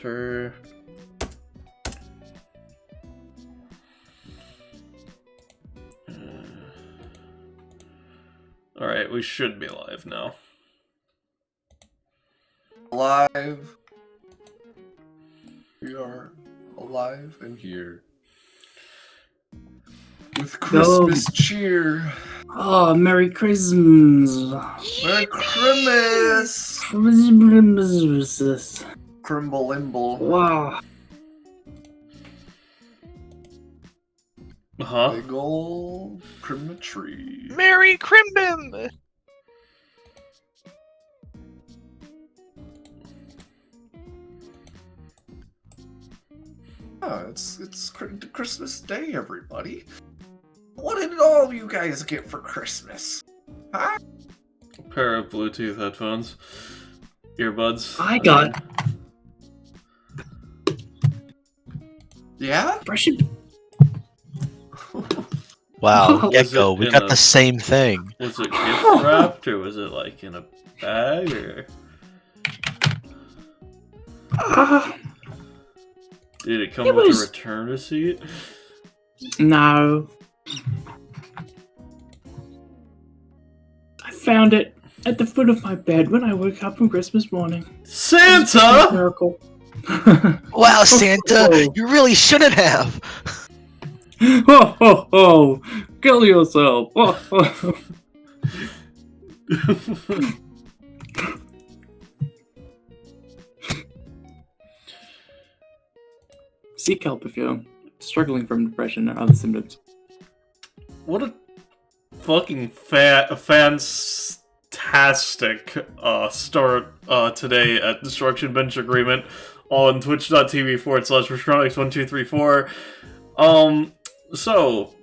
Sure. Alright, we should be live now. Alive. We are alive and here. With Christmas cheer. Oh, Merry Christmas. Merry Christmas. Christmas. Crimble-imble. Wow. Huh? Big ol' Christmas tree. Merry Crimbin! Oh, it's Christmas Day, everybody. What did all of you guys get for Christmas? Huh? A pair of Bluetooth headphones. Earbuds. I got Yeah? brushing. Wow, Was Gecko, it we in got a- the same thing. Was it gift wrapped or was it like in a bag or did it come It with was- a return receipt? No. I found it at the foot of my bed when I woke up on Christmas morning. Santa! Miracle. Wow, Santa, you really shouldn't have! Ho ho ho! Kill yourself! Ho, ho, ho. Seek help if you're struggling from depression or other symptoms. What a fucking fantastic start today at Destruction Bench Agreement on twitch.tv/Restronics1234. So,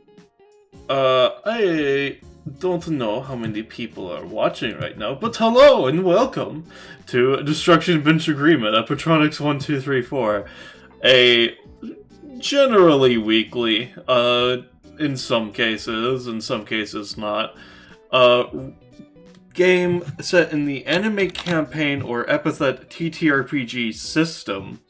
I don't know how many people are watching right now, but hello and welcome to Destruction Bench Agreement at Patronix1234, a generally weekly, in some cases not, game set in the anime campaign or Epithet TTRPG system,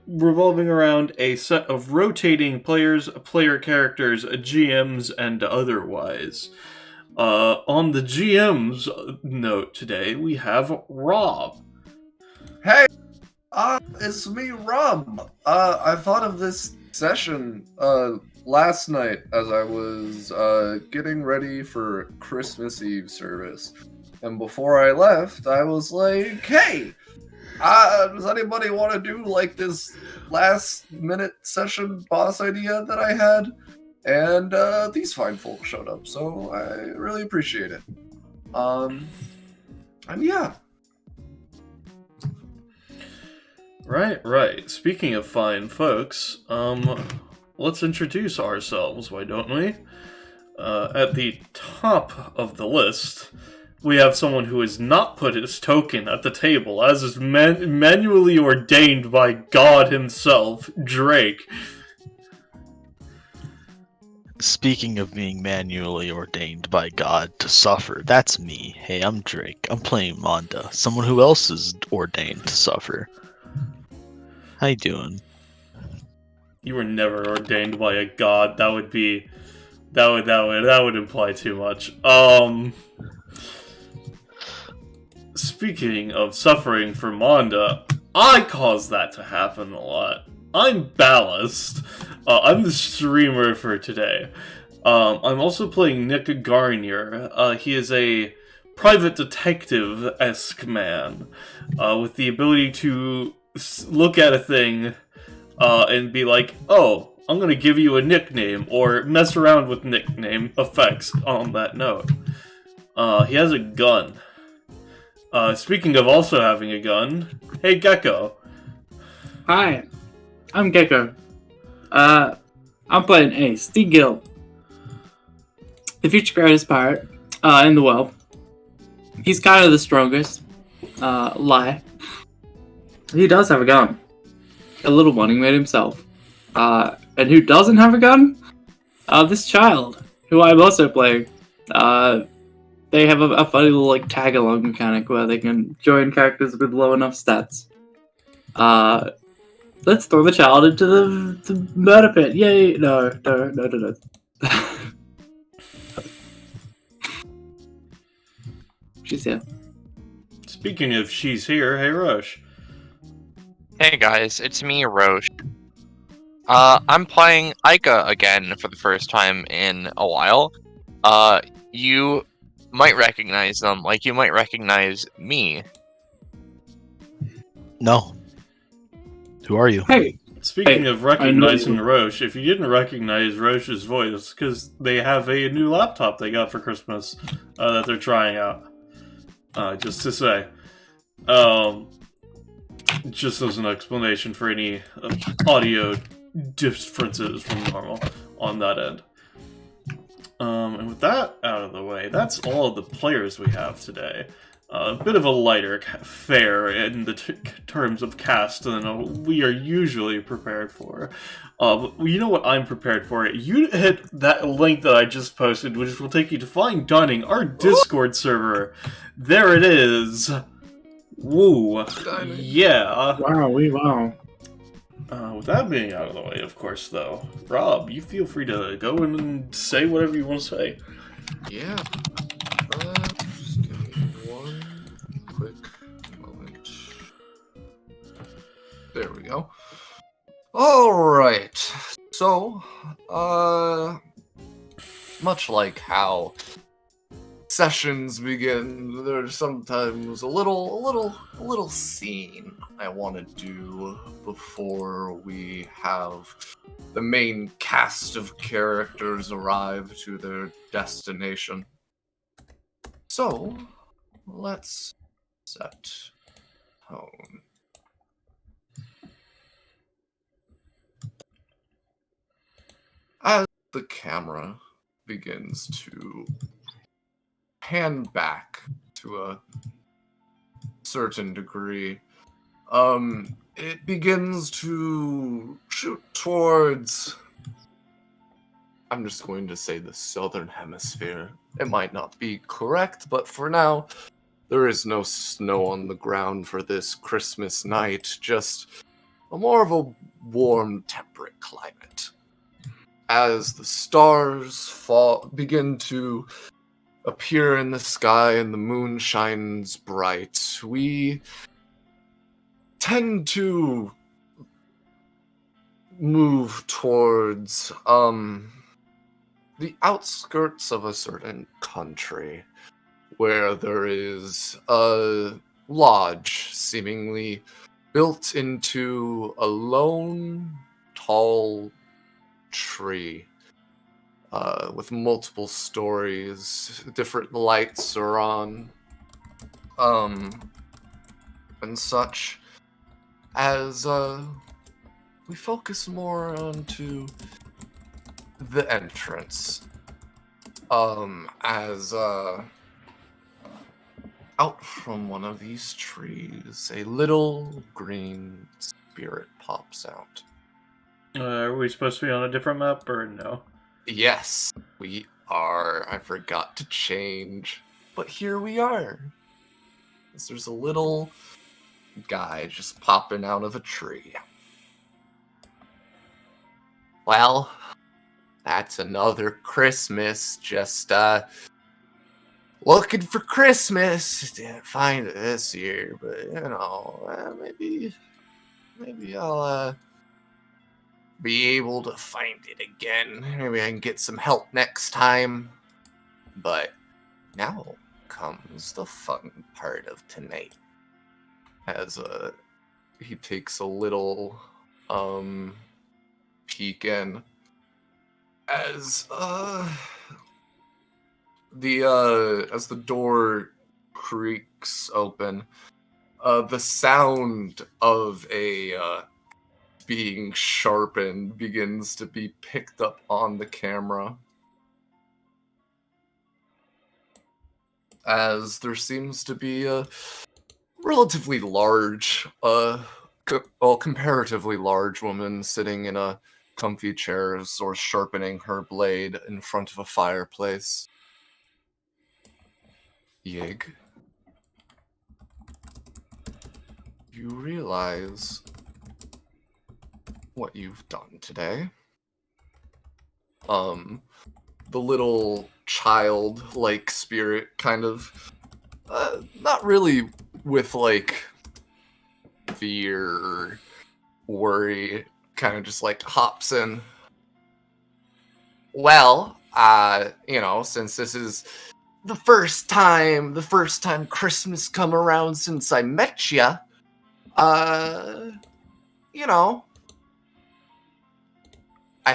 revolving around a set of rotating players, player characters, GMs, and otherwise. On the GM's note today, we have Rob. Hey! It's me, Rob. I thought of this session, last night as I was, getting ready for Christmas Eve service. And before I left, I was like, hey! Does anybody want to do, like, this last-minute session boss idea that I had? And, these fine folks showed up, so I really appreciate it. And yeah. Right. Speaking of fine folks, let's introduce ourselves, why don't we? At the top of the list, we have someone who has not put his token at the table, as is manually ordained by God himself, Drake. Speaking of being manually ordained by God to suffer, that's me. Hey, I'm Drake. I'm playing Monda, someone who else is ordained to suffer. How you doing? You were never ordained by a god. That would imply too much. Speaking of suffering for Monda, I cause that to happen a lot. I'm Ballast. I'm the streamer for today. I'm also playing Nick Garnier. He is a private detective-esque man with the ability to look at a thing and be like, oh, I'm gonna give you a nickname, or mess around with nickname effects on that note. He has a gun. Speaking of also having a gun, hey Gecko. Hi, I'm Gecko. I'm playing Ace, the Guild. The future greatest pirate in the world. He's kind of the strongest. Lie. He does have a gun. A little one he made himself. And who doesn't have a gun? This child, who I'm also playing. They have a funny little like tag-along mechanic where they can join characters with low enough stats. Let's throw the child into the murder pit. Yay! No. She's here. Speaking of she's here, hey Roche. Hey guys, it's me, Roche. I'm playing Ica again for the first time in a while. You might recognize them, like you might recognize me. No. Who are you? Hey. Speaking Hey, of recognizing I know Roche, if you didn't recognize Roche's voice, because they have a new laptop they got for Christmas that they're trying out. Just to say. Just as an explanation for any audio differences from normal on that end. And with that out of the way, that's all of the players we have today. A bit of a lighter fare in the terms of cast than we are usually prepared for. But you know what I'm prepared for? You hit that link that I just posted, which will take you to Fine Dining, our Discord server. There it is. Woo. Yeah. Wow. With that being out of the way, of course, though, Rob, you feel free to go in and say whatever you want to say. Yeah. Just give me one quick moment. There we go. Alright. So, much like how sessions begin, there's sometimes a little scene I want to do before we have the main cast of characters arrive to their destination. So, let's set tone. As the camera begins to pan back to a certain degree, it begins to shoot towards, I'm just going to say, the southern hemisphere. It might not be correct, but for now, there is no snow on the ground for this Christmas night, just more of a warm, temperate climate. As the stars begin to appear in the sky and the moon shines bright, we tend to move towards the outskirts of a certain country where there is a lodge seemingly built into a lone, tall tree. With multiple stories, different lights are on, and such, as we focus more onto the entrance, as out from one of these trees, a little green spirit pops out. Are we supposed to be on a different map, or no? Yes, we are. I forgot to change, but here we are. There's a little guy just popping out of a tree. Well, that's another Christmas. Just looking for Christmas. Didn't find it this year, but maybe I'll be able to find it again. Maybe I can get some help next time. But now comes the fun part of tonight. As he takes a little peek in. As the door creaks open, the sound of a being sharpened begins to be picked up on the camera, as there seems to be a relatively large, comparatively large woman sitting in a comfy chair, or sharpening her blade in front of a fireplace. Yig. You realize what you've done today? The little child-like spirit kind of, not really with, like, fear or worry, kind of just, like, hops in. Well, since this is the first time Christmas come around since I met ya, I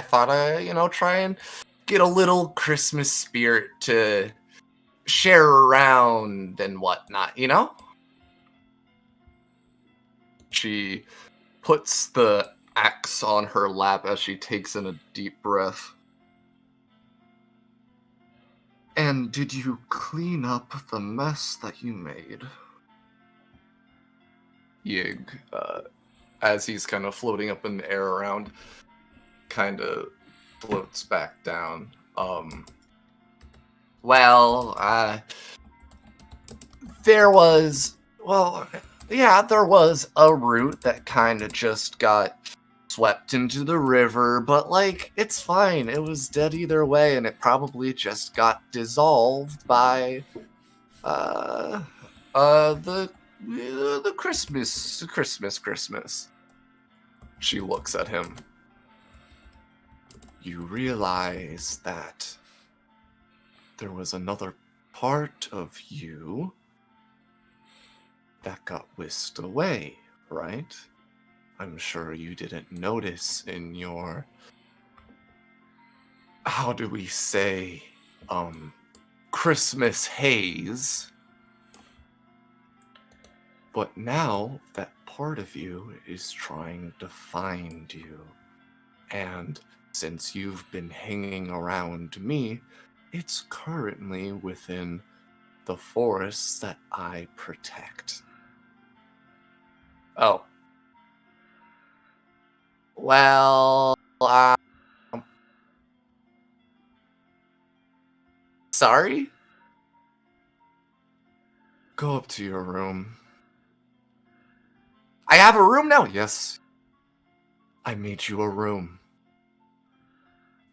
thought I'd, try and get a little Christmas spirit to share around and whatnot. She puts the axe on her lap as she takes in a deep breath. And did you clean up the mess that you made? Yig, as he's kind of floating up in the air around, kind of floats back down. There was a root that kind of just got swept into the river, but, like, it's fine. It was dead either way, and it probably just got dissolved by, the Christmas. She looks at him. You realize that there was another part of you that got whisked away, right? I'm sure you didn't notice in your, how do we say, Christmas haze. But now that part of you is trying to find you. And since you've been hanging around me, it's currently within the forests that I protect. Oh. Well, sorry? Go up to your room. I have a room now? Yes. I made you a room.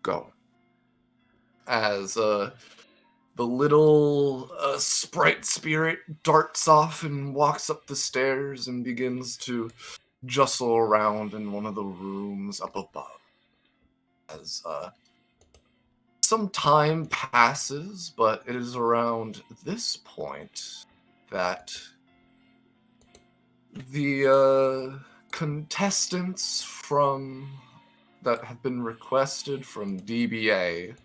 Go. As, the little sprite spirit darts off and walks up the stairs and begins to jostle around in one of the rooms up above. As some time passes, but it is around this point that the contestants that have been requested from DBA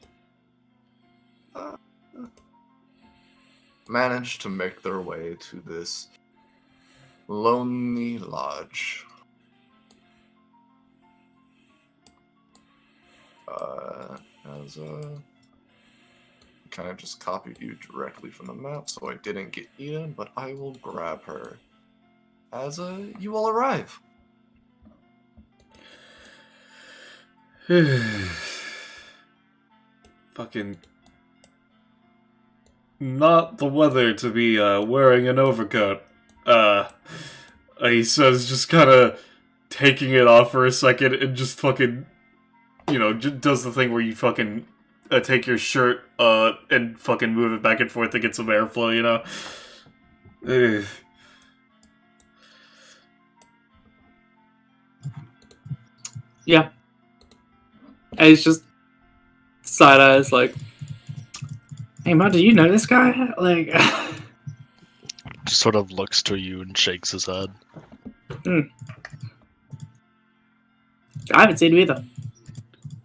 managed to make their way to this lonely lodge. As kind of just copied you directly from the map, so I didn't get eaten, but I will grab her as you all arrive. Fucking not the weather to be wearing an overcoat. He says, just kind of taking it off for a second and just fucking, does the thing where you fucking take your shirt and fucking move it back and forth to get some airflow, Ugh. Yeah. And he's just side eyes like, hey, man, do you know this guy? Like, Just sort of looks to you and shakes his head. I haven't seen him either.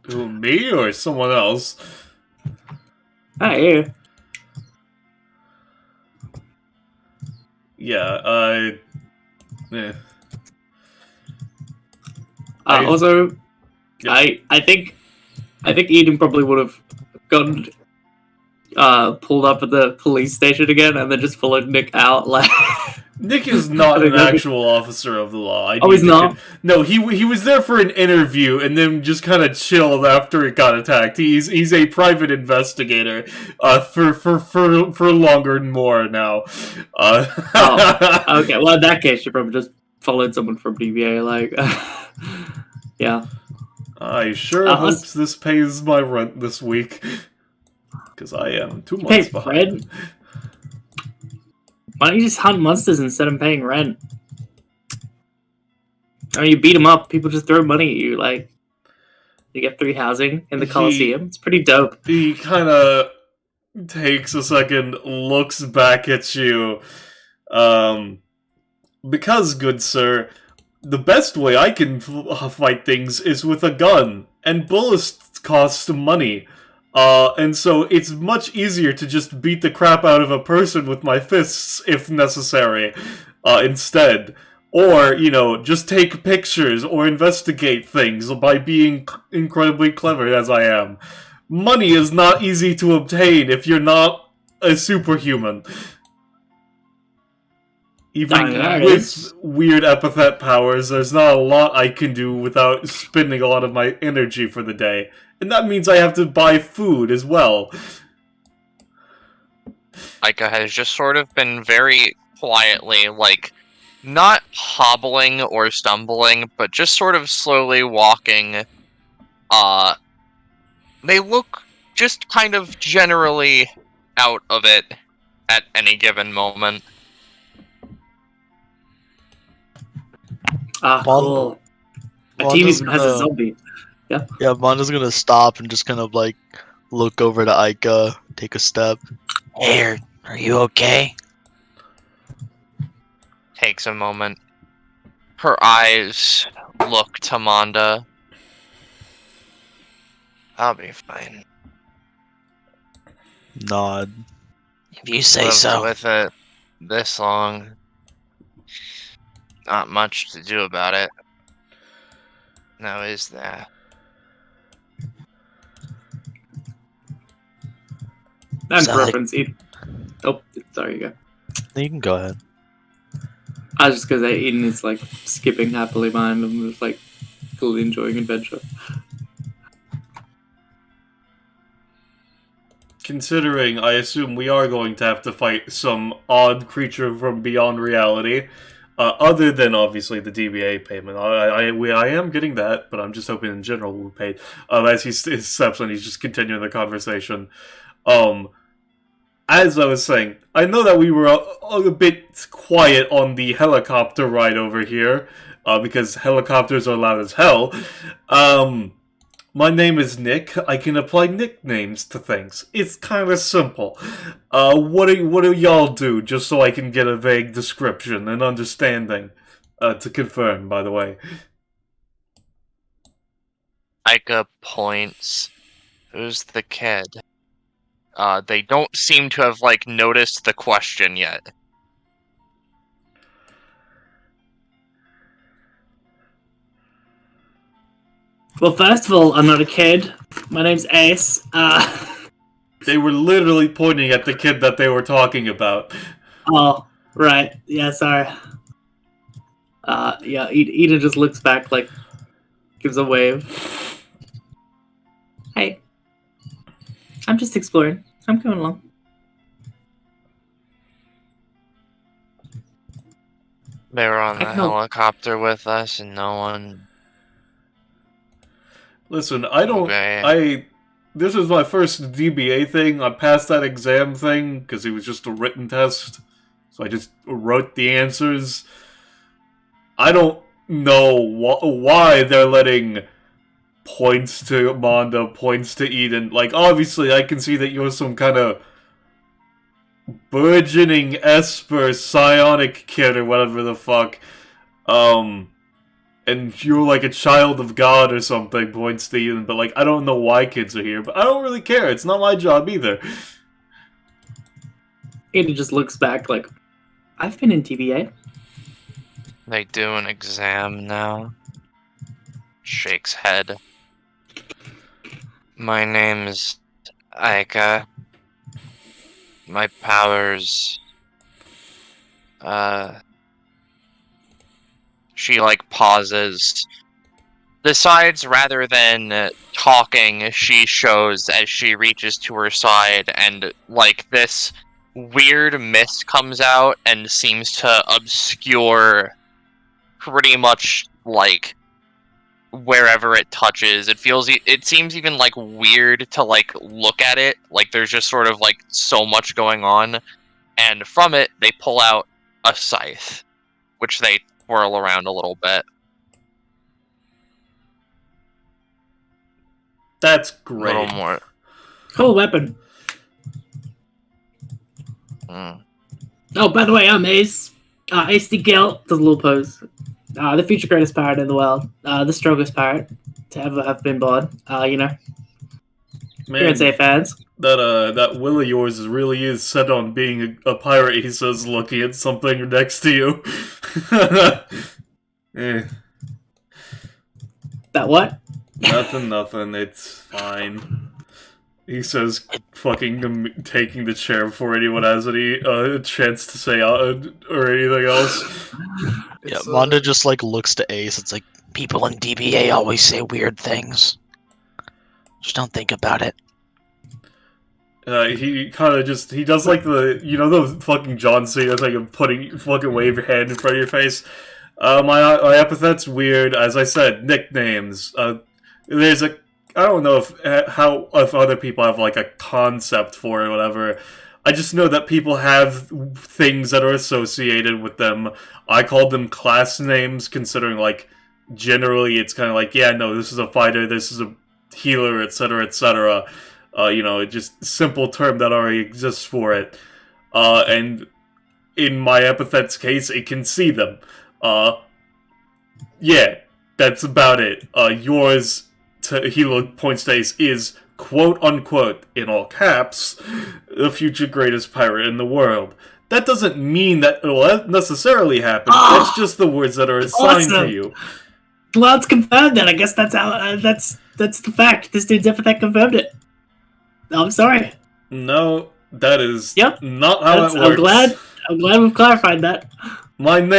Who, me or someone else? Hey, Yeah, yeah. Also, Yep. I think Eden probably would have gotten pulled up at the police station again, and then just followed Nick out. Like, Nick is not an actual officer of the law. He's not? No, he was there for an interview and then just kind of chilled after it got attacked. He's a private investigator for longer and more now. Oh, okay. Well, in that case, you're probably just followed someone from DBA. Like, yeah. I sure hopes this pays my rent this week. Because I am 2 months behind. Rent? Why don't you just hunt monsters instead of paying rent? Or you beat them up, people just throw money at you, like... You get free housing in the Coliseum. It's pretty dope. He kind of takes a second, looks back at you. Because, good sir, the best way I can fight things is with a gun. And bullets cost money. And so it's much easier to just beat the crap out of a person with my fists, if necessary, instead. Or, you know, just take pictures or investigate things by being incredibly clever as I am. Money is not easy to obtain if you're not a superhuman. Even with weird epithet powers, there's not a lot I can do without spending a lot of my energy for the day. And that means I have to buy food as well. Aika has just sort of been very quietly, like, not hobbling or stumbling, but just sort of slowly walking. They look just kind of generally out of it at any given moment. Cool. A team even has a zombie. Yeah. Yeah, Monda's gonna stop and just kind of like look over to Aika, take a step. Hey, are you okay? Takes a moment. Her eyes look to Manda. I'll be fine. Nod. If you say Lived so. with it this long. Not much to do about it. Now is there? That's preference. Oh, sorry, you go. You can go ahead. I was just because Eden is like skipping happily behind him, just like fully enjoying adventure. Considering, I assume we are going to have to fight some odd creature from beyond reality, other than obviously the DBA payment. I am getting that, but I'm just hoping in general we're paid. As he steps and he's just continuing the conversation. As I was saying, I know that we were a bit quiet on the helicopter ride over here, because helicopters are loud as hell. My name is Nick. I can apply nicknames to things. It's kind of simple. What do y'all do, just so I can get a vague description and understanding? To confirm, by the way. Aika points. Who's the kid? They don't seem to have, like, noticed the question yet. Well, first of all, I'm not a kid. My name's Ace. They were literally pointing at the kid that they were talking about. Oh, right. Yeah, sorry. Yeah, Eden just looks back, like, gives a wave. Hey. I'm just exploring. I'm coming along. They were on the helicopter with us and no one... Listen, this is my first DBA thing. I passed that exam thing because it was just a written test. So I just wrote the answers. I don't know why they're letting points to Manda, points to Eden. Like, obviously, I can see that you're some kind of burgeoning Esper psionic kid or whatever the fuck. And you're like a child of God or something, points to Eden, but like, I don't know why kids are here, but I don't really care, it's not my job either. Eden just looks back like, I've been in TBA. They do an exam now. Shakes head. My name's Aika. My powers... She, like, pauses. Decides rather than talking, she shows as she reaches to her side, and, like, this weird mist comes out and seems to obscure pretty much like wherever it touches. It seems even like weird to like look at it. Like there's just sort of like so much going on, and from it they pull out a scythe, which they twirl around a little bit. That's A little great. more. Cool weapon. Mm. Oh, by the way, I'm Ace. Ace the Guild does a little pose. The future greatest pirate in the world. The strongest pirate to ever have been born. You know, Man, you're in safe hands. that will of yours really is set on being a pirate, he says, looking at something next to you. Eh, That what? nothing, it's fine. He says, fucking taking the chair before anyone has any chance to say or anything else. Yeah, It's, Monda just like looks to Ace. It's like, People in DBA always say weird things. Just don't think about it. He kind of just, he does like the fucking John Cena thing of fucking wave your hand in front of your face. My epithet's weird. As I said, nicknames. There's a, I don't know if other people have like a concept for it or whatever. I just know that people have things that are associated with them. I called them class names, considering like generally it's kind of like, yeah, no, this is a fighter, this is a healer, etc., etc. Just simple term that already exists for it. And in my epithet's case, it can see them. Yeah, that's about it. Yours, he points to Ace, is quote unquote, in all caps, the future greatest pirate in the world. That doesn't mean that it will necessarily happen. That's just the words that are assigned to you. Well, it's confirmed then. I guess that's how. That's the fact. This dude's epithet confirmed it. I'm sorry. No, that is Yep. not how it works. I'm glad we've clarified that. Mine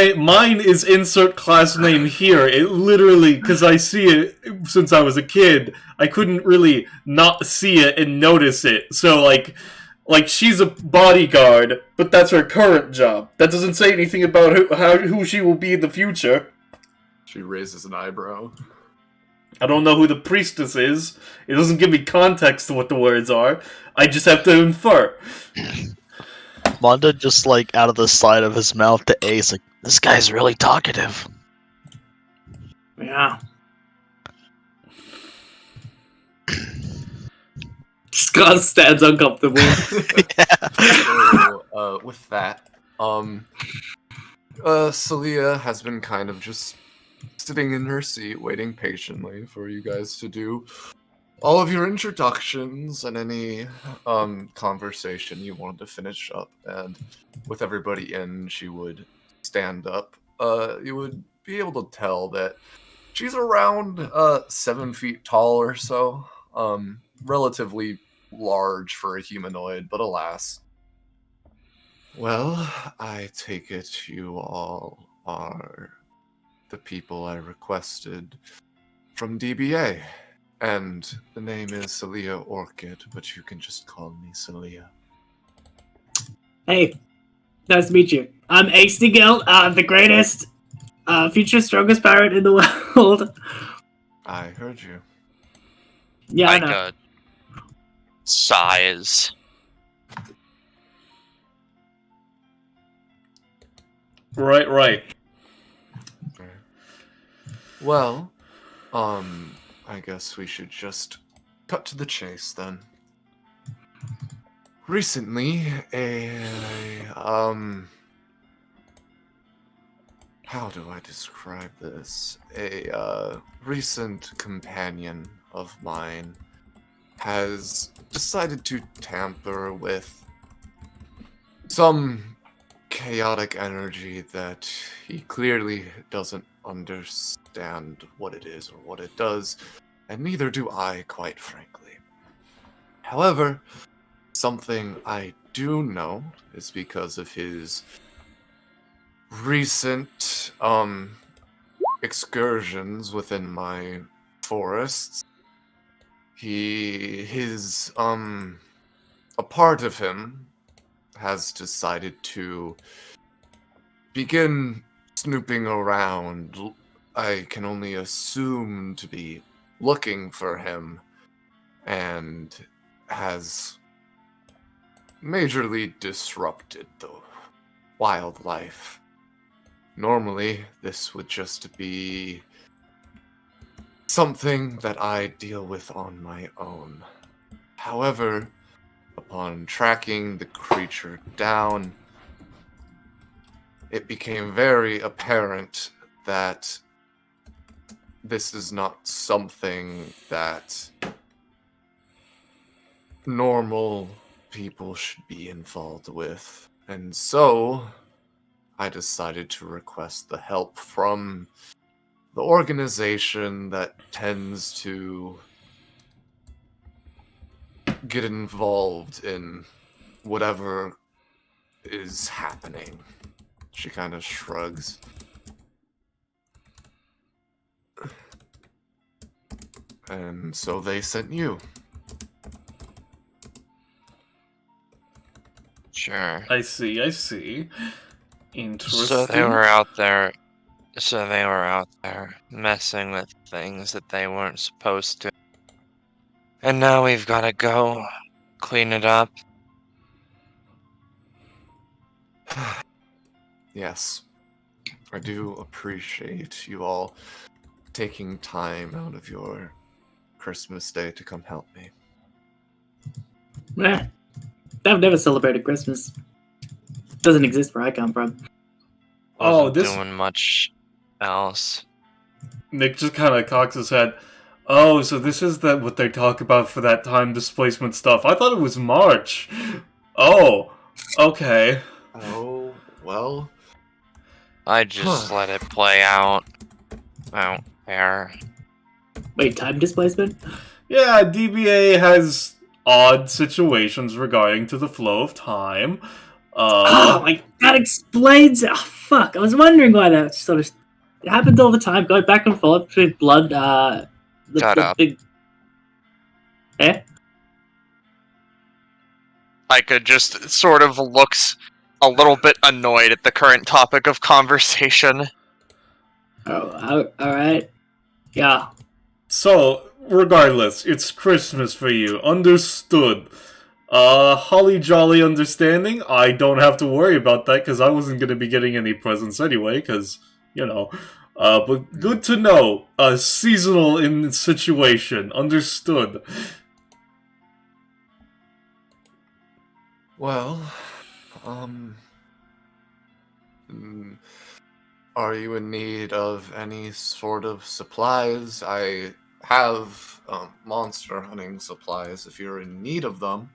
is insert class name here. It literally, because I see it since I was a kid, I couldn't really not see it and notice it. So like she's a bodyguard, but that's her current job. That doesn't say anything about who she will be in the future. She raises an eyebrow. I don't know who the priestess is. It doesn't give me context to what the words are. I just have to infer. Monda just like out of the side of his mouth to Ace, like, This guy's really talkative. Yeah. Scott stands uncomfortable. So, with that, Celia has been kind of just sitting in her seat, waiting patiently for you guys to do all of your introductions and any conversation you wanted to finish up. And with everybody in, she would stand up. You would be able to tell that she's around 7 feet tall or so. Relatively large for a humanoid, but alas. Well, I take it you all are the people I requested from DBA. And the name is Celia Orchid, but you can just call me Celia. Hey, nice to meet you. I'm Ace the Guild, the greatest, future strongest pirate in the world. I heard you. Yeah, I Like know. Size. Right. Okay. Well, I guess we should just cut to the chase then. Recently, how do I describe this? A recent companion of mine has decided to tamper with some chaotic energy that he clearly doesn't understand what it is or what it does, and neither do I, quite frankly. However, something I do know is because of his recent excursions within my forests. A part of him has decided to begin snooping around. I can only assume to be looking for him, and has majorly disrupted the wildlife. Normally, this would just be something that I deal with on my own. However, upon tracking the creature down, it became very apparent that this is not something that normal people should be involved with. And so, I decided to request the help from the organization that tends to get involved in whatever is happening. She kind of shrugs. And so they sent you. Sure. I see. Interesting. So they were out there. So they were out there messing with things that they weren't supposed to. And now we've got to go clean it up. Yes. I do appreciate you all taking time out of your Christmas day to come help me. I've never celebrated Christmas. Doesn't exist where I come from. Wasn't this- doing much else. Nick just kind of cocks his head. Oh, so this is what they talk about for that time displacement stuff. I thought it was March. Oh, okay. Oh, well. I just let it play out. I don't care. Wait, time displacement? Yeah, DBA has odd situations regarding to the flow of time. That explains it. Oh, fuck. I was wondering why that sort of... It happens all the time, going back and forth between blood, Shut up. big... Eh? Ica just sort of looks a little bit annoyed at the current topic of conversation. Oh, alright. Yeah. So, regardless, it's Christmas for you. Understood. Holly jolly understanding. I don't have to worry about that because I wasn't going to be getting any presents anyway, because, but good to know. Seasonal in situation. Understood. Well, are you in need of any sort of supplies? I have monster hunting supplies if you're in need of them.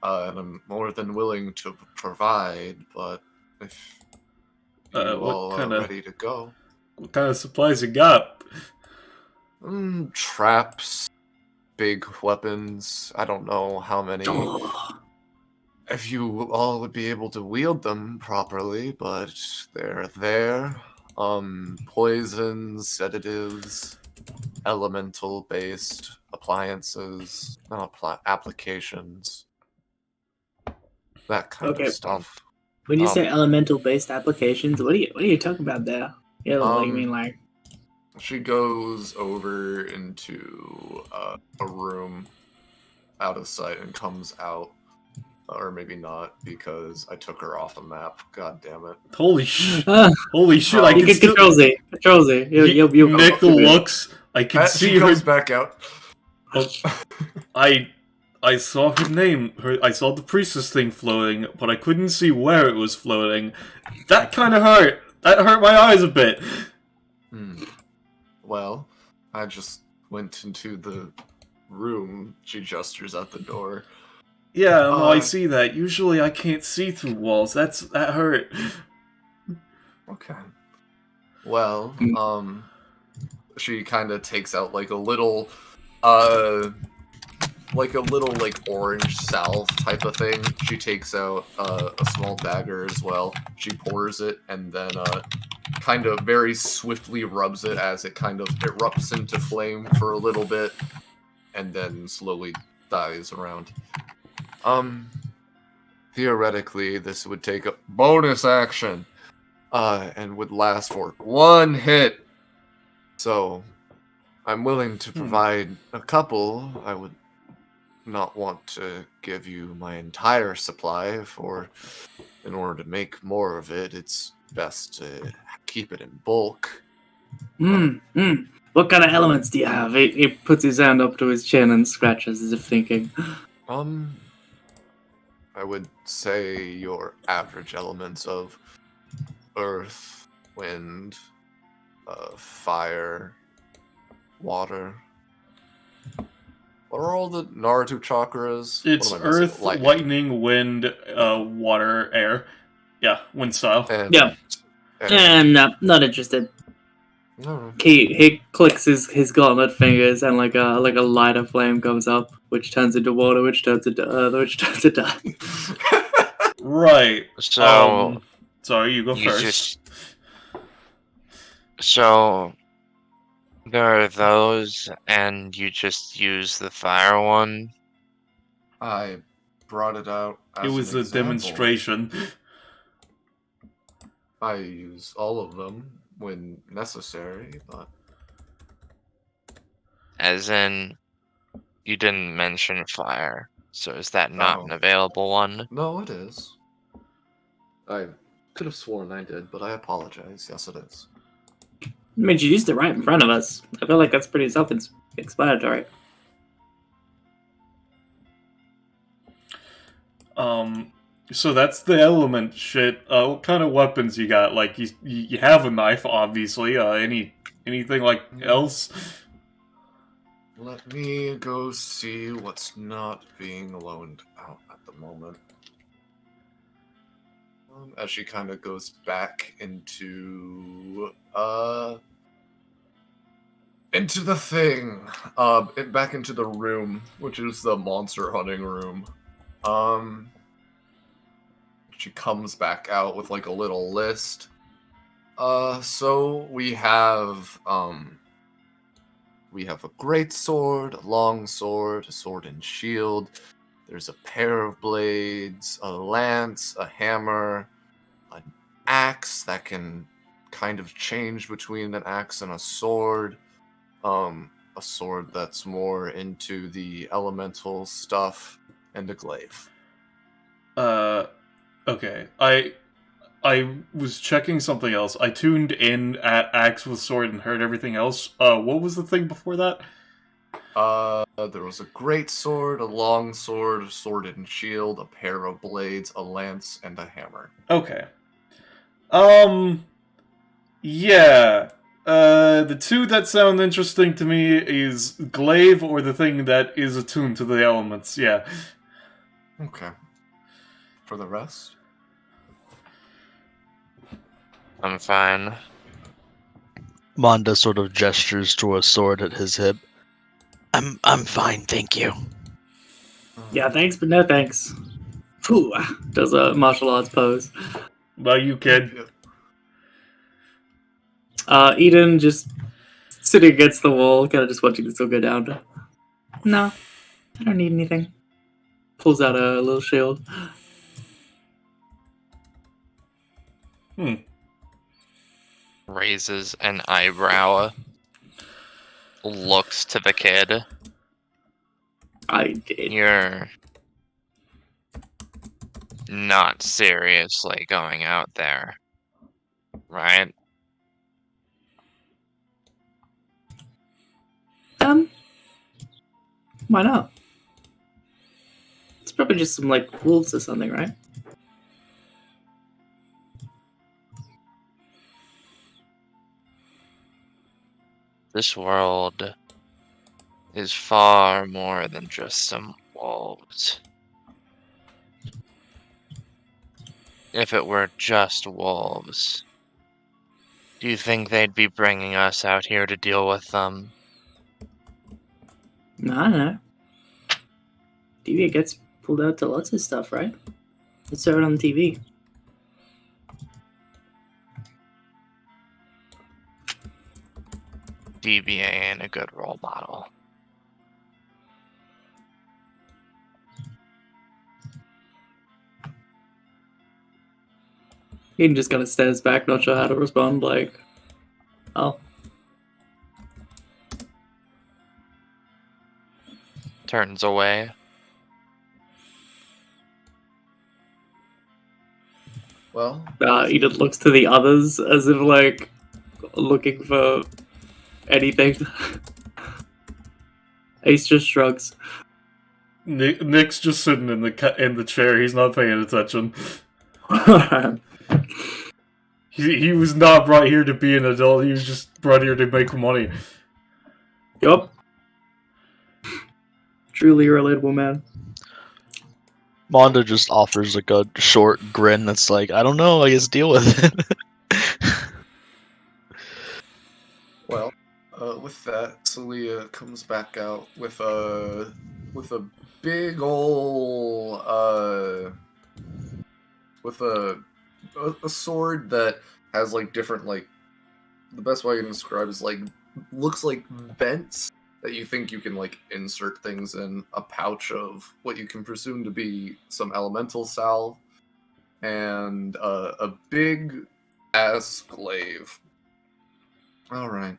And I'm more than willing to provide, but if you all are ready to go. What kind of supplies you got? Traps, big weapons. I don't know how many. If you all would be able to wield them properly, but they're there. Poisons, sedatives, elemental-based appliances, not applications. That kind of stuff. When you say elemental-based applications, what are you talking about there? Yeah, you mean like... She goes over into a room out of sight and comes out. Or maybe not, because I took her off the map. God damn it. Holy shit. Holy shit, I you can still... Control Z. Control Z. You'll Nick looks... I can see she her... comes back out. I saw her name. I saw the priestess thing floating, but I couldn't see where it was floating. That kind of hurt. That hurt my eyes a bit. Well, I just went into the room. She gestures at the door. Yeah, no, I see that. Usually I can't see through walls. That hurt. Okay. Well, she kind of takes out like a little orange salve type of thing. She takes out a small dagger as well. She pours it and then kind of very swiftly rubs it as it kind of erupts into flame for a little bit and then slowly dies around. Theoretically, this would take a bonus action. and would last for 1 hit. So, I'm willing to provide a couple. I would not want to give you my entire supply in order to make more of it. It's best to keep it in bulk. What kind of elements do you have? He puts his hand up to his chin and scratches as if thinking. I would say your average elements of earth, wind, fire, water. What are all the Naruto chakras? It's What am I missing? earth, lightning, wind, water, air. Yeah, wind style. And Yeah. air. No, not interested. No. He clicks his gauntlet fingers and like a lighter flame comes up, which turns into water, which turns into earth, which turns into Right. So Sorry, you go first. So there are those, and you just use the fire one. I brought it out as It was an a example. demonstration. I use all of them when necessary, but As in, you didn't mention fire. So is that not an Oh. available one? no, it is. I could have sworn I did, but I apologize. Yes, it is. I mean, you used it right in front of us. I feel like that's pretty self-explanatory. So that's the element shit. What kind of weapons you got? Like, you have a knife, obviously. Anything like else? Let me go see what's not being loaned out at the moment. As she kind of goes back into the thing, back into the room, which is the monster hunting room. She comes back out with like a little list. So we have a great sword, a long sword, a sword and shield. There's a pair of blades, a lance, a hammer, an axe that can kind of change between an axe and a sword. A sword that's more into the elemental stuff, and a glaive. Okay. I was checking something else. I tuned in at axe with sword and heard everything else. What was the thing before that? There was a great sword, a long sword, a sword and shield, a pair of blades, a lance, and a hammer. Okay. Yeah. The two that sound interesting to me is glaive or the thing that is attuned to the elements. Yeah. Okay. For the rest? I'm fine. Manda sort of gestures to a sword at his hip. I'm fine, thank you. Yeah, thanks, but no thanks. Phew, does a martial arts pose. About you, kid? Eden just sitting against the wall, kind of just watching this all go down. No, I don't need anything. Pulls out a little shield. Raises an eyebrow. Looks to the kid. I did. You're not seriously going out there, right? Why not? It's probably just some, like, wolves or something, right? This world is far more than just some wolves. If it were just wolves, do you think they'd be bringing us out here to deal with them? No, I don't know. DBA gets pulled out to lots of stuff, right? It's heard on TV. DBA ain't a good role model. He just kind of stares back, not sure how to respond. Like, oh, Turns away. Well, Edith looks to the others as if like looking for anything. Ace just shrugs. Nick's just sitting in the chair. He's not paying attention. He was not brought here to be an adult. He was just brought here to make money. Yup. Truly relatable, man. Monda just offers like a short grin that's like, I don't know, I guess deal with it. Well, with that, Celia comes back out with a big ol' with a sword that has like different like, the best way I can describe is like, looks like vents that you think you can like insert things in, a pouch of what you can presume to be some elemental salve, and a big ass glaive. All right,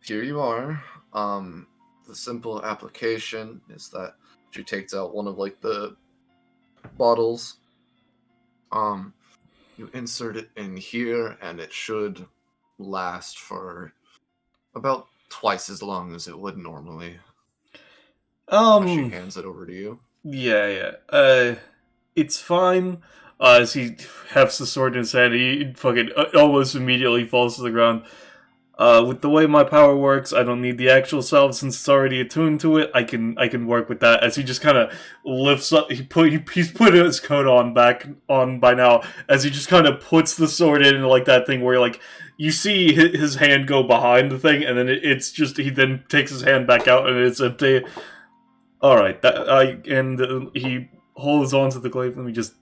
here you are. The simple application is that she takes out one of like the bottles. You insert it in here, and it should last for about twice as long as it would normally. She hands it over to you. Yeah. It's fine. As he hefts the sword in his hand, he fucking almost immediately falls to the ground. With the way my power works, I don't need the actual salve since it's already attuned to it. I can work with that. As he just kind of lifts up, he's put his coat on back on by now. As he just kind of puts the sword in like that thing where like you see his hand go behind the thing, and then it's just he then takes his hand back out and it's empty. All right, he holds on to the glaive. Let me just.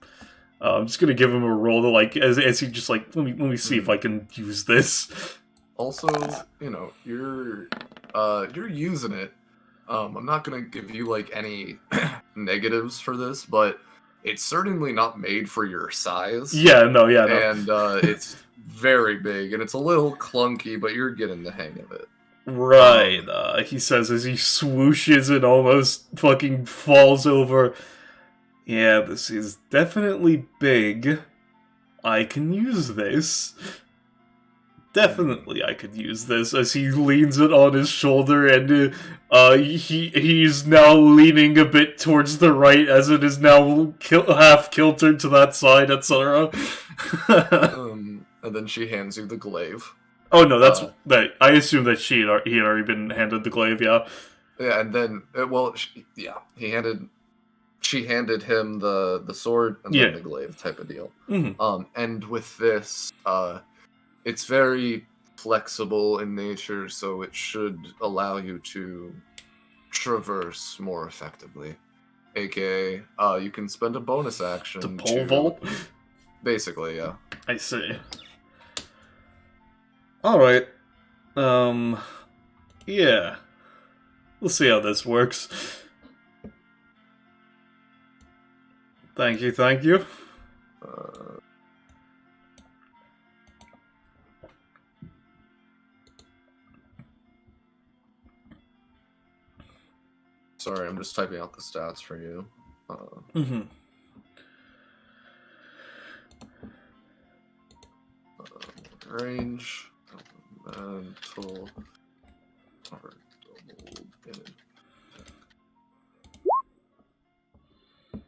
I'm just gonna give him a roll to like as he just like let me see if I can use this. Also, you know, you're using it. I'm not gonna give you like any negatives for this, but it's certainly not made for your size. Yeah, no. And it's very big, and it's a little clunky, but you're getting the hang of it. Right, he says as he swooshes and almost fucking falls over. Yeah, this is definitely big. I can use this. Definitely I could use this, as he leans it on his shoulder, and he's now leaning a bit towards the right, as it is now half kiltered to that side, etc. And then she hands you the glaive. Oh no, that's that. I assume that he had already been handed the glaive. Yeah. Yeah, and then she handed him the sword and then the glaive type of deal. Mm-hmm. And with this, it's very flexible in nature, so it should allow you to traverse more effectively. AKA, you can spend a bonus action to pole vault. Basically, yeah. I see. Alright. Yeah. We'll see how this works. Thank you. Sorry, I'm just typing out the stats for you. Range, mental,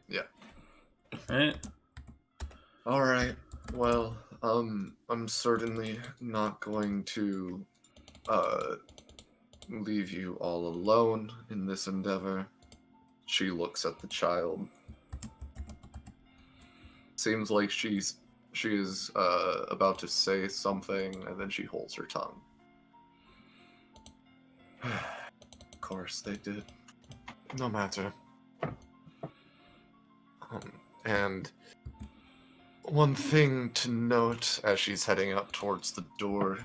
yeah. Alright, well, I'm certainly not going to, leave you all alone in this endeavor. She looks at the child. Seems like she is about to say something, and then she holds her tongue. Of course they did. No matter. And one thing to note as she's heading up towards the door,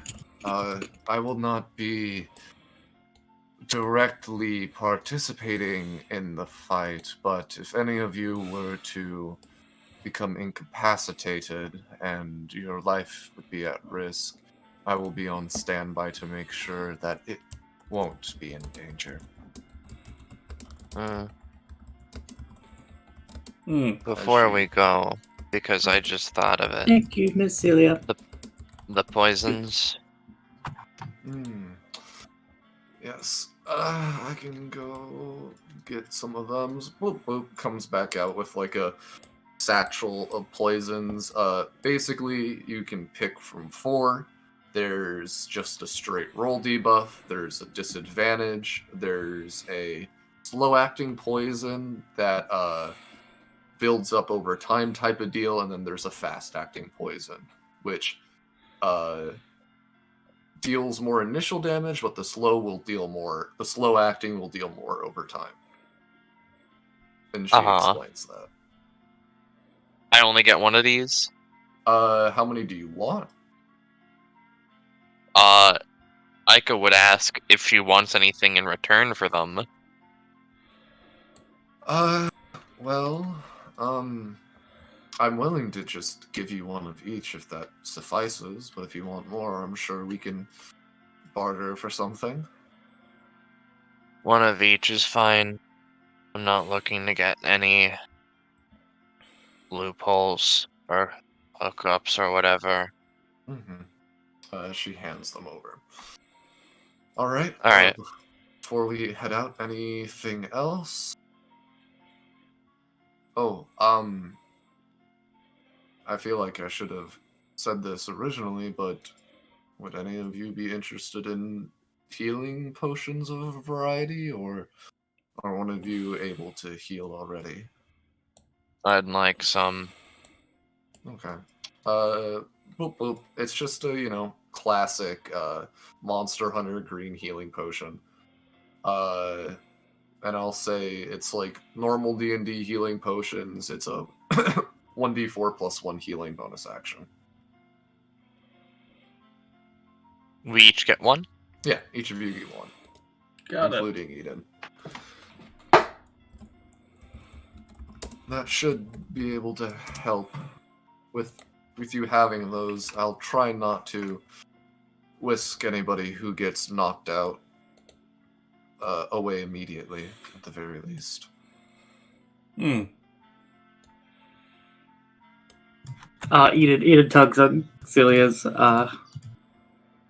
I will not be directly participating in the fight, but if any of you were to become incapacitated and your life would be at risk, I will be on standby to make sure that it won't be in danger. Before we go, because I just thought of it, Thank you, Miss Celia. the poisons. Yes. I can go get some of them. Boop, boop, comes back out with like a satchel of poisons. Basically, you can pick from 4. There's just a straight roll debuff. There's a disadvantage. There's a slow-acting poison that builds up over time type of deal, and then there's a fast-acting poison, which deals more initial damage, but the slow acting will deal more over time. And she explains that. I only get one of these? How many do you want? Aika would ask if she wants anything in return for them. I'm willing to just give you one of each if that suffices, but if you want more, I'm sure we can barter for something. One of each is fine. I'm not looking to get any loopholes or hookups or whatever. She hands them over. Alright. Alright. Before we head out, anything else? Oh, I feel like I should have said this originally, but would any of you be interested in healing potions of a variety, or are one of you able to heal already? I'd like some. Okay. Boop boop. It's just a, classic Monster Hunter green healing potion. And I'll say it's like normal D&D healing potions. It's a 1d4 plus 1 healing bonus action. We each get one? Yeah, each of you get one. Including Eden. That should be able to help with you having those. I'll try not to whisk anybody who gets knocked out away immediately, at the very least. Eden tugs on Celia's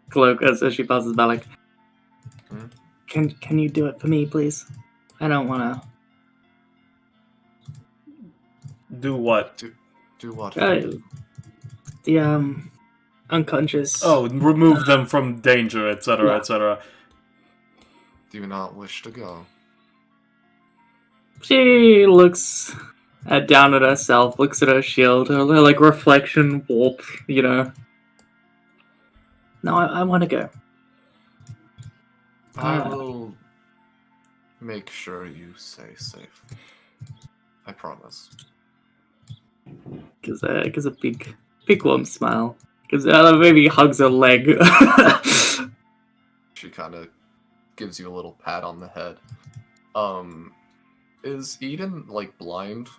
cloak as she passes by, like, Can you do it for me, please? I don't want to. Do what? Do what? The unconscious. Oh, remove them from danger, etc., yeah. etc. Do you not wish to go? She looks down at herself, looks at her shield, her like reflection warp, No, I want to go. I will make sure you stay safe. I promise. Gives a big warm smile. Maybe hugs her leg. She kind of gives you a little pat on the head. Is Eden like blind,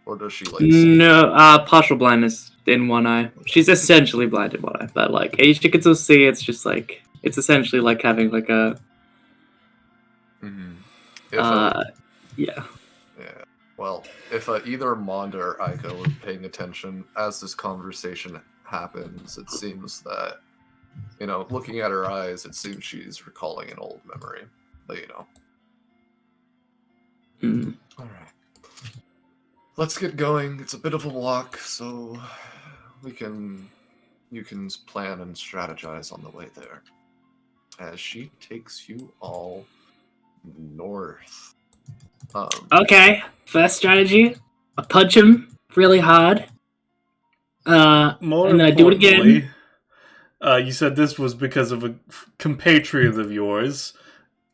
or does she like see? No, partial blindness in one eye. She's essentially blind in one eye, but like she can still see. It's just like it's essentially like having like a. Yeah. Yeah. Well, if either Monda or Aika were paying attention as this conversation happens, it seems that, looking at her eyes, it seems she's recalling an old memory. But, Alright. Let's get going. It's a bit of a walk, so you can plan and strategize on the way there. As she takes you all north. Okay, first strategy. I punch him really hard. And then I do it again. You said this was because of a compatriot of yours.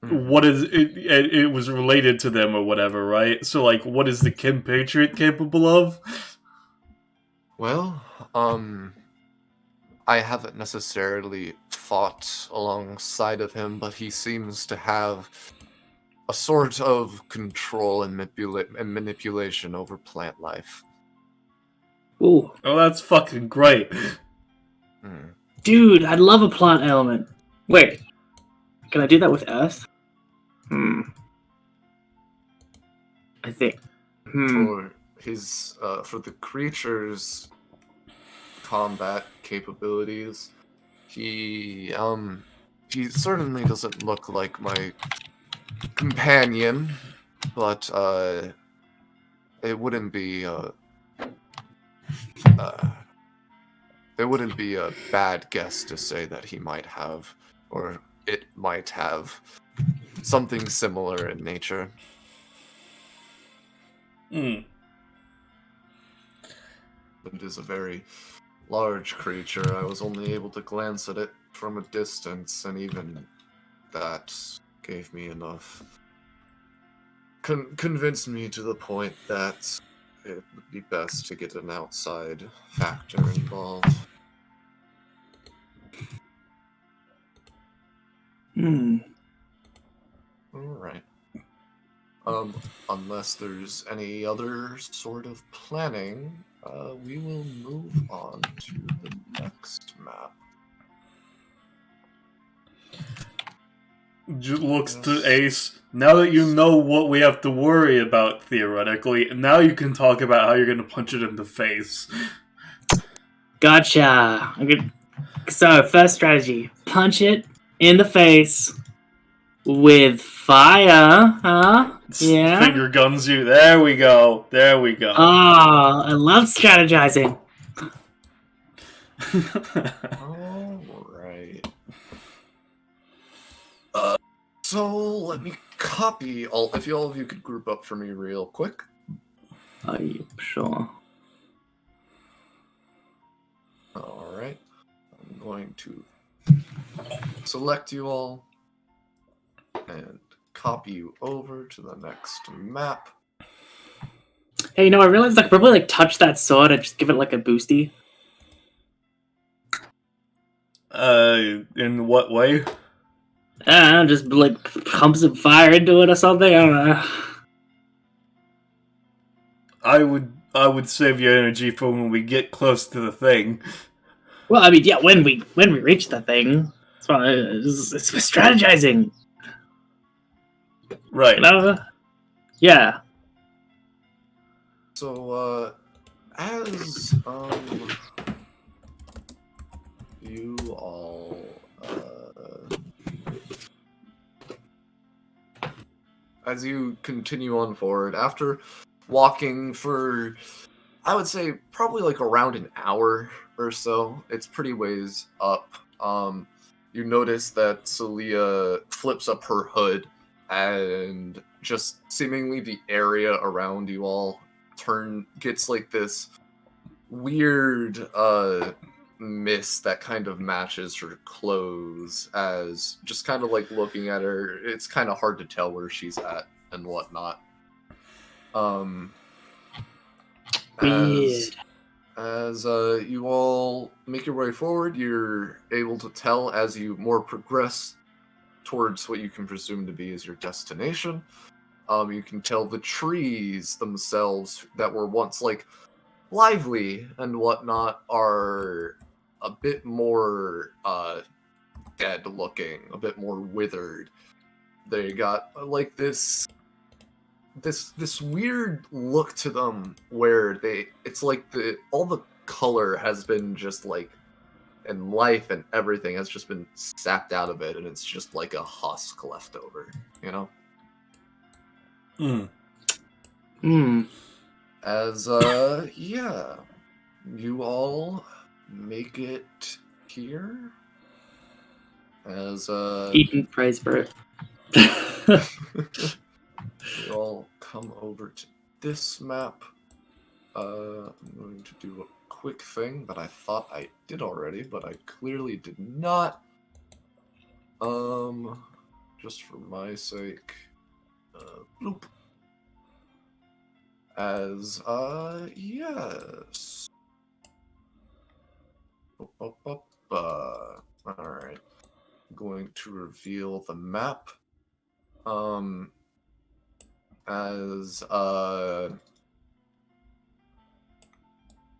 What is it? It was related to them or whatever, right? So, like, what is the compatriot capable of? Well, I haven't necessarily fought alongside of him, but he seems to have a sort of control and manipulation over plant life. Ooh, Oh, that's fucking great. Hmm. dude, I'd love a plot element. Wait, can I do that with Earth? I think. For for the creature's combat capabilities, he certainly doesn't look like my companion, but it wouldn't be it wouldn't be a bad guess to say that he might have, or it might have, something similar in nature. Hmm. It is a very large creature. I was only able to glance at it from a distance, and even that gave me enough. Convinced me to the point that it would be best to get an outside factor involved. Alright. Unless there's any other sort of planning, we will move on to the next map. Looks to Ace. Now that you know what we have to worry about, theoretically, now you can talk about how you're gonna punch it in the face. Gotcha. Okay. So, first strategy: punch it in the face with fire. Huh? Yeah. Finger guns you. There we go. There we go. Oh, I love strategizing. Alright. So let me copy all. If all of you could group up for me real quick. Are you sure? Alright. I'm going to select you all and copy you over to the next map. Hey, I realized I could probably touch that sword and just give it like a boosty. In what way? I don't know, just like pump some fire into it or something. I don't know. I would save your energy for when we get close to the thing. Well, I mean, yeah, when we reach the thing, it's for strategizing. Right. You know? Yeah. So, as you all as you continue on forward, after walking for, I would say, probably like around an hour or so, it's pretty ways up. You notice that Celia flips up her hood, and just seemingly the area around you all gets like this weird mist that kind of matches her clothes. As just kind of like looking at her, it's kind of hard to tell where she's at and whatnot. Weird. As you all make your way forward, you're able to tell as you more progress towards what you can presume to be as your destination. You can tell the trees themselves that were once like lively and whatnot are a bit more dead looking, a bit more withered. They got like this weird look to them where it's like all the color has been just like, and life and everything has just been sapped out of it, and it's just like a husk left over, you know? As yeah, you all make it here. As Eaton praise for it. you all come over to this map. I'm going to do a quick thing that I thought I did already, but I clearly did not. Just for my sake. Bloop. As, yes. Alright. I'm going to reveal the map. As,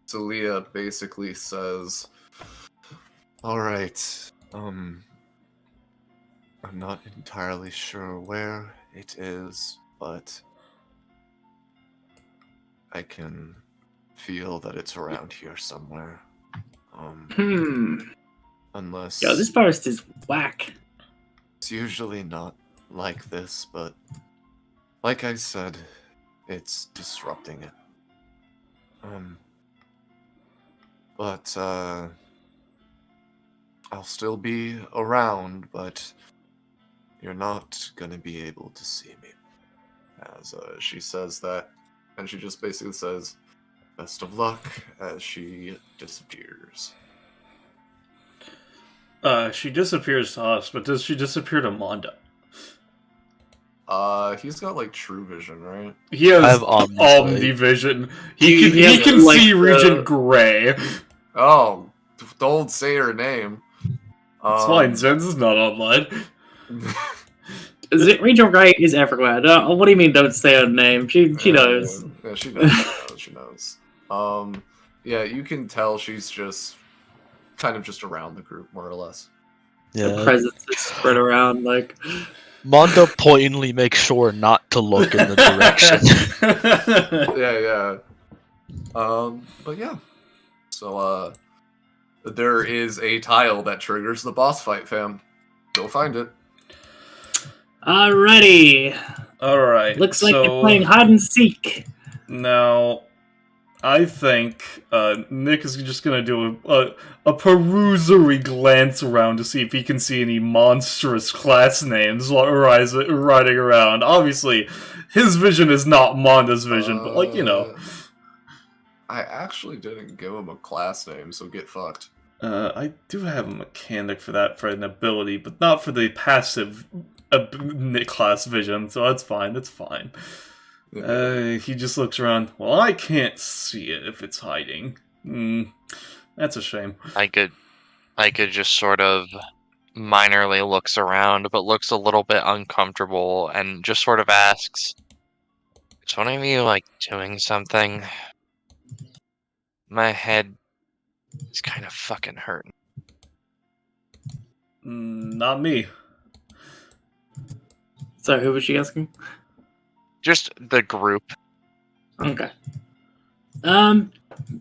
Celia basically says, "Alright, I'm not entirely sure where it is, but I can feel that it's around here somewhere. Unless Yo, this forest is whack. it's usually not like this, but like I said, it's disrupting it. But I'll still be around, but you're not gonna be able to see me." As she says that, and she just basically says, "Best of luck," as she disappears. She disappears to us, but does she disappear to Monda? He's got like true vision, right? He has I have omnivision. He He can has, like, see region the- gray. Oh, don't say her name. It's fine, Zenz is not online. Rachel Wright is everywhere. What do you mean? Don't say her name. She knows. Yeah, she knows. She knows. Yeah, you can tell she's just kind of just around the group, more or less. The Yeah. presence is spread around like. Mondo pointedly makes sure not to look in the direction. Yeah. But yeah. So, there is a tile that triggers the boss fight, fam. Go find it. Alrighty. Alright. Looks like so you're playing hide and seek. Now, I think Nick is just gonna do a perusory glance around to see if he can see any monstrous class names riding around. Obviously, his vision is not Monda's vision, but like, you know. I actually didn't give him a class name, so get fucked. I do have a mechanic for that, for an ability, but not for the passive Nick class vision, so that's fine, that's fine. He just looks around. Well, I can't see it if it's hiding. That's a shame. I could just sort of minorly looks around, but looks a little bit uncomfortable and just sort of asks, "Is one of you like doing something? My head is kind of fucking hurting." Not me. So who was she asking? Just the group. Okay.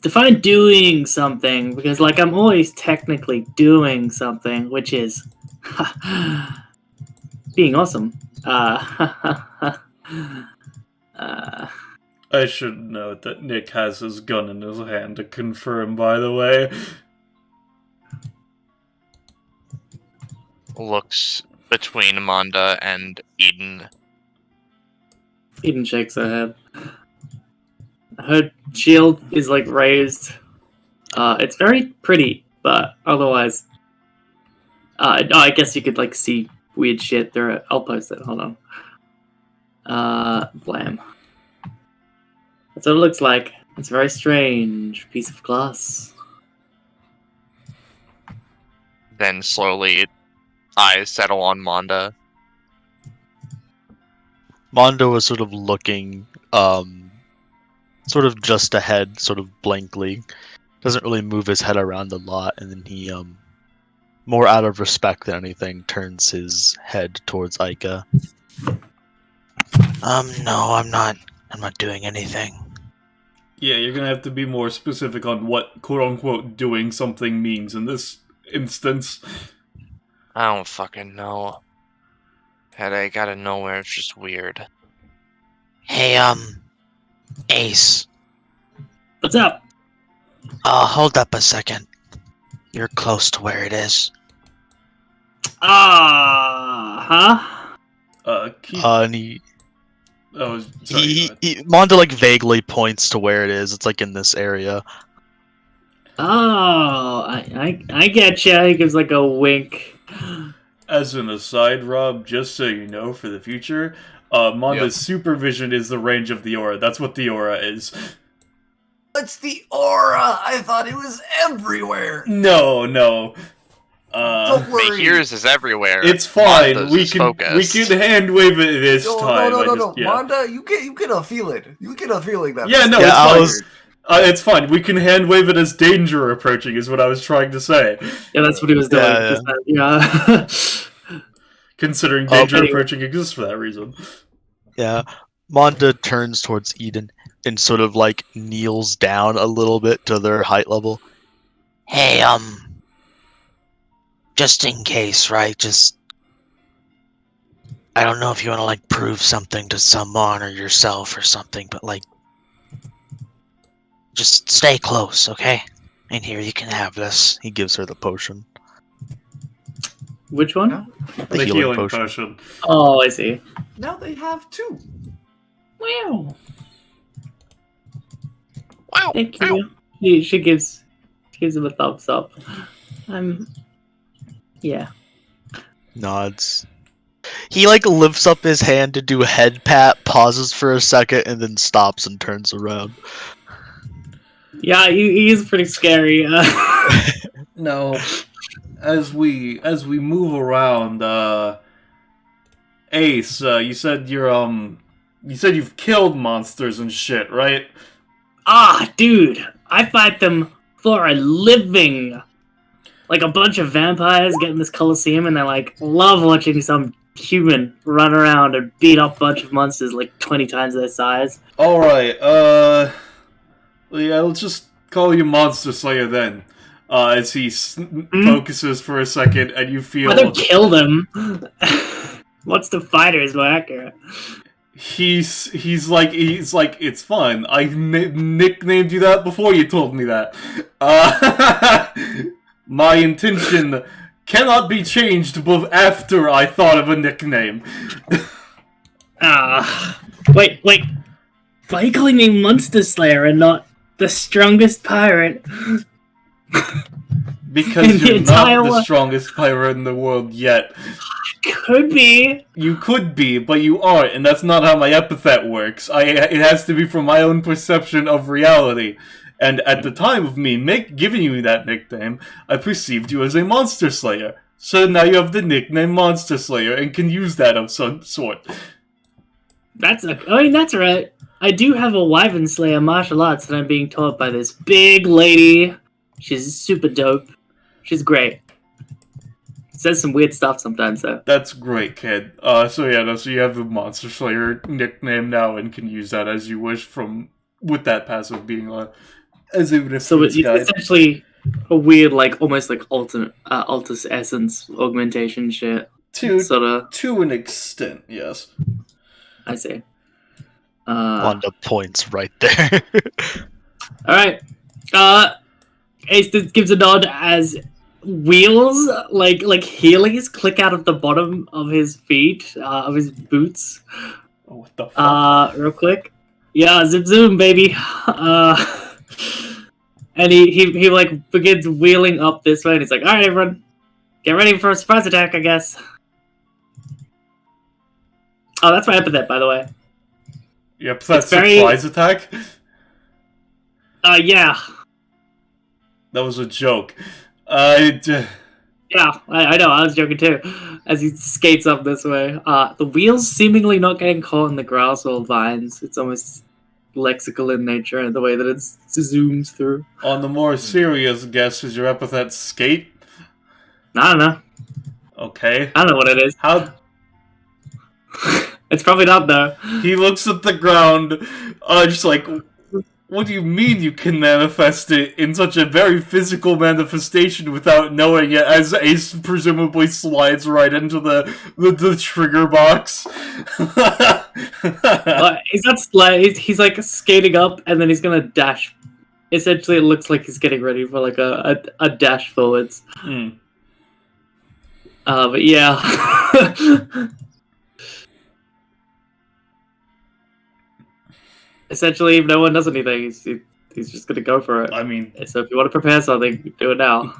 Define doing something, because like I'm always technically doing something, which is being awesome. I should note that Nick has his gun in his hand to confirm, by the way. Looks between Amanda and Eden. Eden shakes her head. Her shield is like raised. It's very pretty, but otherwise, I guess you could like see weird shit through it. I'll post it. Hold on. Blam. That's what it looks like. It's a very strange piece of glass. Then slowly, eyes settle on Manda. Mondo was sort of looking, sort of just ahead, sort of blankly. Doesn't really move his head around a lot, and then he, more out of respect than anything, turns his head towards Aika. No, I'm not doing anything. Yeah, you're gonna have to be more specific on what quote-unquote doing something means in this instance. I don't fucking know. Headache out of nowhere, it's just weird. Hey, Ace. What's up? Hold up a second. You're close to where it is. Keith... And he, Oh, sorry. Mondo like vaguely points to where it is. It's like in this area. Oh, I get ya. He gives like a wink. As an aside, Rob, just so you know for the future, Monda's supervision is the range of the aura. That's what the aura is. It's the aura! I thought it was everywhere! No. Don't worry! Yours is everywhere. It's fine. Monda's We is can focused. hand wave it this time. No. Yeah. Manda, you cannot feel it. You cannot feel like that. Yeah, no, Yeah, it's I fine. was- It's fine. We can hand wave it as danger approaching, is what I was trying to say. Yeah, that's what he was doing. Yeah. Considering danger anyway. approaching exists for that reason. Yeah. Monda turns towards Eden and sort of like kneels down a little bit to their height level. Hey, just in case, right? I don't know if you want to like prove something to someone or yourself or something, but like, just stay close, okay? And here, you can have this. He gives her the potion. Which one? The healing potion. Oh, I see. Now they have 2. Wow. Wow. Thank you. She gives him a thumbs up. Yeah. Nods. He like lifts up his hand to do a head pat, pauses for a second, and then stops and turns around. Yeah, he is pretty scary. Now, as we move around, Ace, you said you've killed monsters and shit, right? Dude, I fight them for a living. Like a bunch of vampires get in this coliseum and they like love watching some human run around and beat up a bunch of monsters like 20 times their size. Alright, yeah, let's just call you Monster Slayer then. As he focuses for a second and you feel... I don't kill them. What's the fighter is more accurate. He's like, it's fun. I nicknamed you that before you told me that. My intention cannot be changed after I thought of a nickname. Wait. Why are you calling me Monster Slayer and not the strongest pirate? Because you're not the strongest pirate in the world yet. Could be. You could be, but you aren't, and that's not how my epithet works. It has to be from my own perception of reality. And at the time of me giving you that nickname, I perceived you as a Monster Slayer. So now you have the nickname Monster Slayer and can use that of some sort. That's right. I do have a Wyvern Slayer martial arts that I'm being taught by this big lady. She's super dope. She's great. Says some weird stuff sometimes, though. That's great, kid. So you have the Monster Slayer nickname now and can use that as you wish with that passive being on. As even if so it's essentially a weird, like almost like Altus Essence augmentation shit. To an extent, yes. I see. Wanda points right there. Alright. Ace gives a nod as wheels, like heelys, click out of the bottom of his feet, of his boots. Oh, what the fuck? Real quick. Yeah, zip zoom, baby. And he like begins wheeling up this way, and he's like, "All right, everyone, get ready for a surprise attack, I guess." Oh, that's my epithet, by the way. Yep, that's surprise attack. Yeah. That was a joke. Yeah, I know, I was joking too. As he skates up this way. The wheels seemingly not getting caught in the grass or vines. It's almost lexical in nature and the way that it zooms through. On the more serious guess, is your epithet skate? I don't know. Okay. I don't know what it is. How? It's probably not, though. He looks at the ground, just like, what do you mean you can manifest it in such a very physical manifestation without knowing it, as Ace presumably slides right into the trigger box? He's not slide. He's like skating up, and then he's gonna dash. Essentially, it looks like he's getting ready for like a dash forwards. But yeah. Essentially, if no one does anything, he's just gonna go for it. I mean, so if you want to prepare something, do it now.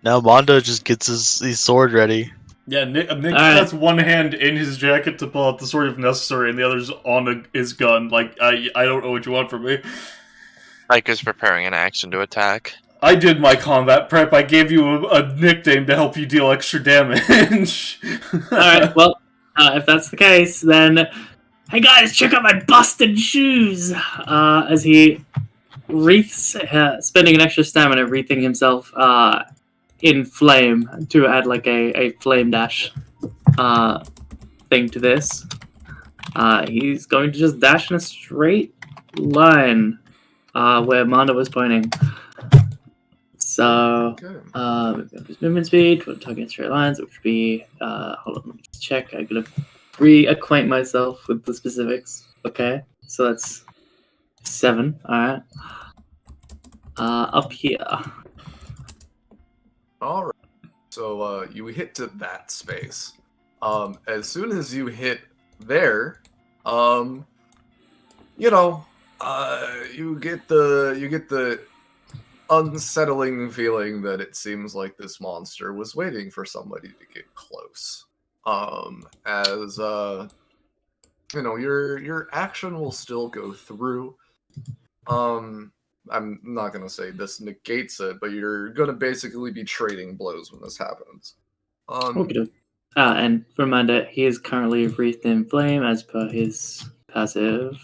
Now Mondo just gets his sword ready. Yeah, Nick has one hand in his jacket to pull out the sword if necessary, and the other's on his gun. Like, I don't know what you want from me. Ike is preparing an action to attack. I did my combat prep. I gave you a nickname to help you deal extra damage. Alright, well, if that's the case, then... Hey guys, check out my busted shoes! As he Wreath's spending an extra stamina wreathing himself in flame to add like a flame dash thing to this. He's going to just dash in a straight line where Manda was pointing. So, his movement speed, target straight lines, which would be, hold on, let me just check. I'm going to reacquaint myself with the specifics. Okay, so that's 7, alright. Up here. Alright. So, you hit to that space. As soon as you hit there, you get the unsettling feeling that it seems like this monster was waiting for somebody to get close. Your action will still go through. I'm not gonna say this negates it, but you're gonna basically be trading blows when this happens. Okay. And reminder, he is currently wreathed in flame as per his passive,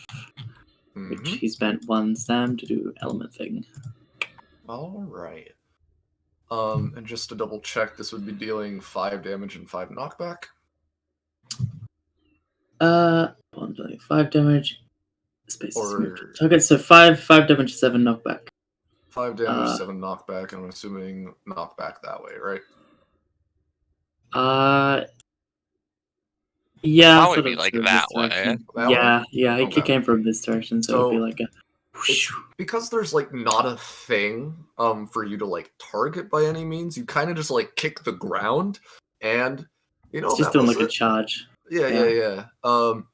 which he spent 1 stam to do element thing. Alright. And just to double check, this would be dealing 5 damage and 5 knockback. 5 damage. Space Or target, so 5 damage, 7 knockback. 5 damage, 7 knockback, and I'm assuming knockback that way, right? Yeah, That would be like that way. Yeah, Okay. it came from this direction, so it would be like a. It's because there's like not a thing for you to like target by any means. You kind of just like kick the ground, and It's just doing like a charge. Yeah.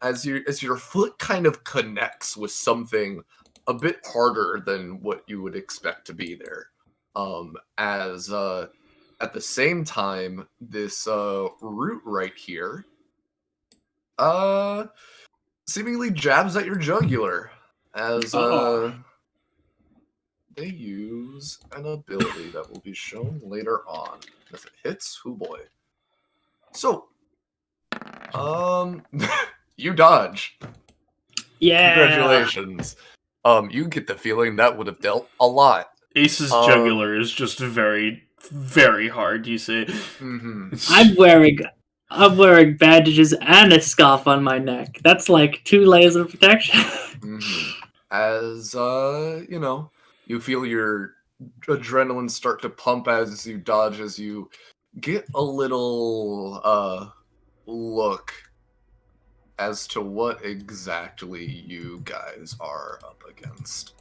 As your foot kind of connects with something a bit harder than what you would expect to be there. At the same time, this root right here seemingly jabs at your jugular as they use an ability that will be shown later on. If it hits, oh boy. So, you dodge. Yeah. Congratulations. You get the feeling that would have dealt a lot. Ace's jugular is just very, very hard, you see. Mm-hmm. I'm wearing bandages and a scarf on my neck. That's like 2 layers of protection. Mm-hmm. As you feel your adrenaline start to pump as you dodge, as you get a little look as to what exactly you guys are up against.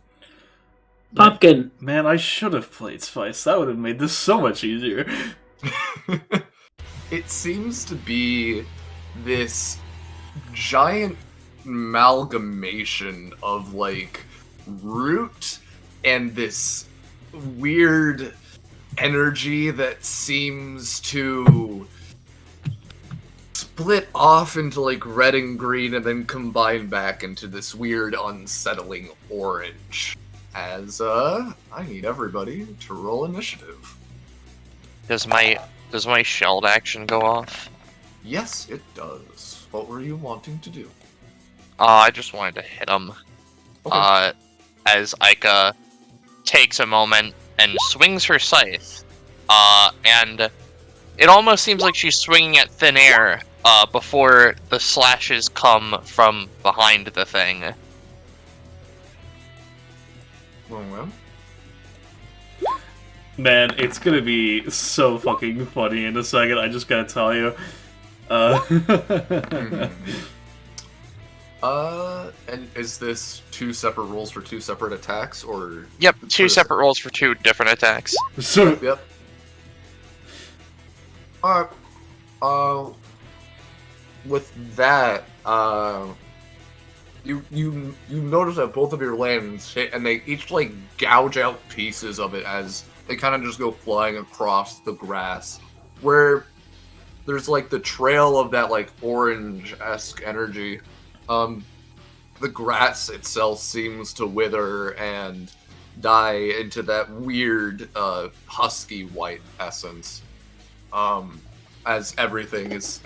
Pumpkin. Man, I should have played Spice. That would have made this so much easier. It seems to be this giant amalgamation of like root and this weird energy that seems to split off into like red and green and then combine back into this weird unsettling orange. As I need everybody to roll initiative. Does my shelled action go off? Yes, it does. What were you wanting to do? I just wanted to hit him. Okay. As Aika takes a moment and swings her scythe. And it almost seems like she's swinging at thin air before the slashes come from behind the thing. Well. Man, it's gonna be so fucking funny in a second, I just gotta tell you. And is this 2 separate rolls for 2 separate attacks, or? Yep, 2 separate rolls for 2 different attacks. So, Yep. Alright. With that, you notice that both of your lands hit, and they each like gouge out pieces of it as they kind of just go flying across the grass, where there's like the trail of that like orange-esque energy. The grass itself seems to wither and die into that weird husky white essence. As everything is,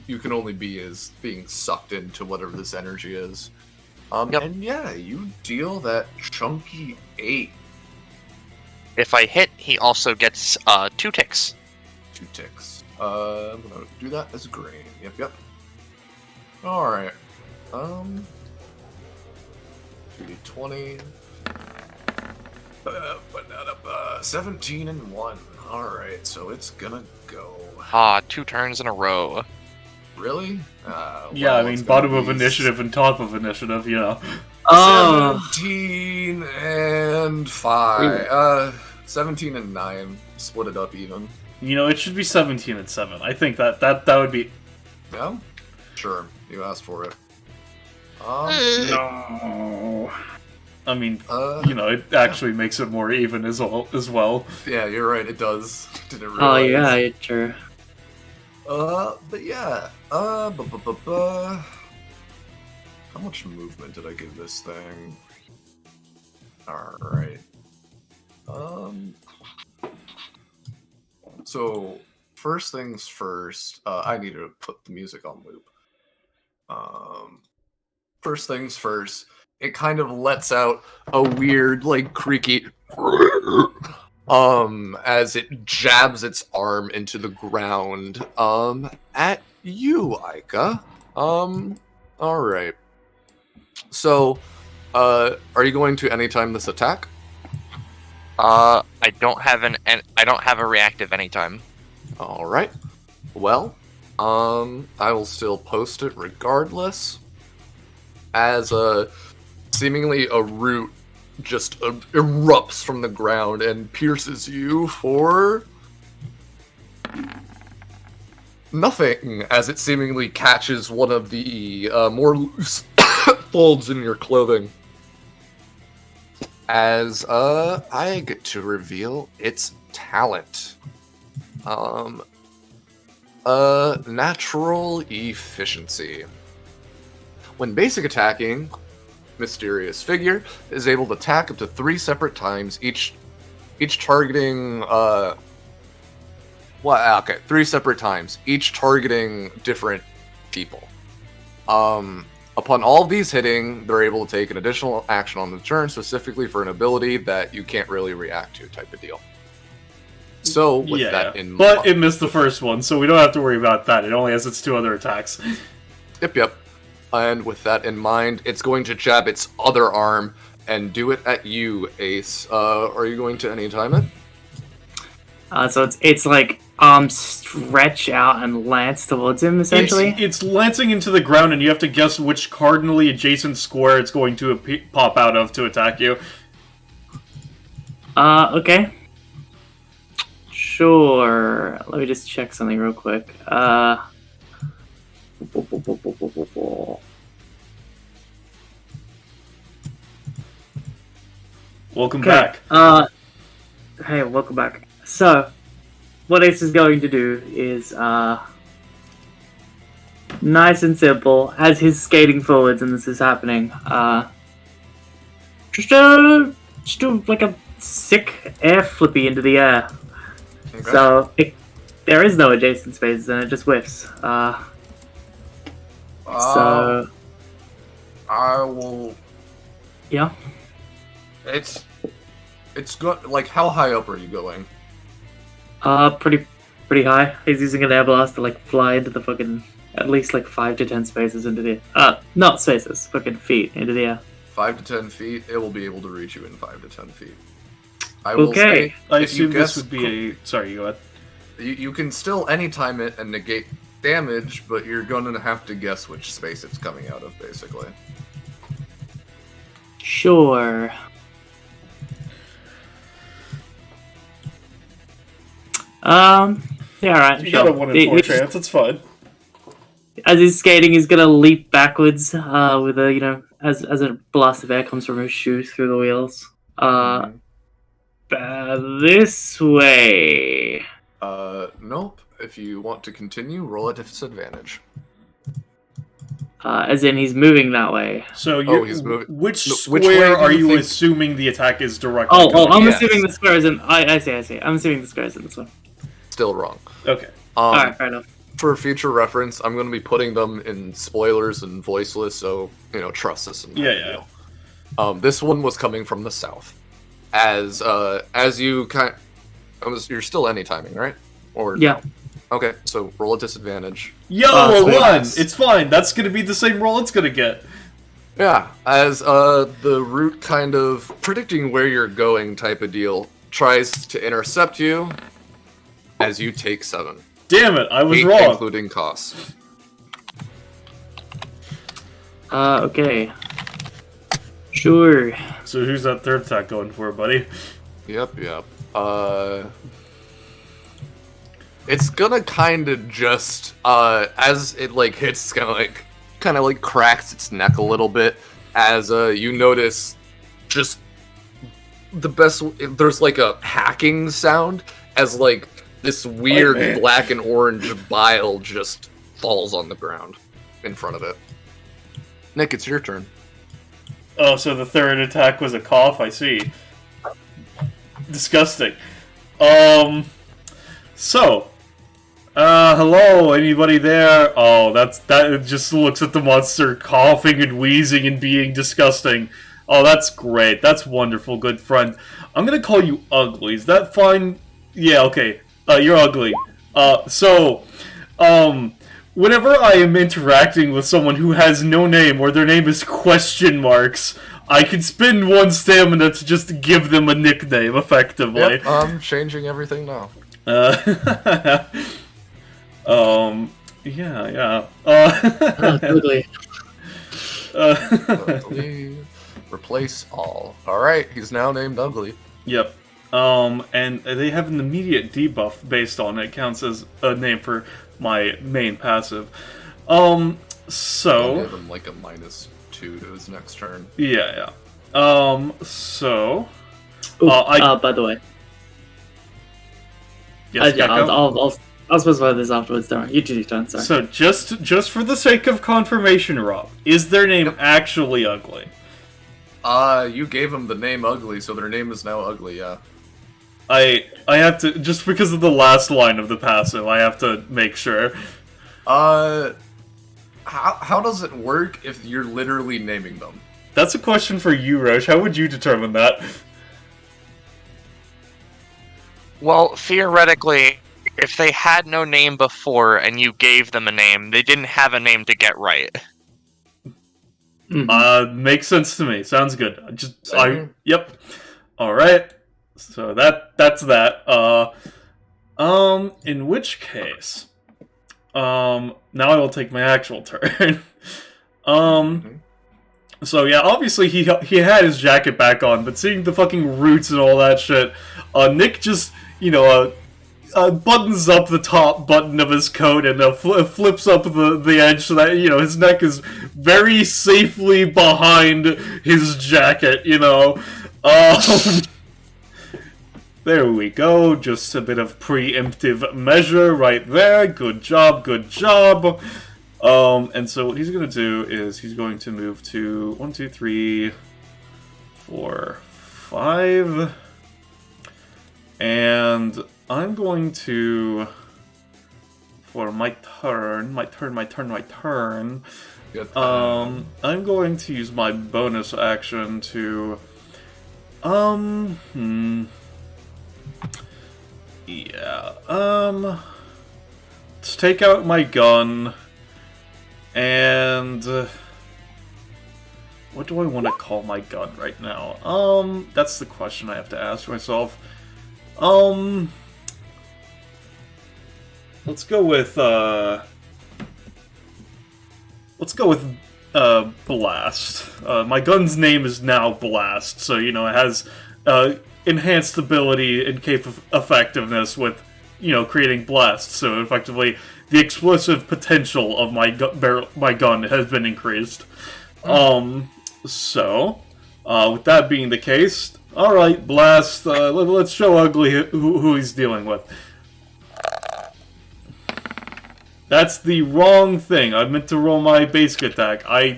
you can only be as being sucked into whatever this energy is. Yep. And yeah, you deal that chunky 8. If I hit, he also gets 2 ticks. 2 ticks. I'm gonna do that as green. Yep. Alright. 2d20. 17 and 1. Alright, so it's gonna go. 2 turns in a row. Really? Yeah, I well, it's mean, gonna bottom of be initiative and top of initiative, you know. Oh, 17 and 5. 17 and 9. Split it up even. You know, it should be 17 and 7. I think that would be... Yeah? Sure. You asked for it. No. I mean, you know, it actually makes it more even as well. Yeah, you're right, it does. Didn't oh realize. yeah, true. But yeah. How much movement did I give this thing? Alright. So, first things first, I need to put the music on loop. First things first, it kind of lets out a weird, like, creaky as it jabs its arm into the ground, at you, Aika. Alright. So, are you going to anytime this attack? I don't have a reactive anytime. Alright. Well, I will still post it regardless. As seemingly a root just erupts from the ground and pierces you for nothing, as it seemingly catches one of the more loose folds in your clothing. As I get to reveal its talent. Natural efficiency. When basic attacking, mysterious figure is able to attack up to 3 separate times, each targeting 3 separate times, each targeting different people. Upon all of these hitting, they're able to take an additional action on the turn, specifically for an ability that you can't really react to, type of deal. So, with that in mind... But it missed the first one, so we don't have to worry about that. It only has its 2 other attacks. Yep. And with that in mind, it's going to jab its other arm and do it at you, Ace. Are you going to anytime it? So it's like stretch out and lance towards him, essentially. It's lancing into the ground, and you have to guess which cardinally adjacent square it's going to pop out of to attack you. Okay. Sure. Let me just check something real quick. Welcome back. Hey, welcome back. So, what Ace is going to do is, nice and simple, as he's skating forwards and this is happening, just do like a sick air flippy into the air. Okay. So, there is no adjacent spaces and it just whiffs. So... I will... Yeah? It's good. Like, how high up are you going? Pretty high. He's using an air blast to, like, fly into the fucking... At least, like, 5 to 10 spaces into the... not spaces. Fucking feet into the air. 5 to 10 feet? It will be able to reach you in 5 to 10 feet. I will Okay. say, I if you assume this guess... would be a... Sorry, go ahead. You can still anytime it and negate damage, but you're gonna have to guess which space it's coming out of, basically. Sure. Yeah, alright. You got a 1 in 4 chance, it's fine. As he's skating, he's gonna leap backwards, with a, you know, as a blast of air comes from his shoe through the wheels. This way. Nope. If you want to continue, roll at disadvantage. As in, he's moving that way. So, he's moving. which No, square which way do are you you think- assuming the attack is directly Oh, coming I'm from? Yes. assuming the square is in... I see. I'm assuming the square is in this one. Still wrong. Okay. Alright, fair enough. for future reference, I'm going to be putting them in spoilers and voiceless, so, trust us. Yeah. This one was coming from the south. As you you're still any timing, right? Or Yeah. Okay, so roll a disadvantage. Yo, a sweet. 1! It's fine. That's gonna be the same roll it's gonna get. Yeah, as the root kind of predicting where you're going type of deal tries to intercept you as you take 7. Damn it, I was 8 wrong. including costs. Okay. Sure. So who's that third attack going for, buddy? Yep. It's gonna kind of just, as it, hits, kind of cracks its neck a little bit, as, you notice just there's, a hacking sound, as, this weird black and orange bile just falls on the ground in front of it. Nick, it's your turn. Oh, so the third attack was a cough, I see. Disgusting. Hello, anybody there? Oh, that just looks at the monster coughing and wheezing and being disgusting. Oh, that's great. That's wonderful, good friend. I'm gonna call you Ugly. Is that fine? Yeah, okay. You're ugly. Whenever I am interacting with someone who has no name or their name is question marks, I can spend 1 stamina to just give them a nickname, effectively. Yep, I'm changing everything now. Yeah. Ugly. Ugly. Replace all. Alright, he's now named Ugly. Yep. And they have an immediate debuff based on it. Counts as a name for my main passive. I'll give him a -2 to his next turn. Yeah. Ooh, by the way, Yes, I'll specify this afterwards. Don't worry. You do your turn. Sorry. So just for the sake of confirmation, Rob, is their name actually Ugly? You gave him the name Ugly, so their name is now Ugly, yeah. I have to, just because of the last line of the passive, I have to make sure. How does it work if you're literally naming them? That's a question for you, Roche. How would you determine that? Well, theoretically, if they had no name before and you gave them a name, they didn't have a name to get right. Makes sense to me. Sounds good. Yep. Alright. So that's that. In which case, now I will take my actual turn. So yeah, obviously he had his jacket back on, but seeing the fucking roots and all that shit, Nick just, buttons up the top button of his coat and flips up the edge so that, his neck is very safely behind his jacket, There we go, just a bit of preemptive measure right there. Good job. And so what he's going to do is he's going to move to 1, 2, 3, 4, 5. And I'm going to, for my turn, I'm going to use my bonus action to, let's take out my gun, and what do I want to call my gun right now? That's the question I have to ask myself. Let's go with Blast. My gun's name is now Blast, so it has enhanced ability and effectiveness with creating blasts. So effectively, the explosive potential of my gun has been increased. So with that being the case, all right, Blast. Let's show Ugly who he's dealing with. That's the wrong thing. I meant to roll my basic attack. I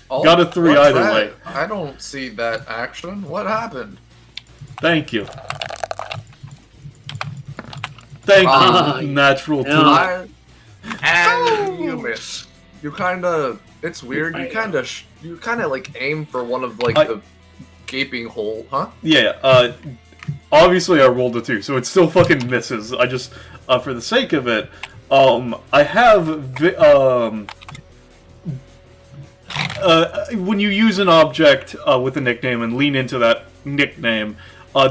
got a 3 either way. I don't see that action. What happened? Thank you. Thank you, natural 2. And you miss. You kind of. It's weird. You kind of like aim for one of like the gaping hole, huh? Yeah. Obviously I rolled a 2, so it still fucking misses. I just, for the sake of it, I have when you use an object with a nickname and lean into that nickname,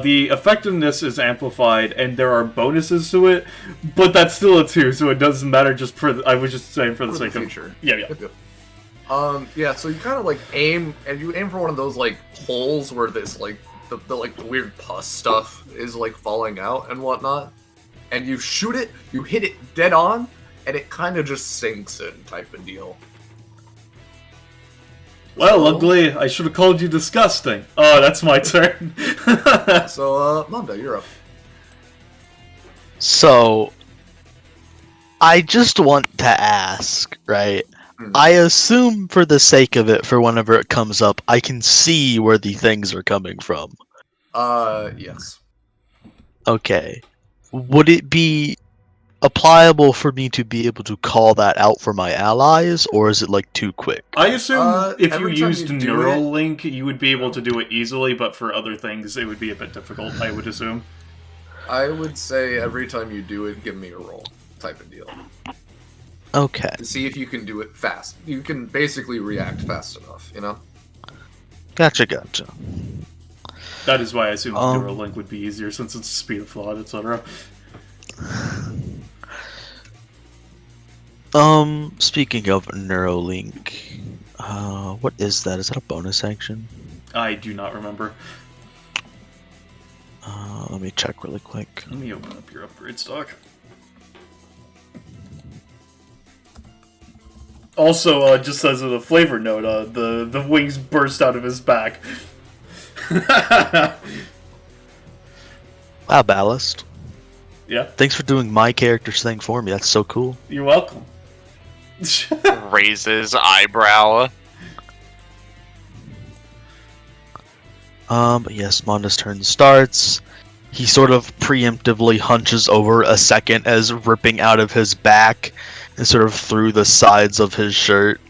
the effectiveness is amplified and there are bonuses to it, but that's still a 2, so it doesn't matter. Just for I was just saying for the sake of yeah. Yeah. So you kind of like aim, and you aim for one of those like holes where this like the like the weird pus stuff is like falling out and whatnot, and you shoot it. You hit it dead on, and it kind of just sinks in, type of deal. Well, ugly, I should have called you disgusting. Oh, that's my turn. So, Manda, you're up. So, I just want to ask, right? I assume for the sake of it, for whenever it comes up, I can see where the things are coming from. Yes. Okay. Would it be applicable for me to be able to call that out for my allies, or is it like too quick? I assume if you every time used you do Neuralink, you would be able to do it easily, but for other things, it would be a bit difficult, I would assume. I would say every time you do it, give me a roll, type of deal. Okay. To see if you can do it fast. You can basically react fast enough, you know? Gotcha. That is why I assume Neuralink would be easier, since it's speed of thought, etc. Speaking of Neuralink, what is that? Is that a bonus action? I do not remember. Let me check really quick. Let me open up your upgrade stock. Also, just as a flavor note, the wings burst out of his back. Wow, Ballast. Yeah, Thanks for doing my character's thing for me. That's so cool. you're welcome. Raises eyebrow. But yes, Manda's turn starts. He sort of preemptively hunches over a second as ripping out of his back and sort of through the sides of his shirt.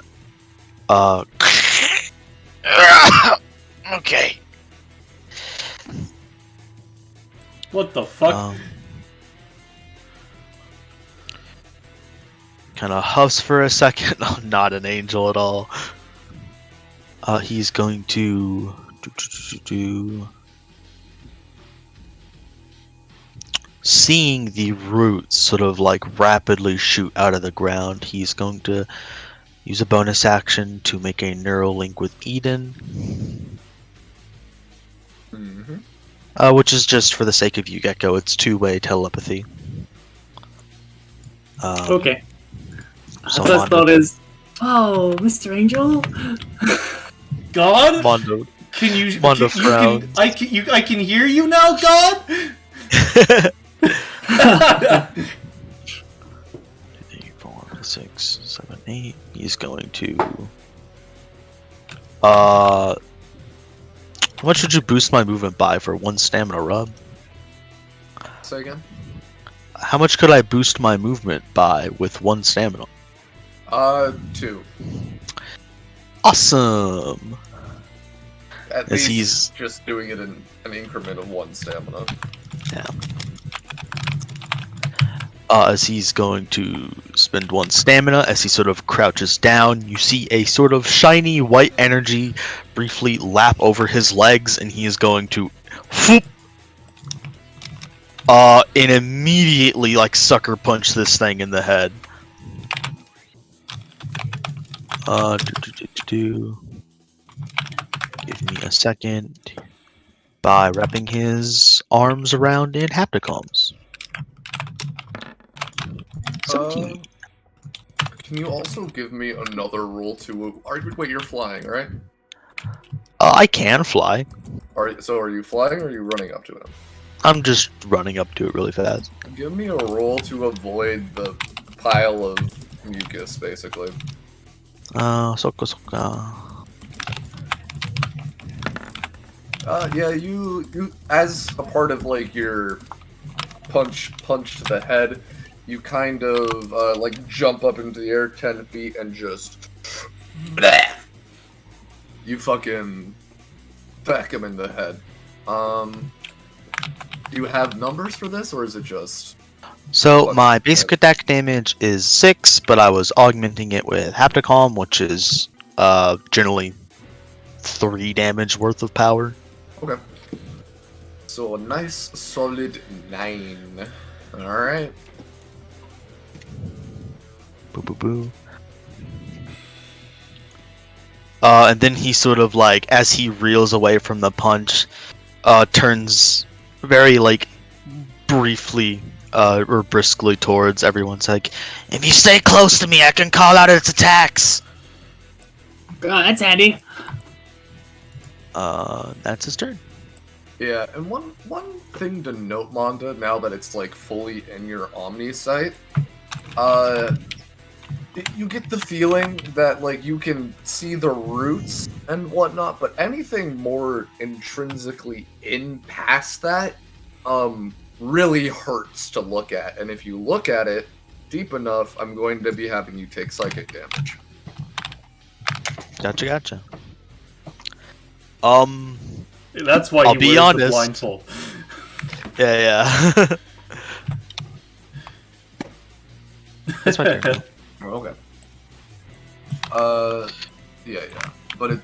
Okay. What the fuck? Kind of huffs for a second. Not an angel at all. He's going to seeing the roots sort of like rapidly shoot out of the ground, he's going to use a bonus action to make a neural link with Eden. Which is just for the sake of you, Gecko. It's two-way telepathy. Okay. So First thought is, oh, Mr. Angel? God? Mondo. Can you... Mondo can, frowns. I can hear you now, God? 3, 4, 6, 7, 8. He's going to... How much would you boost my movement by for 1 stamina rub? Say again? How much could I boost my movement by with 1 stamina? 2. Awesome! At As least he's- just doing it in an increment of 1 stamina. Yeah. As he's going to spend 1 stamina, as he sort of crouches down, you see a sort of shiny white energy briefly lap over his legs, and he is going to whoop, and immediately like sucker punch this thing in the head. Give me a second. By wrapping his arms around in hapticoms. 17. Can you also give me another roll to... Wait, you're flying, right? I can fly. So are you flying or are you running up to him? I'm just running up to it really fast. Give me a roll to avoid the pile of mucus, basically. Soka. Yeah, you as a part of like your punch to the head, you kind of like jump up into the air 10 feet and just bleh, you fucking back him in the head. Do you have numbers for this, or is it just... So my basic attack damage is 6, but I was augmenting it with Hapticalm, which is generally 3 damage worth of power. Okay. So a nice solid 9. Alright. Boo boo boo. And then he sort of like, as he reels away from the punch, turns very like briefly or briskly towards everyone's like, If you stay close to me, I can call out its attacks. Oh, that's handy. that's his turn. Yeah, and one thing to note, Monda, now that it's like fully in your Omni sight, you get the feeling that like you can see the roots and whatnot, but anything more intrinsically in past that, really hurts to look at. And if you look at it deep enough, I'm going to be having you take psychic damage. Gotcha. That's why I'll he be wears honest. the blindfold. Yeah. That's my turn. Okay. Yeah. But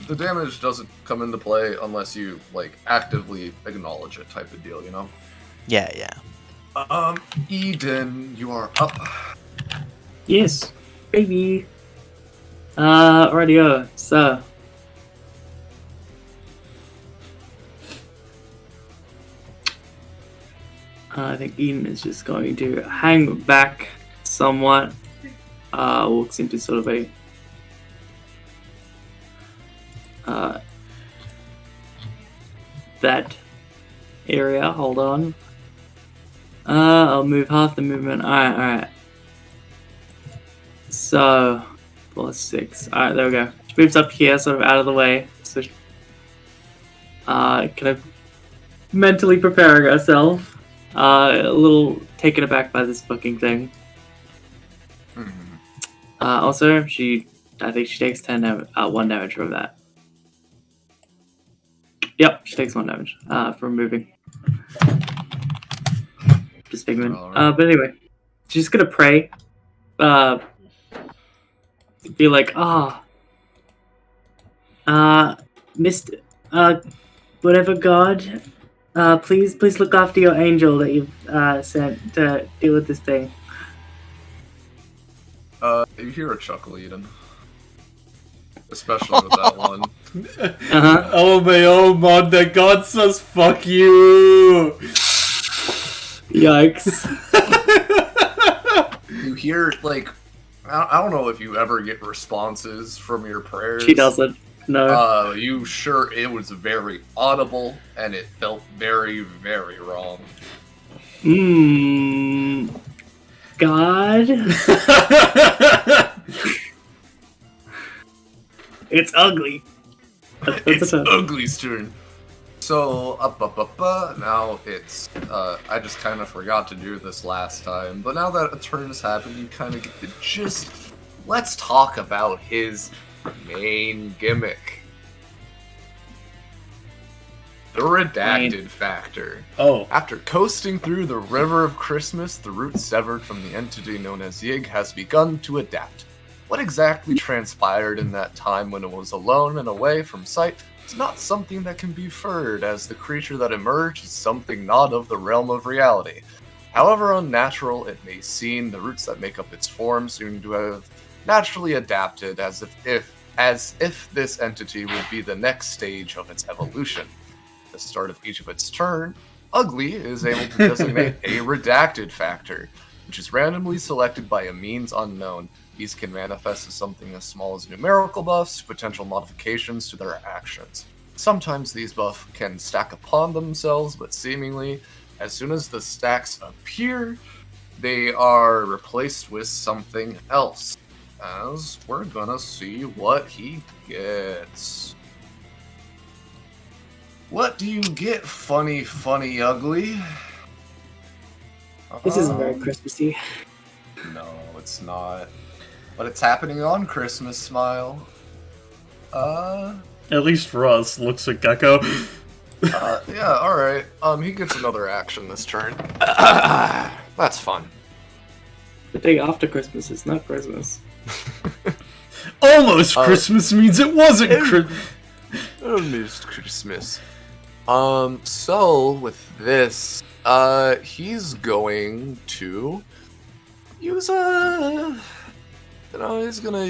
the damage doesn't come into play unless you like actively acknowledge it, type of deal, you know? Yeah. Eden, you are up. Yes, baby. Rightio. So, I think Eden is just going to hang back somewhat. Walks into sort of a that area. Hold on. I'll move half the movement. Alright. So, +6. Alright, there we go. She moves up here, sort of out of the way. So, kind of mentally preparing herself. A little taken aback by this fucking thing. Also, I think she takes 1 damage from that. Yep, she takes 1 damage from moving. Just figment. But anyway, she's gonna pray. Be like, Mr. Whatever God, please look after your angel that you've sent to deal with this thing. You hear a chuckle, Eden. Especially with that one. LMAO, mod, that God says fuck you! Yikes. You hear, like, I don't know if you ever get responses from your prayers. She doesn't. No. You sure it was very audible, and it felt very, very wrong. God? It's ugly. It's Ugly's turn. So, now it's, I just kind of forgot to do this last time, but now that a turn has happened, you kind of get the gist. Let's talk about his main gimmick. The redacted factor. Oh. After coasting through the River of Christmas, the root severed from the entity known as Yig has begun to adapt. What exactly transpired in that time when it was alone and away from sight is not something that can be inferred, as the creature that emerged is something not of the realm of reality. However unnatural it may seem, the roots that make up its form seem to have naturally adapted as if this entity would be the next stage of its evolution. At the start of each of its turn, Ugly is able to designate a redacted factor, which is randomly selected by a means unknown. These can manifest as something as small as numerical buffs, potential modifications to their actions. Sometimes these buffs can stack upon themselves, but seemingly, as soon as the stacks appear, they are replaced with something else. As we're gonna see what he gets. What do you get, funny ugly? This isn't very Christmassy. No, it's not. But it's happening on Christmas, Smile. At least for us, looks like Gecko. Yeah, alright. He gets another action this turn. That's fun. The day after Christmas is not Christmas. Almost Christmas means it wasn't Christmas. Almost Christmas. So with this, he's going to use he's gonna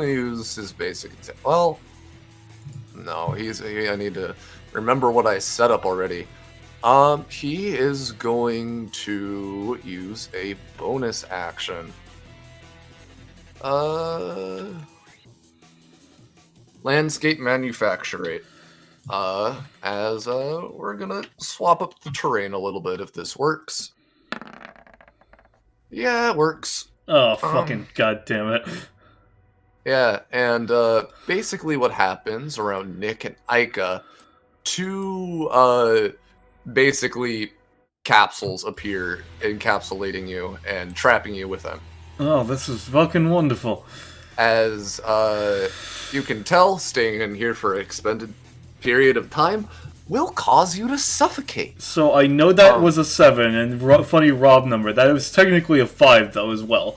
use his basic attack. Well, no, I need to remember what I set up already. He is going to use a bonus action. Landscape manufacturate. As we're gonna swap up the terrain a little bit if this works. Yeah, it works. Oh, fucking goddamn it. Yeah, and basically what happens around Nick and Aika, two basically capsules appear encapsulating you and trapping you with them. Oh, this is fucking wonderful. As you can tell, staying in here for an extended period of time will cause you to suffocate. So I know that was a 7, and funny Rob number. That was technically a 5, though, as well.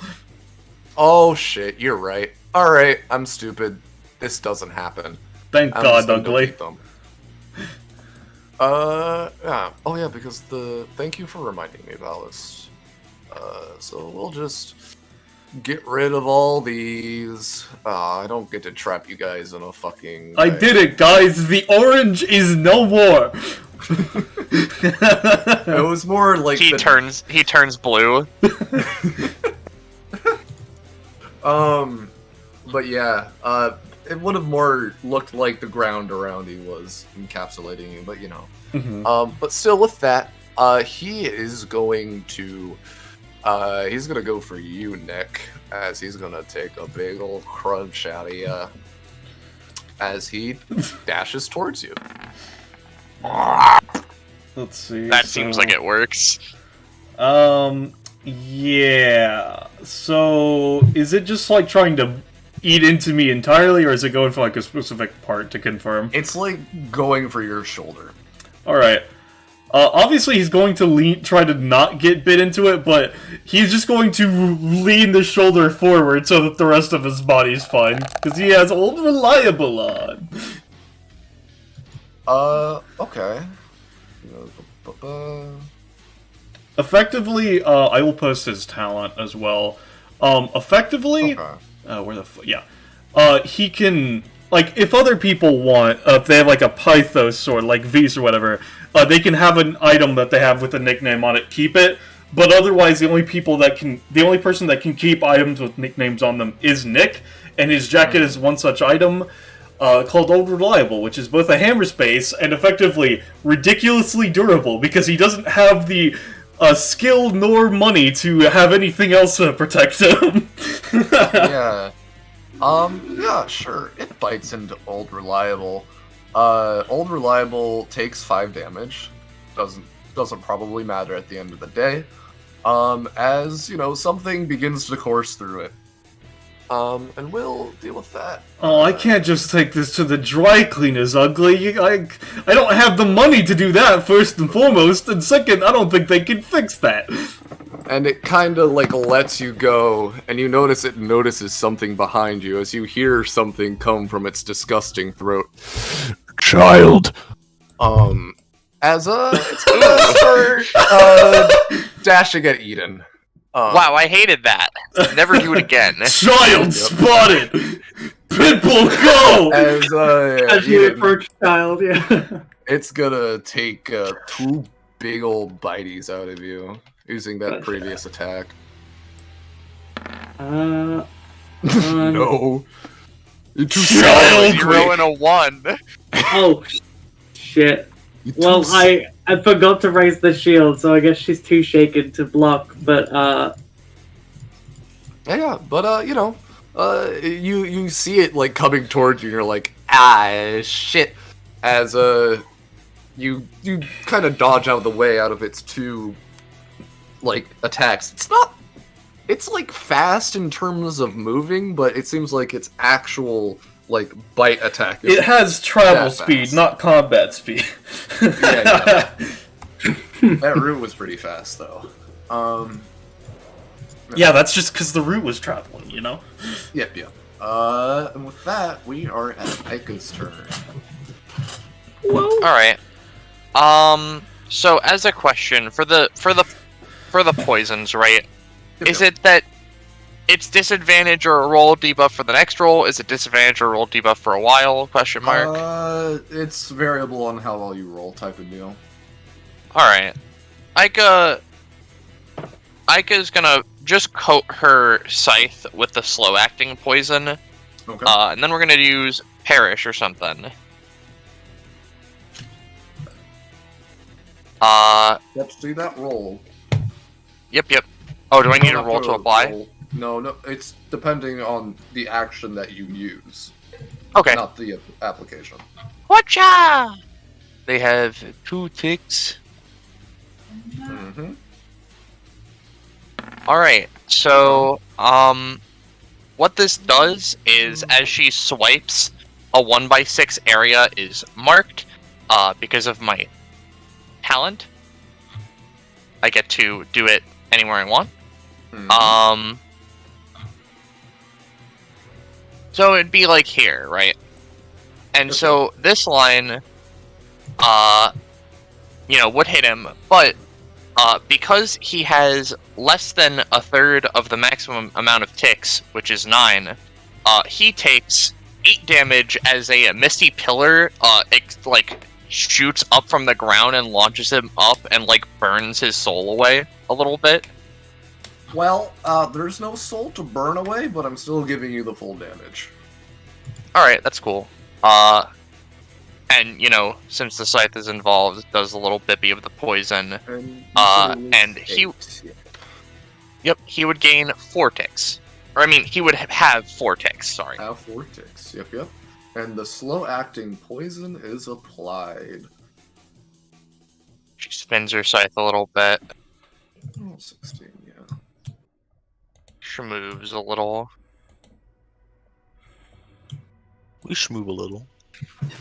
Oh shit, you're right. Alright, I'm stupid. This doesn't happen. Thank God, Ugly. Yeah. Oh yeah, because thank you for reminding me about this. So we'll just get rid of all these. I don't get to trap you guys in a fucking... I did it, guys! The orange is no more! It was more like... He turns blue. But yeah, it would have more looked like the ground around you was encapsulating you, but you know. Mm-hmm. But still with that, he is going to... he's gonna go for you, Nick, as he's gonna take a big old crunch out of you as he dashes towards you. Let's see. That seems like it works. Yeah. So, is it just like trying to eat into me entirely, or is it going for like a specific part to confirm? It's like going for your shoulder. Alright. Obviously he's going to try to not get bit into it, but he's just going to lean the shoulder forward so that the rest of his body's fine, because he has Old Reliable on. Okay. Effectively, I will post his talent as well. Effectively, Okay. He can, like, if other people want, if they have like a Pythos sword, like Vs or whatever, they can have an item that they have with a nickname on it, keep it, but otherwise the only person that can keep items with nicknames on them is Nick, and his jacket is one such item, called Old Reliable, which is both a hammer space and effectively ridiculously durable, because he doesn't have the skill nor money to have anything else protect him. Yeah. Yeah, sure. It bites into Old Reliable. Old Reliable takes 5 damage. Doesn't probably matter at the end of the day. As, you know, something begins to course through it. And we'll deal with that. Oh, I can't just take this to the dry cleaners, Ugly. I don't have the money to do that, first and foremost, and second, I don't think they can fix that. And it kinda, like, lets you go, and you notice it notices something behind you as you hear something come from its disgusting throat. Child. As, it's gonna start, dashing at Eden. Wow, I hated that. Never do it again. Child spotted! Pitbull, go! As, you Eden, approach child, yeah. it's gonna take 2 big old bites out of you, using that previous attack. No. No. You're too Child! 0 and a 1. Oh, shit. Well, I forgot to raise the shield, so I guess she's too shaken to block, but, Yeah, but, you know, you see it, like, coming towards you, and you're like, ah, shit. As, you kind of dodge out of the way out of its 2 like attacks. It's like fast in terms of moving, but it seems like its actual like bite attack. It has travel that speed, fast. not combat speed. Yeah. That route was pretty fast though. Yeah, that's just because the route was traveling, you know? Yep. And with that, we are at Aika's turn. All right. So as a question for the poisons, right? Is it that it's disadvantage or a roll debuff for the next roll? Is it disadvantage or roll debuff for a while? Question mark. It's variable on how well you roll, type of deal. All right. Aika's gonna just coat her scythe with the slow-acting poison, Okay. and then we're gonna use perish or something. Let's do that roll. Yep. Oh, do I You need don't a have roll to apply? roll. No, it's depending on the action that you use, Okay. not the application. Whatcha? They have 2 ticks. Mm-hmm. Alright, so, what this does is, as she swipes, a 1x6 area is marked, because of my talent. I get to do it anywhere I want. Mm-hmm. So it'd be like here, right? And so this line, would hit him, but because he has less than a third of the maximum amount of ticks, which is 9, he takes 8 damage as a misty pillar, shoots up from the ground and launches him up and, burns his soul away a little bit. Well, there's no soul to burn away, but I'm still giving you the full damage. Alright, that's cool. And, since the scythe is involved, it does a little bippy of the poison. And he would gain 4 ticks. Or, he would have 4 ticks, sorry. Have 4 ticks, yep. And the slow-acting poison is applied. She spins her scythe a little bit. Oh, 16, yeah. She moves a little. We shmove a little.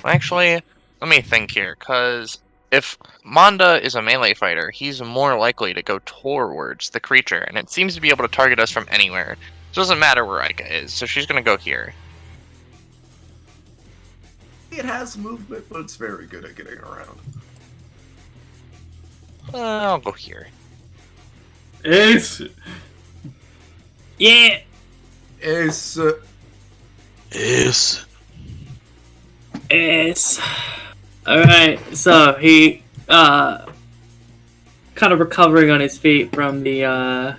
Actually, let me think here, because if Manda is a melee fighter, he's more likely to go towards the creature, and it seems to be able to target us from anywhere. It doesn't matter where Aika is, so she's going to go here. It has movement, but it's very good at getting around. I'll go here. Ace! Yeah. It's Yes. Alright, so he kind of recovering on his feet from the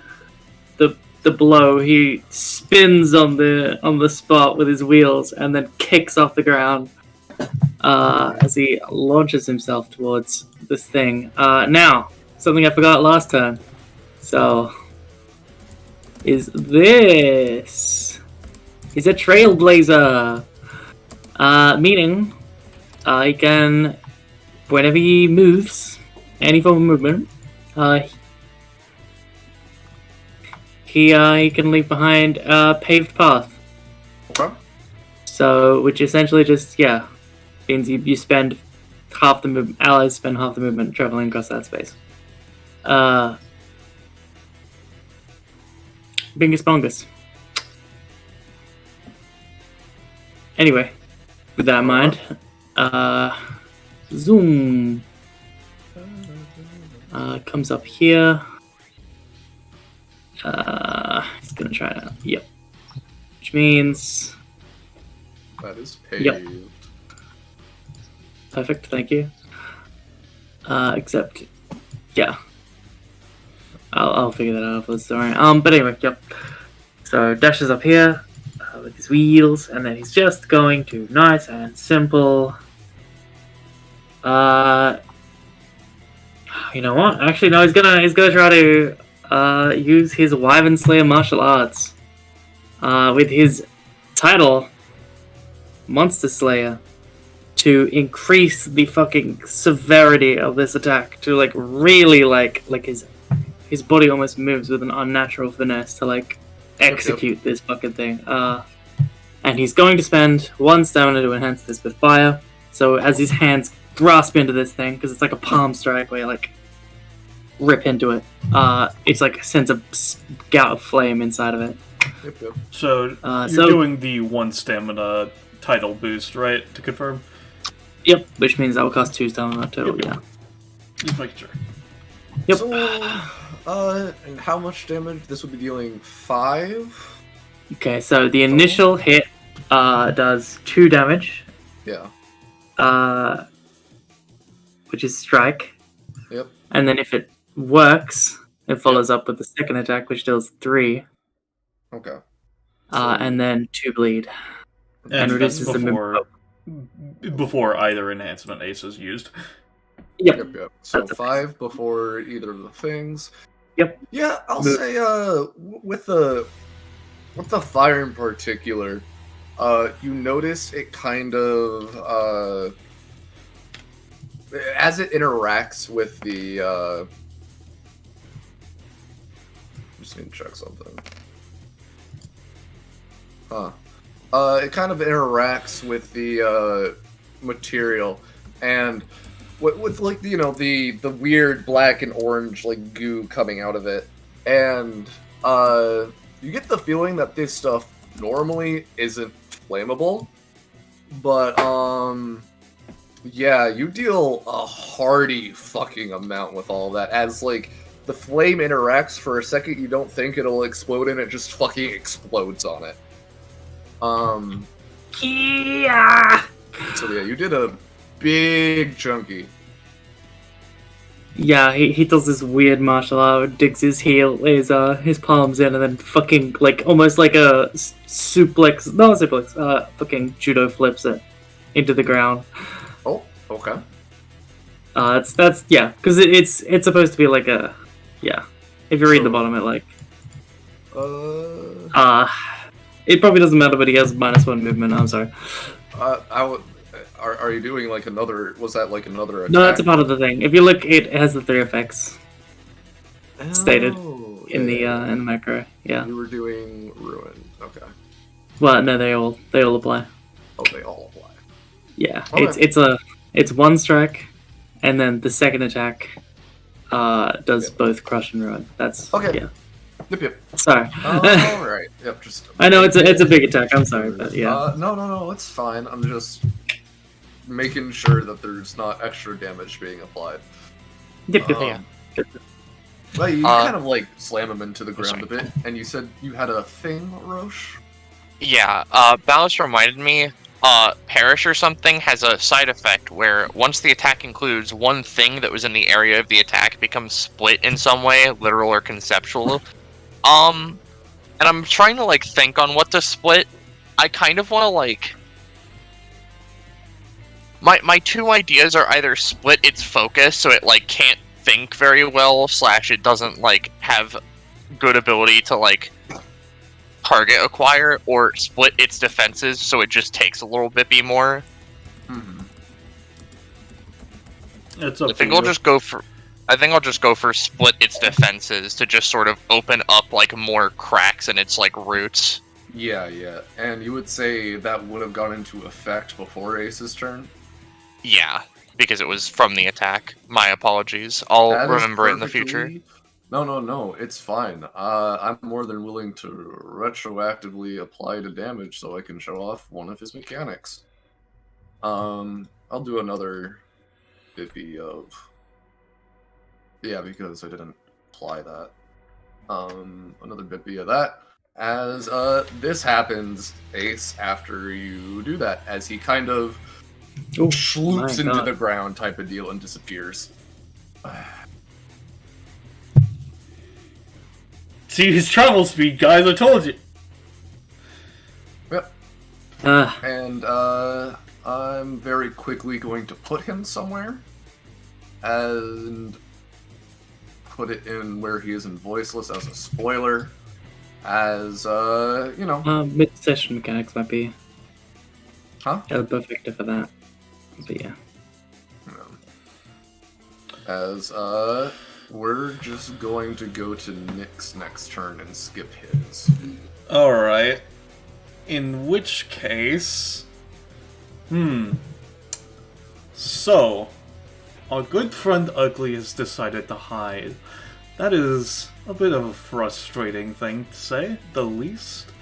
blow, he spins on the spot with his wheels and then kicks off the ground as he launches himself towards this thing. Now, something I forgot last turn. So is this. He's a trailblazer. Meaning, he can, whenever he moves, any form of movement, he can leave behind a paved path. okay. So, which essentially just, means you spend half the movement, allies spend half the movement traveling across that space. Bingus bongus. Anyway, with that in mind, zoom comes up here. He's gonna try to, which means That is paved. Yep. Perfect, thank you. Except, I'll figure that out for the story. But anyway, So dashes up here with his wheels, and then he's just going to nice and simple. You know what? Actually, no. He's gonna try to use his Wyvern Slayer martial arts with his title, Monster Slayer, to increase the fucking severity of this attack to really like his his body almost moves with an unnatural finesse to like execute this fucking thing. And he's going to spend 1 stamina to enhance this with fire. So as his hands grasp into this thing, because it's like a palm strike where you like rip into it, it's like sends a gout of flame inside of it. Yep. So you're doing the 1 stamina title boost, right? To confirm. Yep, which means that will cost 2 stamina total. Yep. Yeah. Just making sure. Yep. So, and how much damage? This would be dealing 5. Okay, so the initial hit does 2 damage. Yeah. Which is strike. Yep. And then if it works, it follows up with the second attack, which deals 3. Okay. And then 2 bleed. And reduces the before either enhancement ace is used. Yep. So That's 5 before either of the things. Yep. Yeah, I'll say with the fire in particular, you notice it kind of as it interacts with the I'm just gonna check something. It kind of interacts with the material, and with like the weird black and orange like goo coming out of it, and you get the feeling that this stuff normally isn't flammable, but yeah, you deal a hearty fucking amount with all that. As like the flame interacts for a second, you don't think it'll explode, and it just fucking explodes on it. Yeah. So yeah, you did a big chunky. Yeah, he does this weird martial art, digs his palms in, and then fucking like almost like a suplex, not a suplex, fucking judo flips it into the ground. Oh, okay. That's yeah, because it's supposed to be like a If you read the bottom, it like it probably doesn't matter, but he has -1 movement. I'm sorry. Are you doing like another? Was that like another attack? No, that's a part of the thing. If you look, it has the 3 effects stated in the macro. Yeah. You were doing ruin. Okay. Well, no, they all apply. Oh, they all apply. Yeah. Okay. It's 1 strike, and then the second attack does both crush and ruin. That's okay. Yeah. Yep. Sorry. All right. Yep. Just. I know it's a big attack. I'm sorry, but yeah. No. It's fine. I'm just making sure that there's not extra damage being applied. Yep. Well, you kind of like slam him into the ground a bit, and you said you had a thing, Roche? Yeah, Ballast reminded me, Perish or something has a side effect where once the attack includes one thing that was in the area of the attack, it becomes split in some way, literal or conceptual. And I'm trying to, like, think on what to split. I kind of want to, like... My 2 ideas are either split its focus so it, like, can't think very well, / it doesn't, like, have good ability to, like, target acquire, or split its defenses so it just takes a little bit more. It's up I think to I'll you. just go for split its defenses to just sort of open up like more cracks in its like roots. Yeah. And you would say that would have gone into effect before Ace's turn? Yeah, because it was from the attack. My apologies. I'll remember it in the future. No, it's fine. I'm more than willing to retroactively apply the damage so I can show off one of his mechanics. I'll do another Bippy of... Yeah, because I didn't apply that. Another Bippy of that. As this happens, Ace, after you do that, as he kind of sloops into the ground type of deal and disappears. See his travel speed, guys, I told you! Yep. And I'm very quickly going to put him somewhere. And put it in where he is in Voiceless as a spoiler. As, mid-session mechanics might be... Huh? Perfect for that. But yeah. As, We're just going to go to Nick's next turn and skip his. Alright. In which case... So, our good friend Ugly has decided to hide. That is a bit of a frustrating thing to say, the least.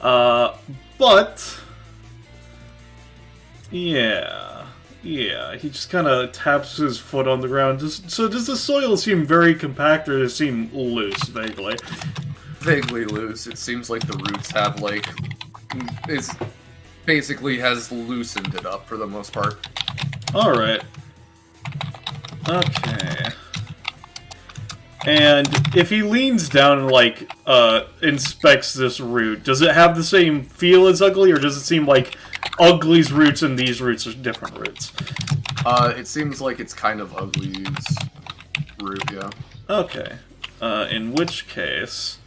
But... Yeah, he just kind of taps his foot on the ground. So does the soil seem very compact, or does it seem loose, vaguely? Vaguely loose. It seems like the roots have, like... It's basically has loosened it up for the most part. Alright. Okay. And if he leans down and, like, inspects this root, does it have the same feel as Ugly, or does it seem like Ugly's roots and these roots are different roots? It seems like it's kind of Ugly's root, yeah. Okay. In which case...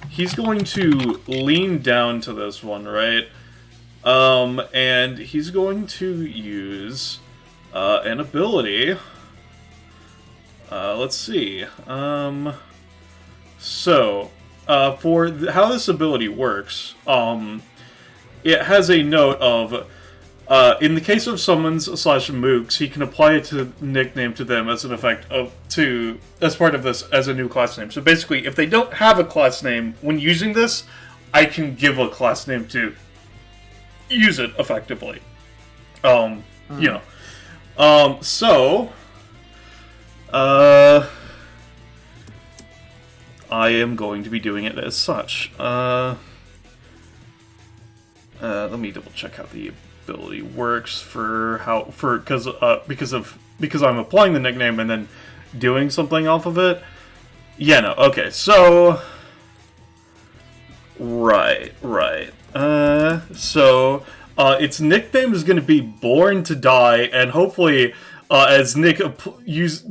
He's going to lean down to this one, right? And he's going to use an ability. Let's see. So, for how this ability works, it has a note of, in the case of summons / mooks, he can apply it to nickname to them as an effect of as part of this as a new class name. So basically, if they don't have a class name when using this, I can give a class name to use it effectively. You know. So I am going to be doing it as such. Let me double check how the ability works because I'm applying the nickname and then doing something off of it. Yeah, no, okay, so right. Its nickname is going to be Born to Die, and hopefully, as Nick uses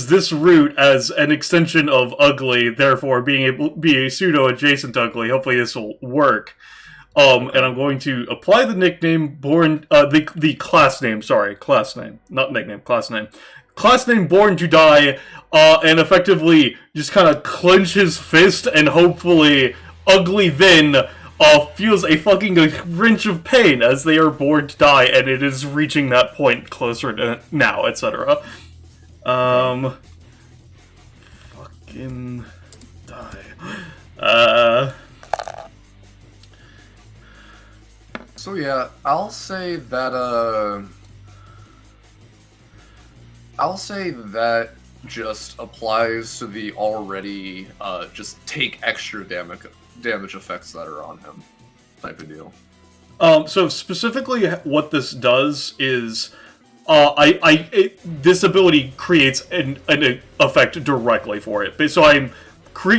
this root as an extension of Ugly, therefore being able to be a pseudo-adjacent Ugly. Hopefully this will work. And I'm going to apply the nickname Born, the class name, not nickname, class name. Class name Born to Die, and effectively just kind of clench his fist, and hopefully Ugly then feels a fucking wrench of pain as they are born to die, and it is reaching that point closer to now, etc. Fucking die. So yeah, I'll say that just applies to the already just take extra damage effects that are on him type of deal. So specifically what this does is this ability creates an effect directly for it. So I'm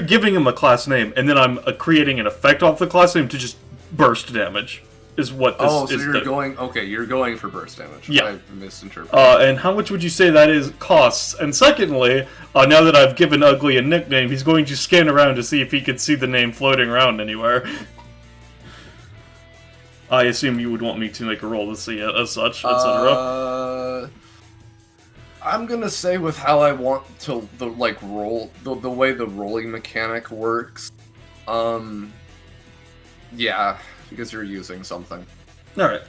giving him a class name, and then I'm creating an effect off the class name to just burst damage. Is what this is. So you're going for burst damage. Yeah. I misinterpreted. And how much would you say that costs? And secondly, now that I've given Ugly a nickname, he's going to scan around to see if he could see the name floating around anywhere. I assume you would want me to make a roll to see it as such, etc. I'm gonna say with how I want to the way the rolling mechanic works. Yeah. Because you're using something. Alright.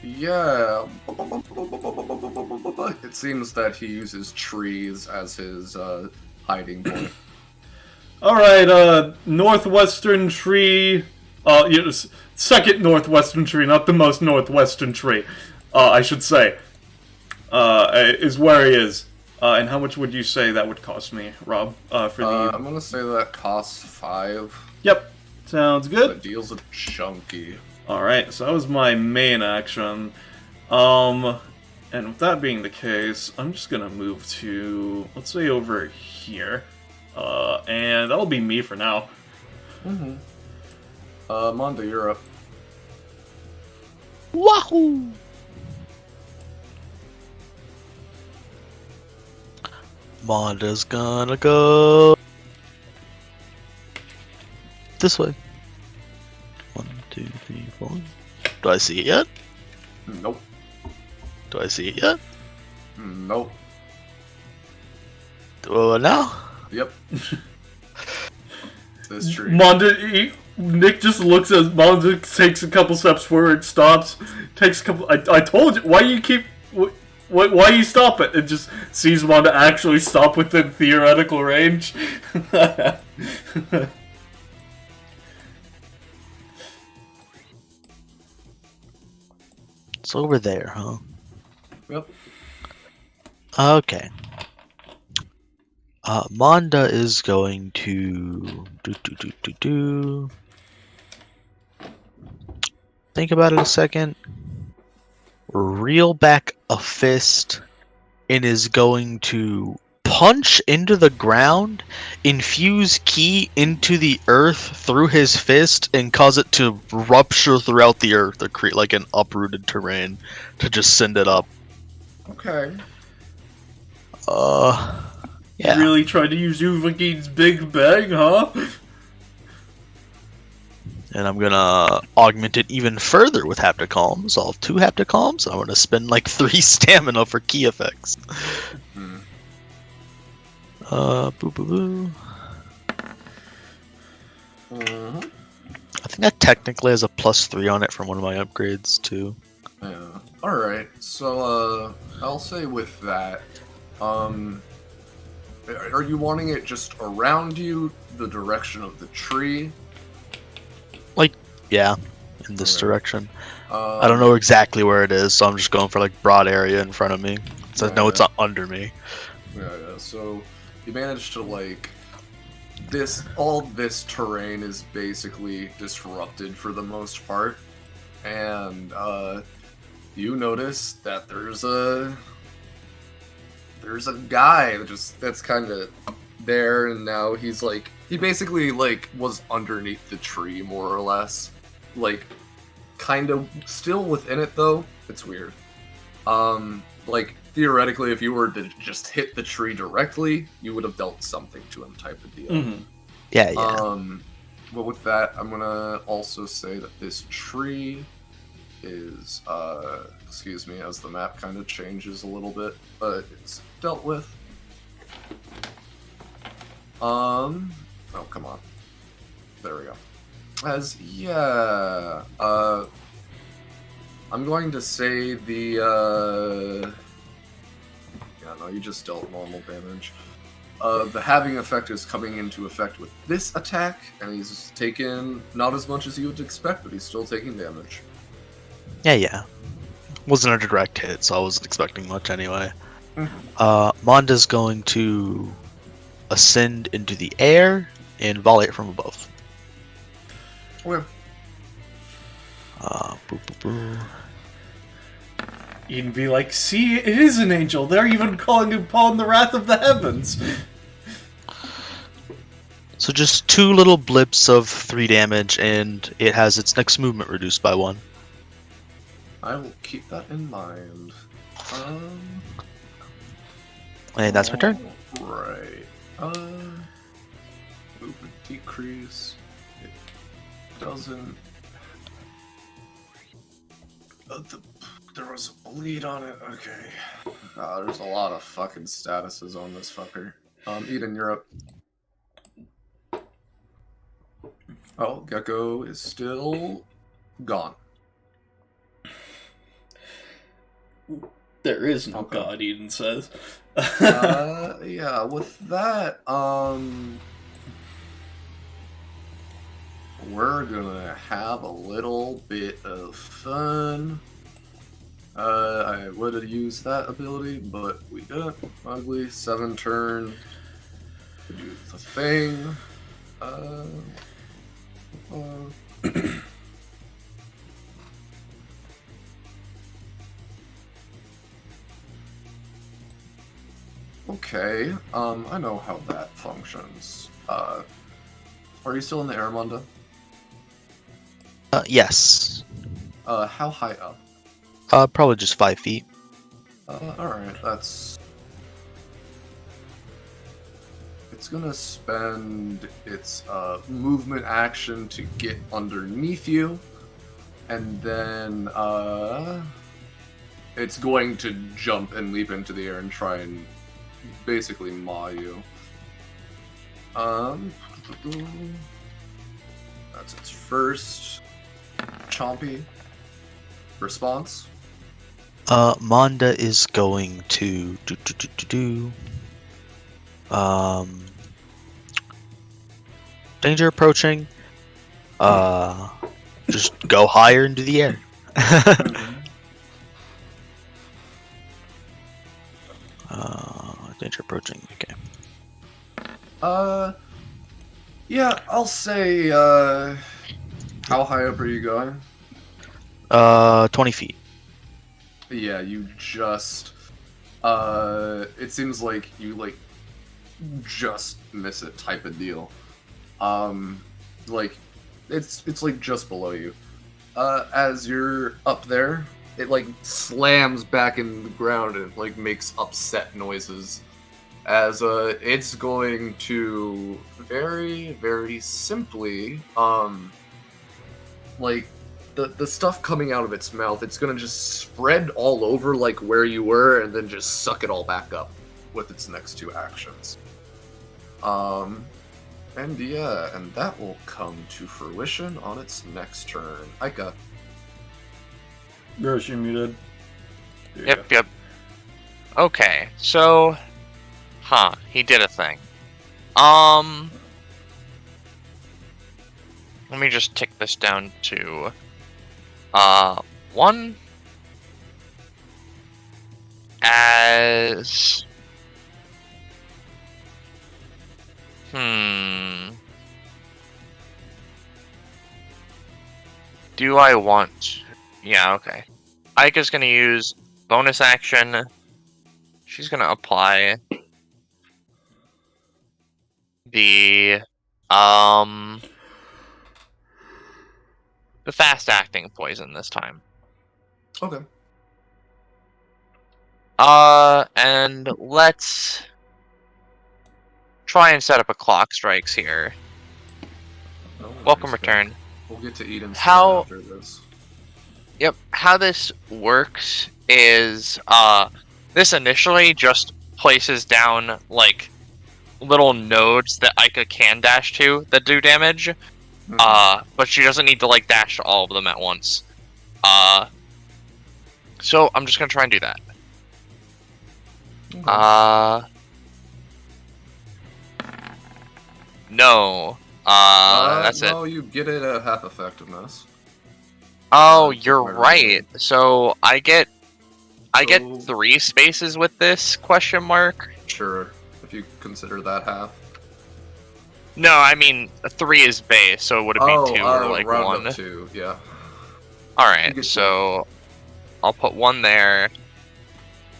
Yeah. It seems that he uses trees as his, hiding point. Alright, northwestern tree, second northwestern tree, not the most northwestern tree, I should say, is where he is. And how much would you say that would cost me, Rob, for the... I'm gonna say that costs 5. Yep. Sounds good. The deal's a chunky. Alright, so that was my main action. And with that being the case, I'm just gonna move to, let's say, over here. And that'll be me for now. Mm-hmm. Mondo, you're up. Wahoo! Monda's gonna go this way. 1, 2, 3, 4. Do I see it yet? Nope. Do I see it yet? Nope. No? Yep. This tree. Nick just looks at Monda, takes a couple steps forward, stops, takes a couple. I told you. Why you keep? Why you stop it? And just sees Monda actually stop within theoretical range. It's over there, huh? Yep. Okay. Monda is going to think about it a second. Reel back a fist and is going to punch into the ground, infuse ki into the earth through his fist, and cause it to rupture throughout the earth or create like an uprooted terrain to just send it up. Okay. Yeah. You really tried to use Uvagine's Big Bang, huh? And I'm gonna augment it even further with hapticoms. I'll have 2 hapticoms, and I'm gonna spend like 3 stamina for key effects. Boo boo boo. I think that technically has a +3 on it from one of my upgrades too. Yeah. Alright, so, I'll say with that, are you wanting it just around you, the direction of the tree? Yeah, in this Okay. direction. I don't know exactly where it is, so I'm just going for like broad area in front of me. So I know it's not under me. Yeah, so you managed to like all this terrain is basically disrupted for the most part, and you notice that there's a guy that's kind of there, and now he basically like was underneath the tree more or less, like kind of still within it though. It's weird. Like theoretically, if you were to just hit the tree directly, you would have dealt something to him, type of deal. Mm-hmm. Yeah. But with that, I'm gonna also say that this tree is, excuse me, as the map kind of changes a little bit, but it's dealt with. Oh, come on. There we go. I'm going to say the, yeah, no, you just dealt normal damage. The halving effect is coming into effect with this attack, and he's taken not as much as you would expect, but he's still taking damage. Yeah. Wasn't a direct hit, so I wasn't expecting much anyway. Monda's going to ascend into the air and volley it from above. Okay. You'd be like, see, it is an angel. They're even calling upon the wrath of the heavens. So just 2 little blips of 3 damage, and it has its next movement reduced by 1. I will keep that in mind. And that's my turn. Right. Movement decrease. It doesn't. There was a bleed on it. Okay. There's a lot of fucking statuses on this fucker. Eden, you're up. Oh, Gecko is still gone. There is no Okay. God, Eden says. Yeah, with that, we're gonna have a little bit of fun. I would have used that ability, but we didn't. Ugly 7 turn. To do the thing. Okay, I know how that functions. Are you still in the air, Munda? Yes. How high up? Probably just 5 feet. Alright, that's... It's gonna spend its movement action to get underneath you, and then it's going to jump and leap into the air and try and basically maw you. That's its first chompy response. Manda is going to danger approaching. Just go higher into the air. Danger approaching. Okay. Yeah, I'll say, how high up are you going? 20 feet. Yeah, you just, it seems like you, just miss it type of deal. It's like just below you. As you're up there, it, slams back in the ground and, makes upset noises. As, it's going to very, very simply, the stuff coming out of its mouth, it's gonna just spread all over, where you were, and then just suck it all back up with its next two actions. And that will come to fruition on its next turn. Aika. Gross, you're muted. There you go. Yep. Okay, so... he did a thing. Let me just tick this down to... 1. As... Do I want... Yeah, okay. Aika's gonna use bonus action. She's gonna apply the fast-acting poison this time. Okay. And let's try and set up a clock strikes here. No Welcome worries, return. We'll get to Eden's How- turn after this. Yep, how this works is, this initially just places down, little nodes that Aika can dash to that do damage, but she doesn't need to, dash to all of them at once. So I'm just gonna try and do that. No. That's it. No, you get it at half effectiveness. Oh, you're right. So I get So- 3 spaces with this question mark. Sure, if you consider that half. No, I mean 3 is base, so would it be 2 or round 1? up 2, yeah. All You right, get so I'll put 1 there,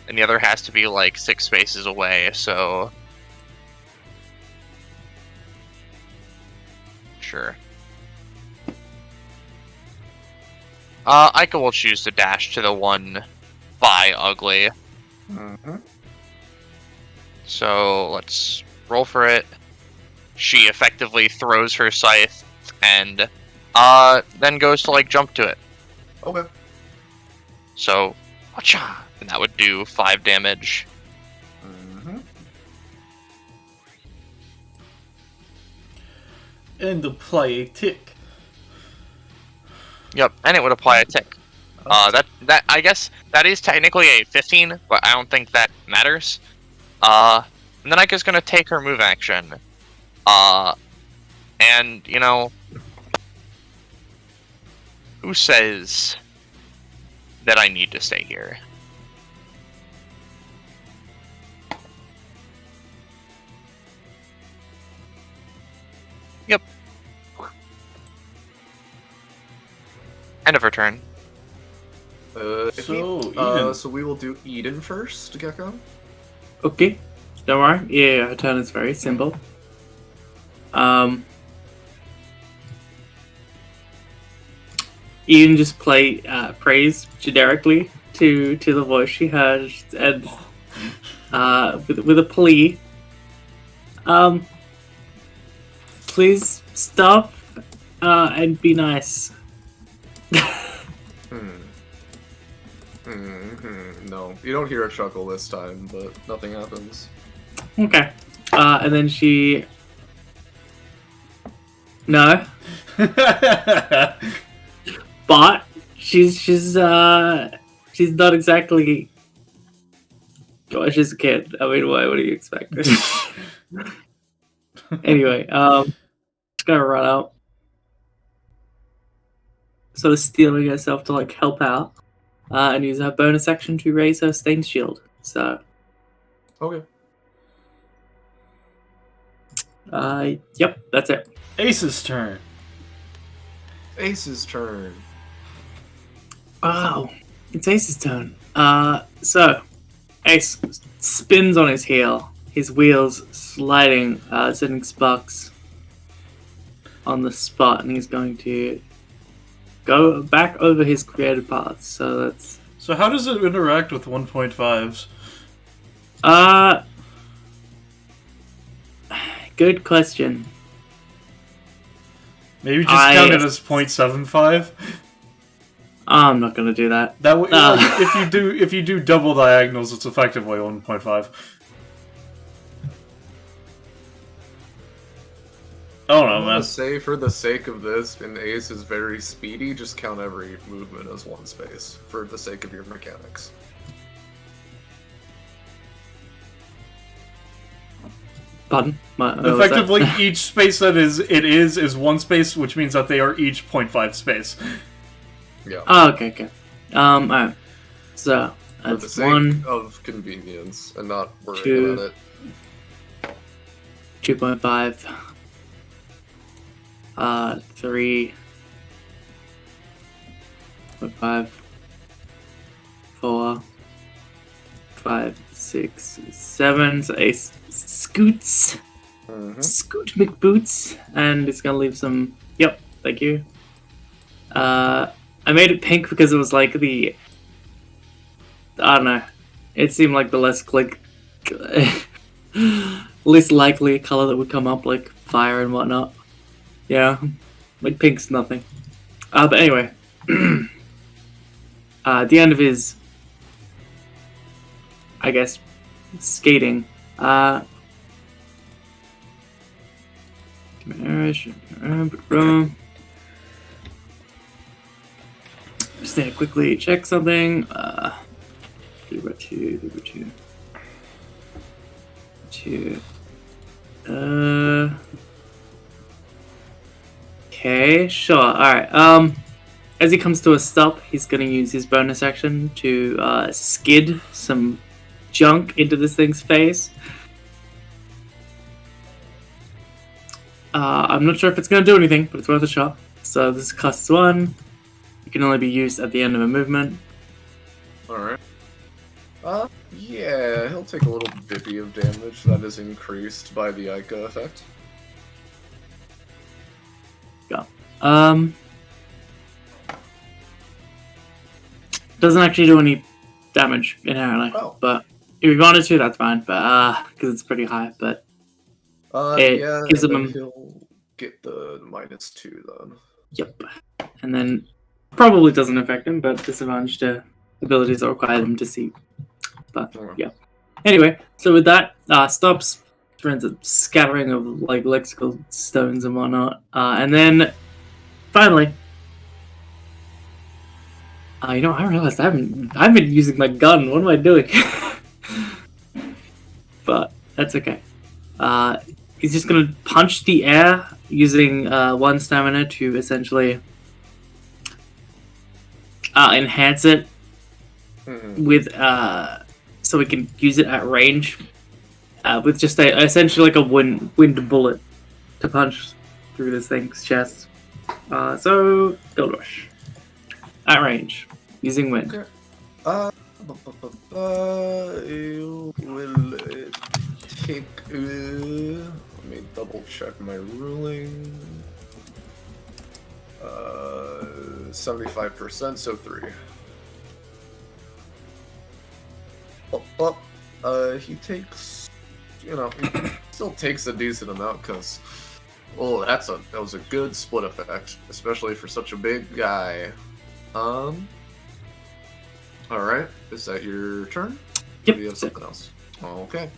and the other has to be 6 spaces away. So sure. Aika will choose to dash to the one by Ugly. Mm-hmm. So let's roll for it. She effectively throws her scythe and then goes to jump to it. Okay. So, whatcha, and that would do 5 damage. Mm-hmm. And apply a tick. Yep, and it would apply a tick. That I guess that is technically a 15, but I don't think that matters. And then Aika's gonna take her move action. And who says that I need to stay here? Yep. End of her turn. Eden. So we will do Eden first, Gecko. Okay, don't worry. Yeah, her turn is very simple. Eden just prays generically to the voice she heard, and with a plea. Please stop and be nice. No, you don't hear a chuckle this time, but nothing happens. Okay. And then she... No. But she's not exactly... Well, she's a kid. I mean, what do you expect? Anyway, just gonna run out. Sort of stealing herself to like help out. And use her bonus action to raise her stained shield. So... Okay. Yep, that's it. Ace's turn. Ace's turn. Oh, it's Ace's turn. So Ace spins on his heel, his wheels sliding, sending sparks on the spot, and he's going to go back over his created paths. So that's... So how does it interact with 1.5s? Good question. Maybe just count it as 0.75? I'm not gonna do that. That way, if you do double diagonals, it's effectively 1.5. I don't know, I'm man. gonna say, for the sake of this, and Ace is very speedy, just count every movement as one space, for the sake of your mechanics. Pardon? Effectively, each space that is one space, which means that they are each 0.5 space. Yeah. Oh, okay. Alright. So, For the that's sake 1, of convenience, and not worrying 2, about it. 2.5, 3, 5, 4, 5, 6, 7. So Ace scoots. Scoot McBoots. And it's gonna leave some... Yep, thank you. I made it pink because it was like the... I don't know. It seemed like the less least likely color that would come up, like fire and whatnot. Yeah, like pink's nothing. But anyway, at the end of his, I guess, skating. Just need to quickly check something. 2. Okay, sure. Alright, as he comes to a stop, he's gonna use his bonus action to skid some junk into this thing's face. I'm not sure if it's gonna do anything, but it's worth a shot. So this costs 1. It can only be used at the end of a movement. Alright. Yeah, he'll take a little bippy of damage that is increased by the Ica effect. Doesn't actually do any damage inherently, Oh. but if you wanted to, that's fine. But because it's pretty high, but it yeah, gives and him then he'll get the -2 then. Yep, and then probably doesn't affect him, but disadvantage to abilities that require them to see. But yeah. Anyway, so with that, stops, turns a scattering of like lexical stones and whatnot, and then finally. You know, I realized I've been using my gun. What am I doing? But that's okay. He's just gonna punch the air using 1 stamina to essentially enhance it with so we can use it at range with just essentially like a wind bullet to punch through this thing's chest. So Gold Rush. At range, using wind. Okay. You will take. Let me double check my ruling. 75%, so 3. He takes. You know, he still takes a decent amount because. Oh, that was a good split effect, especially for such a big guy. Alright, is that your turn? Yep. Or do you have something else? Okay.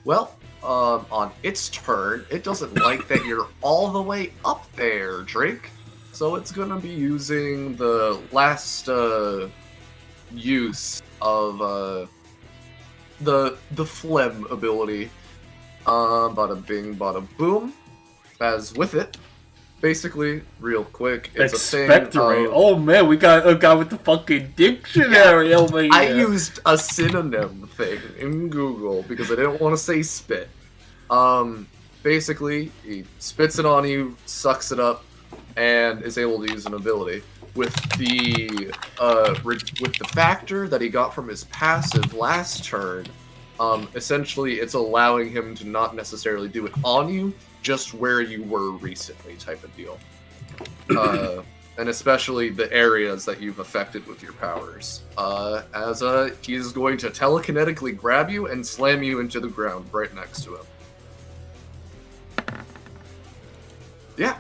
Well, on its turn, it doesn't like that you're all the way up there, Drake. So it's gonna be using the last use of the phlegm ability. Bada bing, bada boom. As with it, basically, real quick, it's Expectorate. a thing. Oh man, we got a guy with the fucking dictionary over here. I used a synonym thing in Google because I didn't want to say spit. Basically, he spits it on you, sucks it up, and is able to use an ability. With the factor that he got from his passive last turn, essentially it's allowing him to not necessarily do it on you, just where you were recently, type of deal. And especially the areas that you've affected with your powers. He's going to telekinetically grab you and slam you into the ground right next to him. Yeah.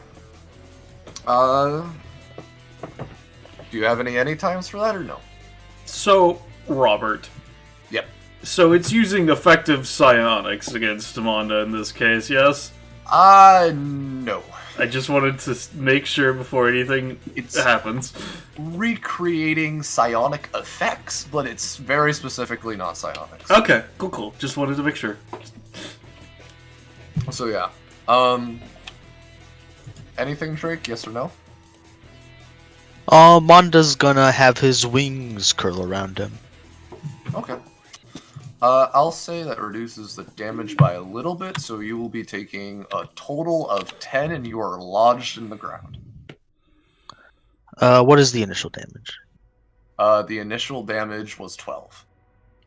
Do you have any times for that or no? So, Robert. Yep. So it's using effective psionics against Amanda in this case, yes? No. I just wanted to make sure before anything happens. Recreating psionic effects, but it's very specifically not psionics. Okay, cool. Just wanted to make sure. So yeah. Anything, Drake? Yes or no? Monda's gonna have his wings curl around him. Okay. I'll say that reduces the damage by a little bit, so you will be taking a total of 10 and you are lodged in the ground. What is the initial damage? The initial damage was 12.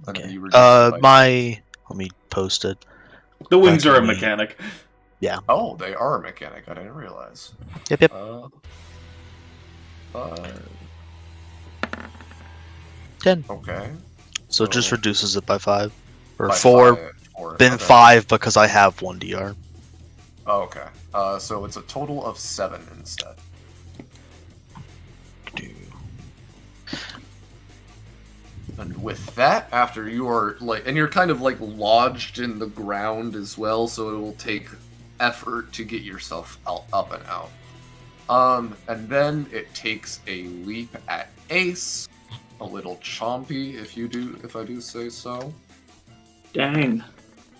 And then Okay. you reduce it by Let me post it. The wings are a Actually- mechanic. Oh, they are a mechanic. I didn't realize. Yep. 10. Okay. So it just So- reduces it by 5. Or By 4. 4. Then Okay. 5 because I have 1 DR. Oh, okay. So it's a total of 7 instead. And with that, after you are and you're kind of lodged in the ground as well, so it will take effort to get yourself up and out. And then it takes a leap at Ace, a little chompy if I do say so. Dang.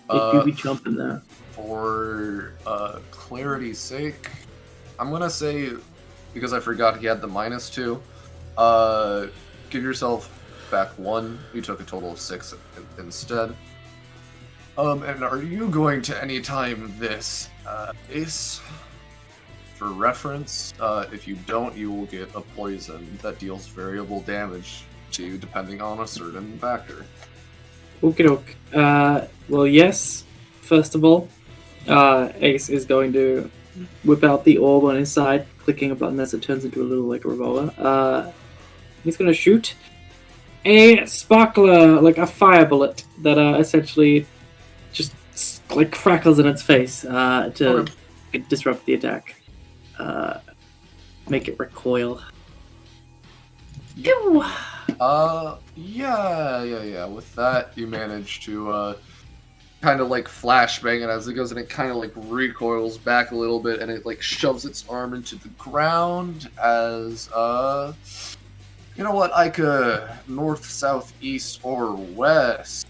They do be jumping there. For clarity's sake, I'm gonna say, because I forgot he had the -2, give yourself back 1. You took a total of 6 instead. And are you going to anytime this, Ace? For reference, if you don't, you will get a poison that deals variable damage to you depending on a certain factor. Okie doke. Well, yes. First of all, Ace is going to whip out the orb on his side, clicking a button as it turns into a little revolver. He's going to shoot a sparkler, a fire bullet that essentially just crackles in its face to disrupt the attack. Make it recoil. Pew! Yeah. With that, you manage to kind of flashbang it as it goes, and it kind of recoils back a little bit, and it shoves its arm into the ground as you know what, Ica, north, south, east, or west?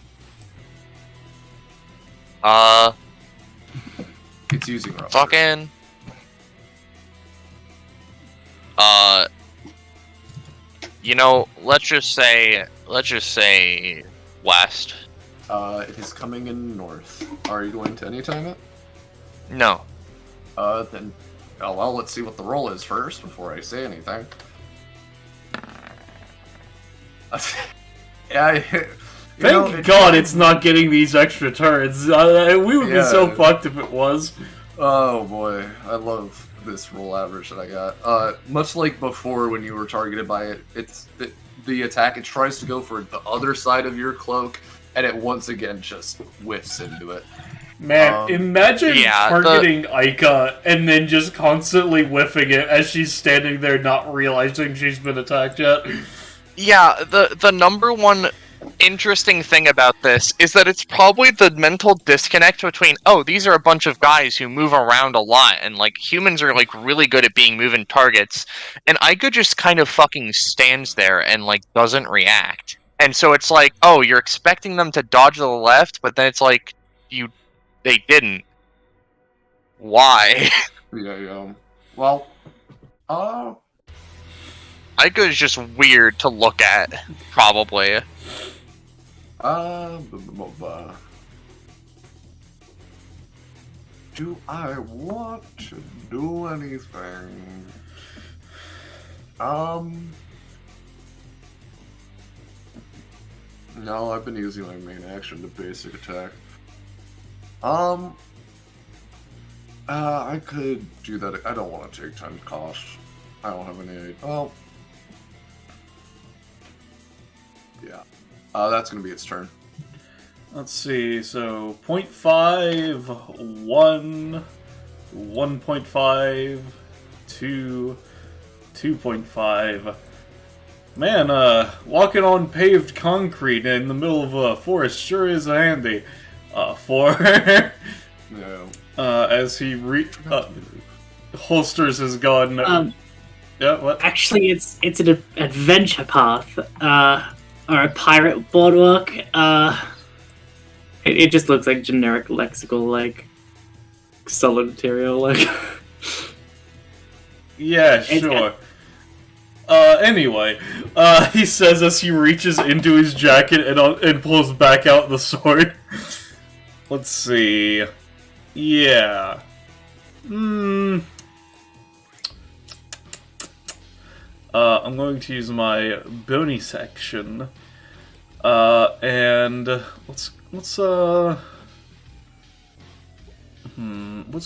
It's using rubber. Fucking. Let's just say west. It is coming in north. Are you going to anytime it? No. Then, well, let's see what the roll is first before I say anything. Yeah. Thank God it's not getting these extra turns. We would be so fucked if it was. Oh boy, I love this roll average that I got. Much like before when you were targeted by it, it's the attack, it tries to go for the other side of your cloak, and it once again just whiffs into it. Man, imagine targeting Ica and then just constantly whiffing it as she's standing there not realizing she's been attacked yet. Yeah, the number one interesting thing about this is that it's probably the mental disconnect between, oh, these are a bunch of guys who move around a lot, and like humans are like really good at being moving targets, and Aika just kind of fucking stands there and like doesn't react. And so it's like, oh, you're expecting them to dodge to the left, but then it's like they didn't. Why? Yeah. Well, Aika is just weird to look at, probably. Do I want to do anything? No, I've been using my main action to basic attack. I could do that. I don't want to take 10 cost. I don't have any. Well, yeah. That's gonna be its turn. Let's see, so 0.5, 1, 1.5, 2, 2.5. Man, walking on paved concrete in the middle of a forest sure is handy. 4. Yeah. As he holsters his gun. Yeah, what? Actually, it's an adventure path, or a pirate boardwalk. It just looks like generic lexical, like, solid material, like. Yeah, sure. Anyway, he says as he reaches into his jacket and pulls back out the sword. Let's see. Yeah. I'm going to use my bony section. And what's a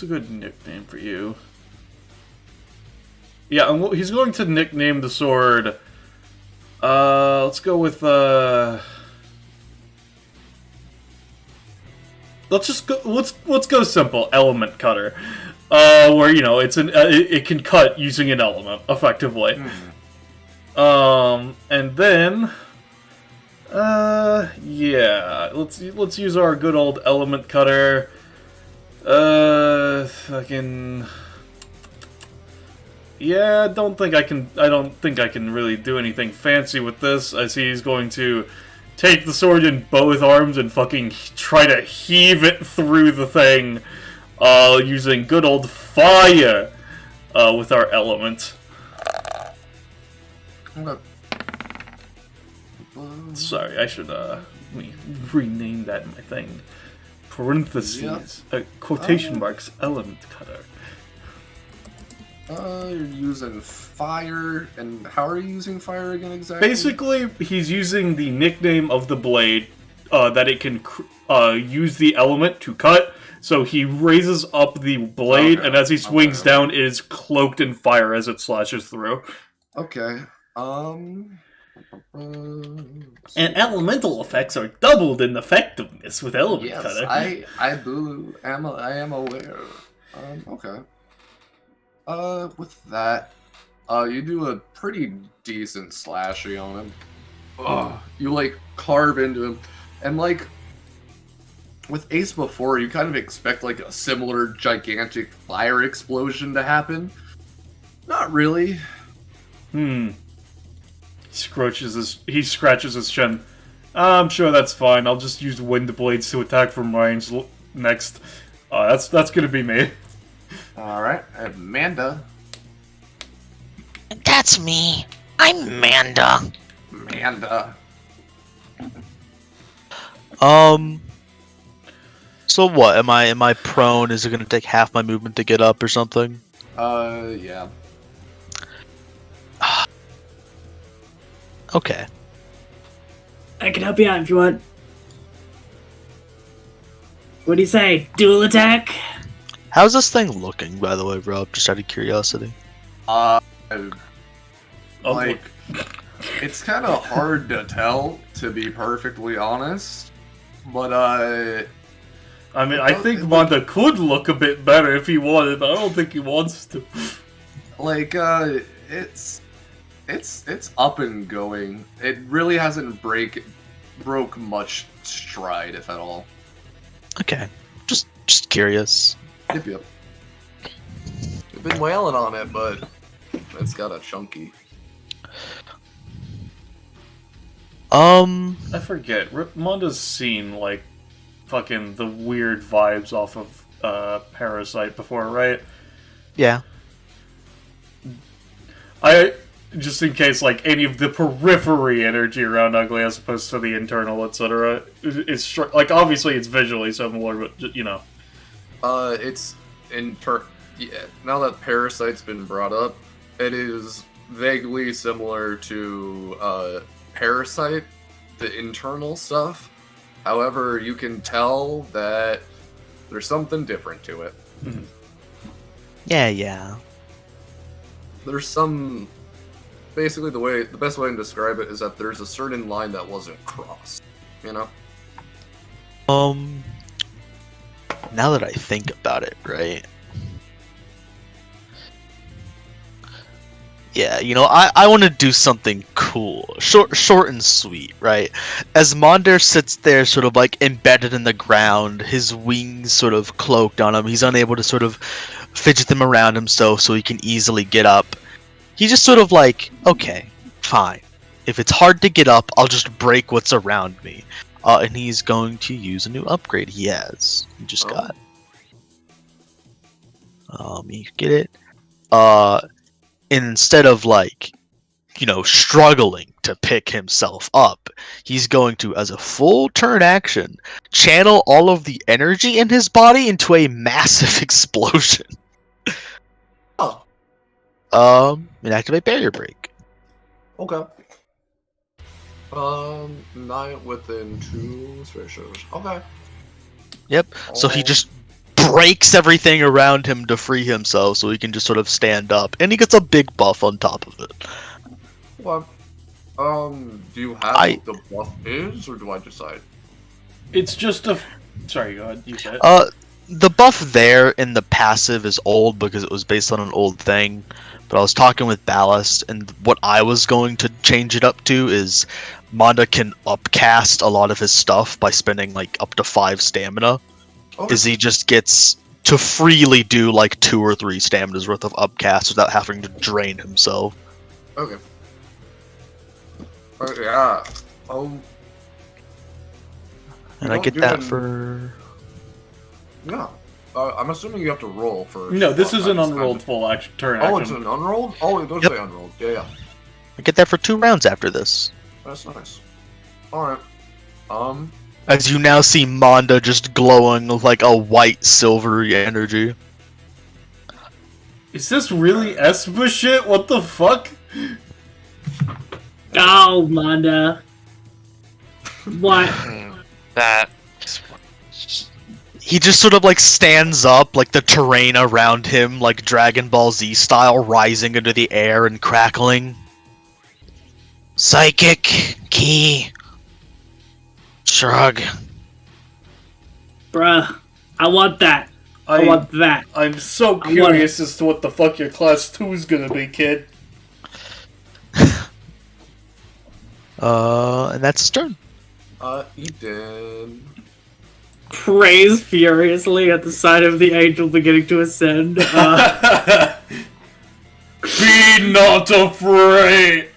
good nickname for you? Yeah, he's going to nickname the sword. Let's go with let's go simple. Element cutter. Where it can cut using an element effectively. And then yeah, let's use our good old element cutter. Fucking. Yeah, I don't think I can really do anything fancy with this. I see he's going to take the sword in both arms and fucking try to heave it through the thing, using good old fire, with our element. Sorry, I should, let me rename that in my thing. Parentheses, quotation marks, element cutter. You're using fire, and how are you using fire again exactly? Basically, he's using the nickname of the blade, that it can, use the element to cut, so he raises up the blade, and as he swings down, it is cloaked in fire as it slashes through. Okay, And elemental effects are doubled in effectiveness with element cutter. I am aware. Okay. With that, you do a pretty decent slashing on him. You, like, carve into him. And, like, with Ace before, you kind of expect, like, a similar gigantic fire explosion to happen. Not really. He scratches his chin. I'm sure that's fine. I'll just use wind blades to attack from range next. That's gonna be me. Alright, Amanda. That's me. I'm Manda. Amanda. So what? Am I prone? Is it gonna take half my movement to get up or something? Yeah. Okay. I can help you out if you want. What do you say? Dual attack? How's this thing looking, by the way, Rob? Just out of curiosity. Like, it's kind of hard to tell, to be perfectly honest. But, I mean, I think Manda could look a bit better if he wanted, but I don't think he wants to. Like, it's It's up and going. It really hasn't broke much stride, if at all. Okay, just curious. Yep. I've been wailing on it, but it's got a chunky. I forget. Monda's seen like fucking the weird vibes off of Parasite before, right? Yeah. Just in case, like, any of the periphery energy around Ugly as opposed to the internal, etc. It's like, obviously it's visually similar, but, you know. It's yeah, now that Parasite's been brought up, it is vaguely similar to, Parasite, the internal stuff. However, you can tell that there's something different to it. Mhm. Yeah. There's some... Basically, the best way to describe it is that there's a certain line that wasn't crossed, you know? Now that I think about it, right? Yeah, you know, I want to do something cool, short and sweet, right? As Monder sits there, sort of like embedded in the ground, his wings sort of cloaked on him. He's unable to sort of fidget them around himself so he can easily get up. He just sort of like, okay, fine. If it's hard to get up, I'll just break what's around me. And he's going to use a new upgrade he has. He just got. You get it? Instead of like, you know, struggling to pick himself up, he's going to, as a full turn action, channel all of the energy in his body into a massive explosion. And activate barrier break. Okay. Not within 2 thresholds. Okay. Yep. So he just breaks everything around him to free himself so he can just sort of stand up. And he gets a big buff on top of it. What? Do you have what the buff is, or do I decide? It's just a... Sorry, go ahead. You said The buff there in the passive is old because it was based on an old thing. But I was talking with Ballast, and what I was going to change it up to is Manda can upcast a lot of his stuff by spending like up to 5 stamina. Okay. Is he just gets to freely do like 2 or 3 staminas worth of upcast without having to drain himself. Okay. Yeah. And I get that for... Yeah. I'm assuming you have to roll for... No, this is an unrolled full action turn action. Oh, it's an unrolled? Oh, it does say unrolled. Yeah. I get that for 2 rounds after this. That's nice. Alright. As you now see Manda just glowing with like a white silvery energy. Is this really Espa shit? What the fuck? Oh, Manda. What? That... He just sort of like stands up, like the terrain around him, like Dragon Ball Z style, rising into the air and crackling. Psychic key. Shrug. Bruh, I want that. I want that. I'm so curious as to what the fuck your class 2 is gonna be, kid. And that's his turn. Eden. Prays furiously at the sight of the angel beginning to ascend. Be not afraid!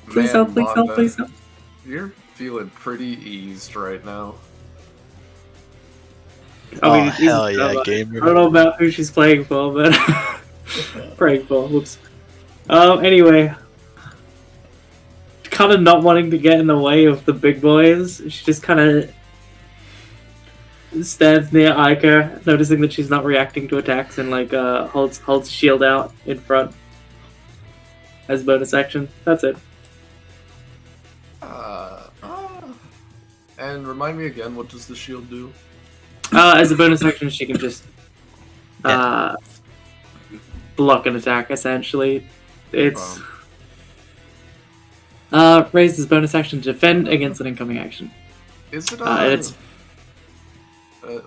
Please help, please help, please help. You're feeling pretty eased right now. I mean, hell yeah, gamer. I don't know about who she's playing for, but... praying for, whoops. Anyway. Kind of not wanting to get in the way of the big boys, she just kind of stands near Ica, noticing that she's not reacting to attacks, and like holds shield out in front as bonus action. That's it. And remind me again, what does the shield do? As a bonus action, she can just block an attack. Essentially, it's. Raises bonus action to defend against an incoming action. Is it it's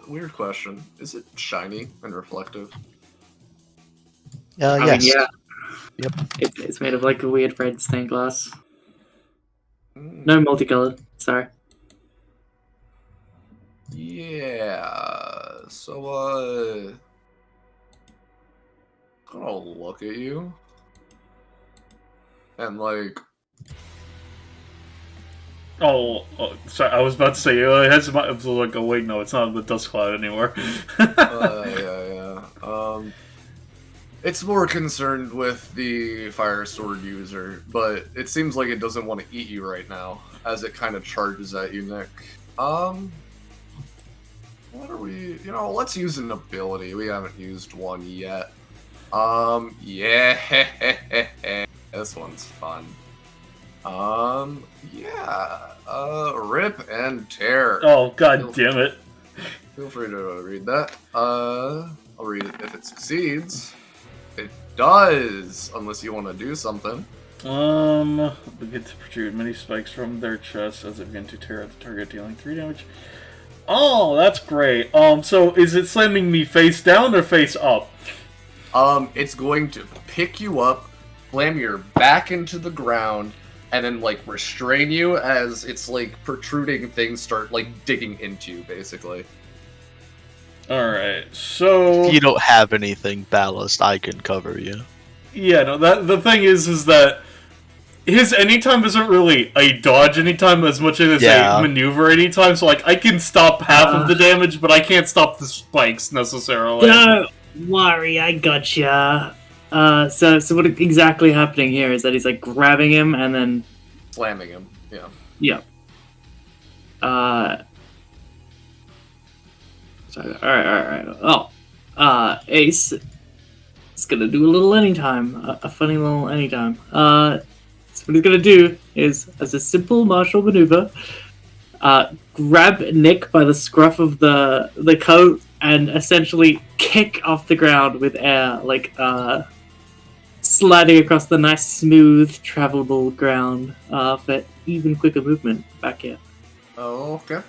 weird question. Is it shiny and reflective? I Yes. mean, yeah. Yep. It's made of like a weird red stained glass. No multicolored. Sorry. Yeah. So, gonna look at you. And, like... Oh, sorry, I was about to say, it has my... I was like, oh wait, no, it's not the dust cloud anymore. yeah. It's more concerned with the fire sword user, but it seems like it doesn't want to eat you right now, as it kind of charges at you, Nick. What are we... You know, let's use an ability. We haven't used one yet. Yeah. This one's fun. Yeah. Rip and tear. Oh, god damn it. Feel free to read that. I'll read it if it succeeds. It does, unless you want to do something. Begin to protrude many spikes from their chest as they begin to tear at the target, dealing 3 damage. Oh, that's great. So is it slamming me face down or face up? It's going to pick you up, slam your back into the ground, and then, like, restrain you as it's, like, protruding things start, like, digging into you, basically. Alright, so... If you don't have anything ballast, I can cover you. Yeah, no, the thing is that his anytime isn't really a dodge anytime as much as a maneuver anytime, so, like, I can stop half of the damage, but I can't stop the spikes, necessarily. Don't worry, I gotcha. So what exactly happening here is that he's, like, grabbing him and then... Slamming him, yeah. Yeah. Sorry, alright. Oh. Ace is gonna do a little anytime. A funny little anytime. So what he's gonna do is, as a simple martial maneuver, grab Nick by the scruff of the coat and essentially kick off the ground with air, like, sliding across the nice, smooth, travelable ground for even quicker movement back here. Oh, okay.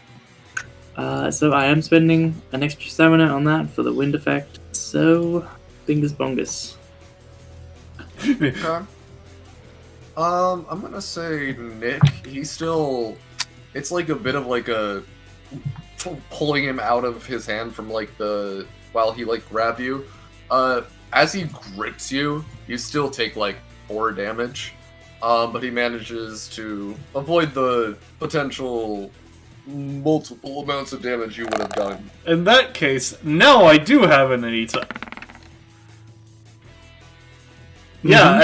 So I am spending an extra stamina on that for the wind effect, so fingers bongus. Okay. I'm gonna say Nick, he's still... It's like a bit of like a... pulling him out of his hand from like the... while he like grab you. As he grips you, you still take like 4 damage. But he manages to avoid the potential multiple amounts of damage you would have done. In that case, now I do have an anytime. Yeah,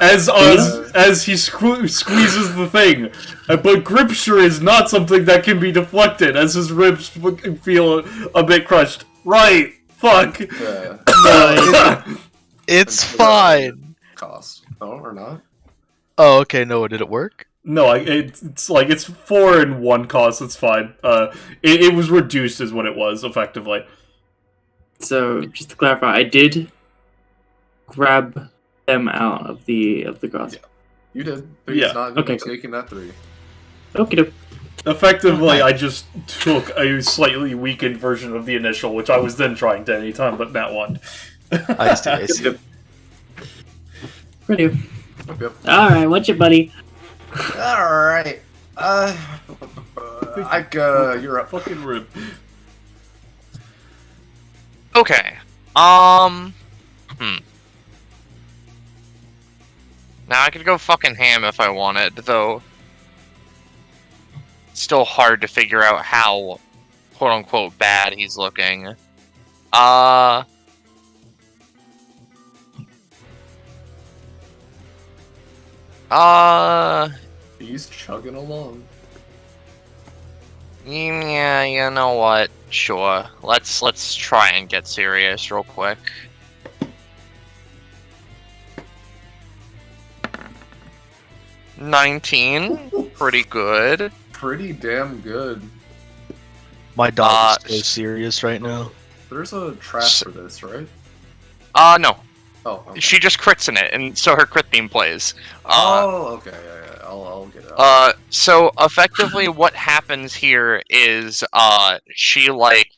as he squeezes the thing, but Gripture is not something that can be deflected, as his ribs feel a bit crushed. Right? Fuck. Yeah. It's fine. Cost. No, or not? Oh, okay. No, did it work? No, it's like it's 4 in 1 cost. It's fine. It was reduced, is what it was effectively. So just to clarify, I did grab them out of the grass. Yeah, you did. But Yeah. he's not Okay. taking that 3. Okie doke. Effectively, I just took a slightly weakened version of the initial, which I was then trying to anytime, but Matt won. I see. Ready. Yep. Alright, what's your buddy? Alright. You're up. Fucking rib. Okay. Now I could go fucking ham if I wanted, though. Still hard to figure out how, quote unquote, bad he's looking. He's chugging along. Yeah, you know what? Sure. Let's try and get serious real quick. $19, pretty good. Pretty damn good. My dog is so serious right now. There's a trap for this, right? No. Oh, okay. She just crits in it, and so her crit theme plays. Okay, yeah. I'll get it. So effectively what happens here is, she, like,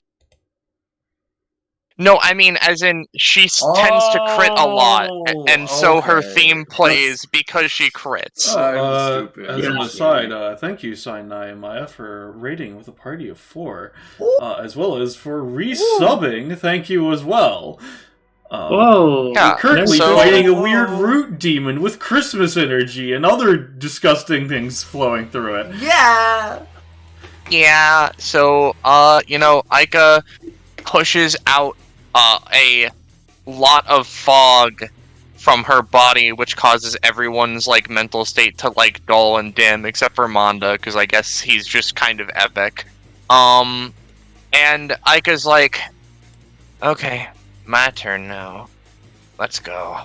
No, I mean, as in, she tends to crit a lot, and so her okay. theme plays because she crits. I'm stupid. As an Yeah. aside, thank you, Sinai and Maya, for rating with a party of 4, as well as for resubbing. Thank you as well. Whoa. Yeah, We're currently so- fighting a weird root demon with Christmas energy and other disgusting things flowing through it. Yeah. Yeah, so, Aika pushes out a lot of fog from her body, which causes everyone's, like, mental state to, like, dull and dim, except for Manda, because I guess he's just kind of epic. And Aika's like, okay, my turn now. Let's go.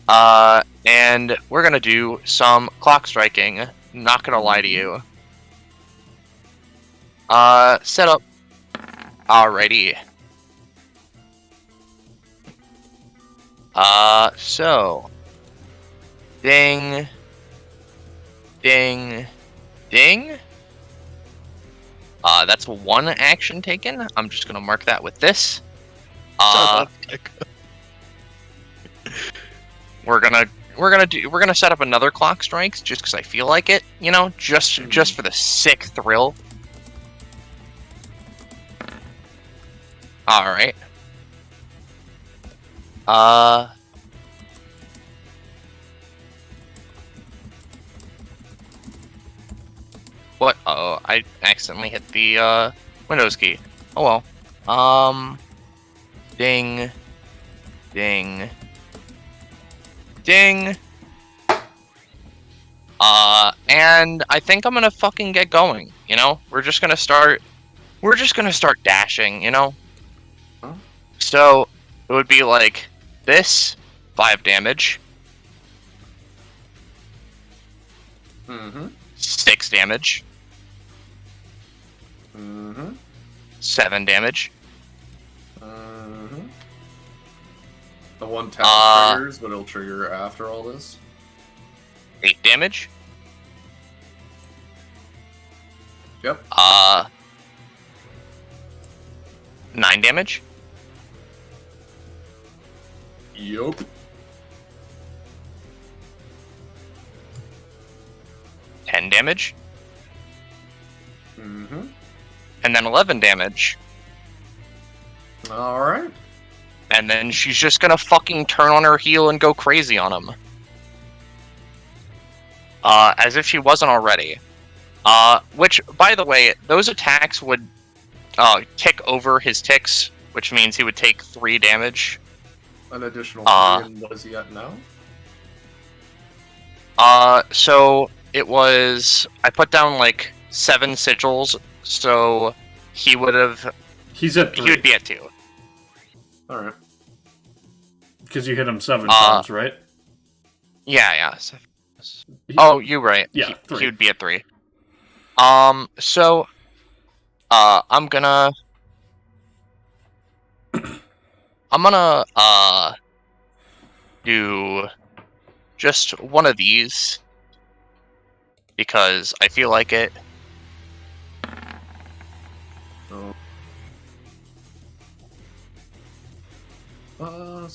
And we're gonna do some clock striking. Not gonna lie to you. Set up. Alrighty. So. Ding. Ding. Ding. That's one action taken. I'm just gonna mark that with this. We're gonna set up another clock strikes just because I feel like it, just for the sick thrill. All right. What? Oh, I accidentally hit the Windows key. Oh well. Ding. Ding. Ding. And I think I'm gonna fucking get going, We're just gonna start dashing, Huh? So, it would be like this, 5 damage. 6 damage. 7 damage. The one talent triggers, but it'll trigger after all this. 8 damage. Yep. 9 damage. Yup. 10 damage. Mm-hmm. And then 11 damage. Alright. And then she's just gonna fucking turn on her heel and go crazy on him. As if she wasn't already. Which, by the way, those attacks would tick over his ticks, which means he would take 3 damage. An additional 3, and what is he at now? So it was... I put down, like, 7 sigils, so he would have... He's at 3. He would be at 2. Alright. Because you hit him 7 times, right? Yeah. Oh, you're right. Yeah, 3. He would be at 3. So... I'm gonna do just one of these because I feel like it. Oh.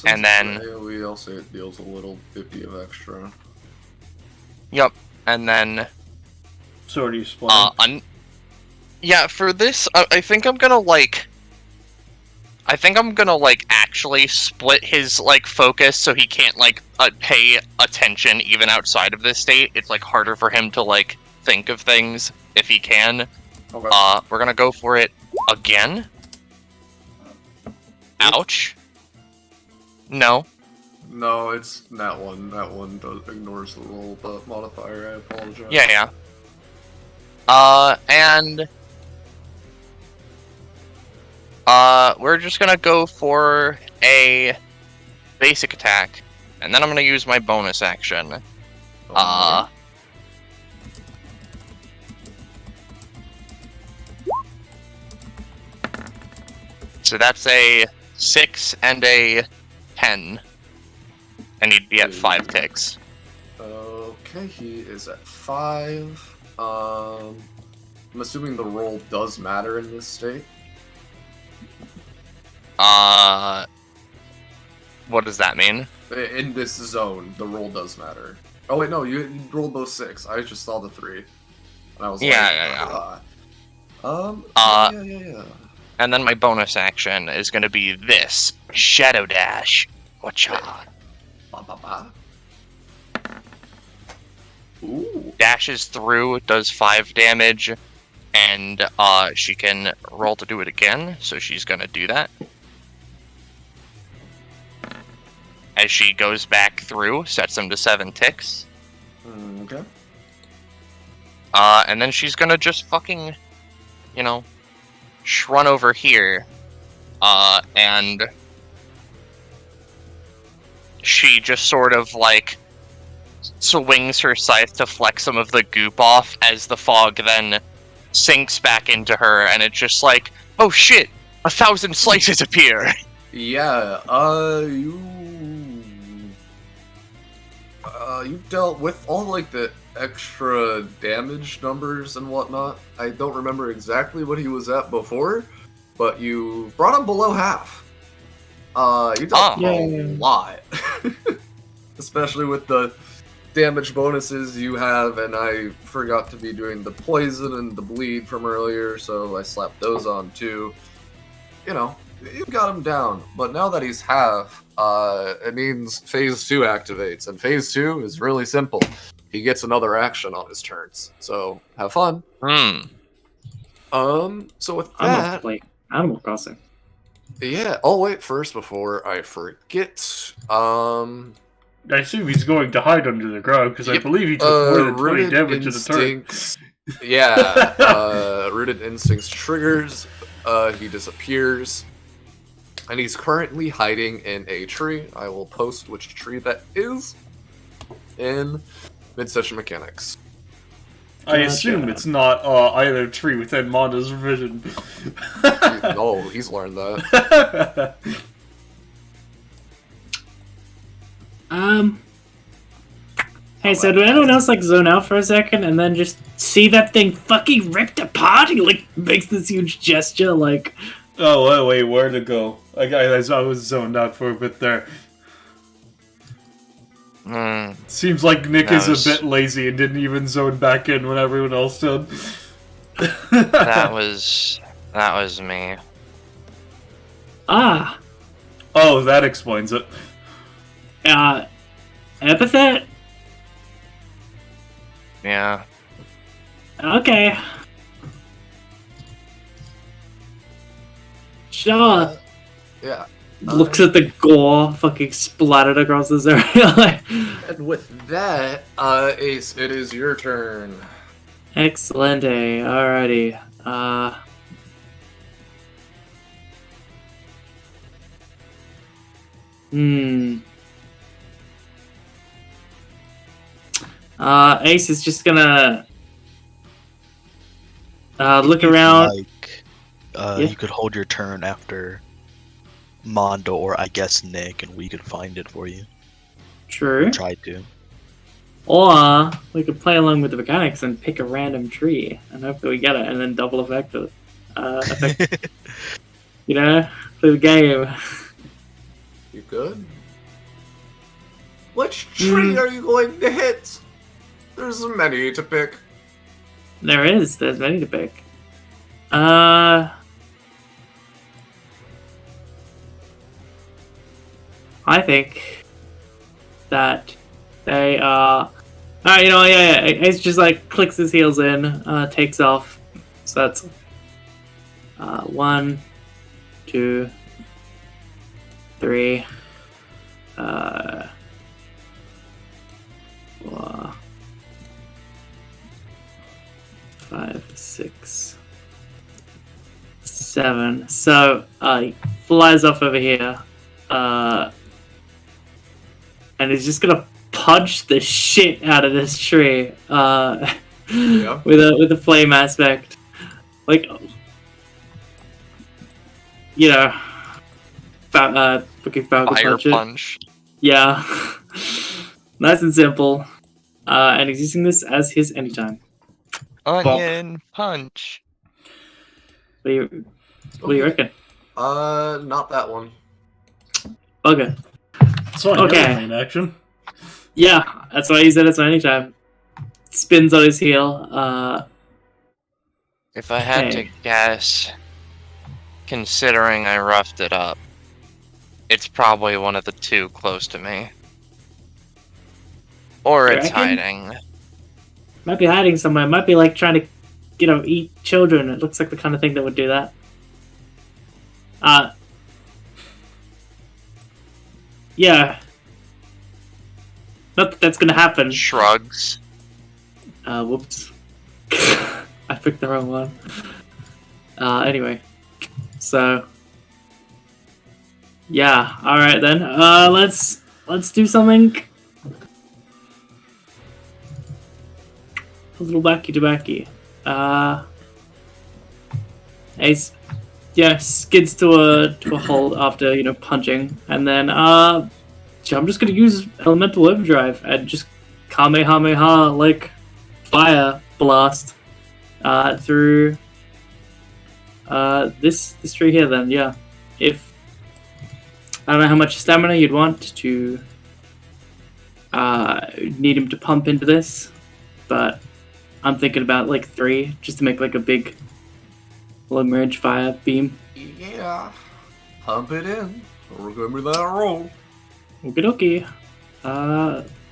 And then AoE, I'll say it deals a little 50 of extra. Yep, and then So are you splitting? yeah, for this, I think I'm gonna actually split his focus so he can't pay attention even outside of this state. It's harder for him to think of things if he can. Okay. We're gonna go for it again. Ouch. No. No, it's that one. That one ignores the roll modifier. I apologize. Yeah. And we're just gonna go for a basic attack, and then I'm gonna use my bonus action. So that's a 6 and a 10, and he'd be at 5 ticks. Okay, he is at 5. I'm assuming the roll does matter in this state. What does that mean? In this zone, the roll does matter. Oh wait, no, you rolled those 6. I just saw the 3. And I was Yeah. yeah. And then my bonus action is going to be this Shadow Dash. Whatcha? Ba. Ooh. Dashes through, does 5 damage, and she can roll to do it again. So she's going to do that. As she goes back through, sets him to 7 ticks. Okay. And then she's gonna just fucking, run over here. And she just sort of, like, swings her scythe to fleck some of the goop off as the fog then sinks back into her, and it's just like, oh shit, 1,000 slices appear! Yeah, you dealt with all, like, the extra damage numbers and whatnot. I don't remember exactly what he was at before, but you brought him below half. You dealt a lot. Especially with the damage bonuses you have, and I forgot to be doing the poison and the bleed from earlier, so I slapped those on too. You got him down, but now that he's half, it means Phase 2 activates, and Phase 2 is really simple. He gets another action on his turns, so have fun. So with I'm gonna that... play Animal Crossing. Yeah, wait, first, before I forget, I assume he's going to hide under the ground, because I believe he took more than 20 damage in the turn. Yeah, Rooted Instincts triggers, he disappears. And he's currently hiding in a tree. I will post which tree that is in mid-session mechanics. I assume it's not either tree within Monda's vision. No, he's learned that. Hey, so did anyone else like zone out for a second and then just see that thing fucking ripped apart? He like makes this huge gesture, like. Oh wait, where to go? I was zoned out for a bit there. Seems like Nick is a bit lazy and didn't even zone back in when everyone else did. That was me. Ah. Oh, that explains it. Epithet? Yeah. Okay. Sure. Yeah. Looks at the gore fucking splattered across this area. And with that, Ace, it is your turn. Excellent. Alrighty. Ace is just gonna look around. You could hold your turn after Mondo or I guess Nick, and we could find it for you. True. Try to. Or we could play along with the mechanics and pick a random tree and hopefully we get it and then double effect it. Play the game. You good? Which tree are you going to hit? There's many to pick. There's many to pick. I think that they are. It's just like clicks his heels in, takes off. So that's 1, 2, 3, 4, 5, 6, 7. So he flies off over here. And he's just gonna punch the shit out of this tree with a flame aspect, like fucking Fire punch. Yeah, nice and simple. And he's using this as his anytime. Onion punch. What do you reckon? Not that one. Okay. So Okay. main action. Yeah, that's why I use it as anytime. Spins on his heel. If I had to Okay. guess, considering I roughed it up, it's probably one of the two close to me. Or You it's reckon? hiding. Might be hiding somewhere. Might be like trying to, eat children. It looks like the kind of thing that would do that. Yeah. Not that that's gonna happen. Shrugs. Whoops. I picked the wrong one. Anyway. So. Yeah, alright then. Let's do something a little wacky-to-wacky. Ace, yeah, skids to a hold after, punching. And then, I'm just gonna use Elemental Overdrive and just Kamehameha, like, fire blast, through, this tree here then, yeah. I don't know how much stamina you'd want to, need him to pump into this, but I'm thinking about, like, 3, just to make, like, a big long-range fire beam. Yeah. Pump it in. Remember that roll. Okie dokie.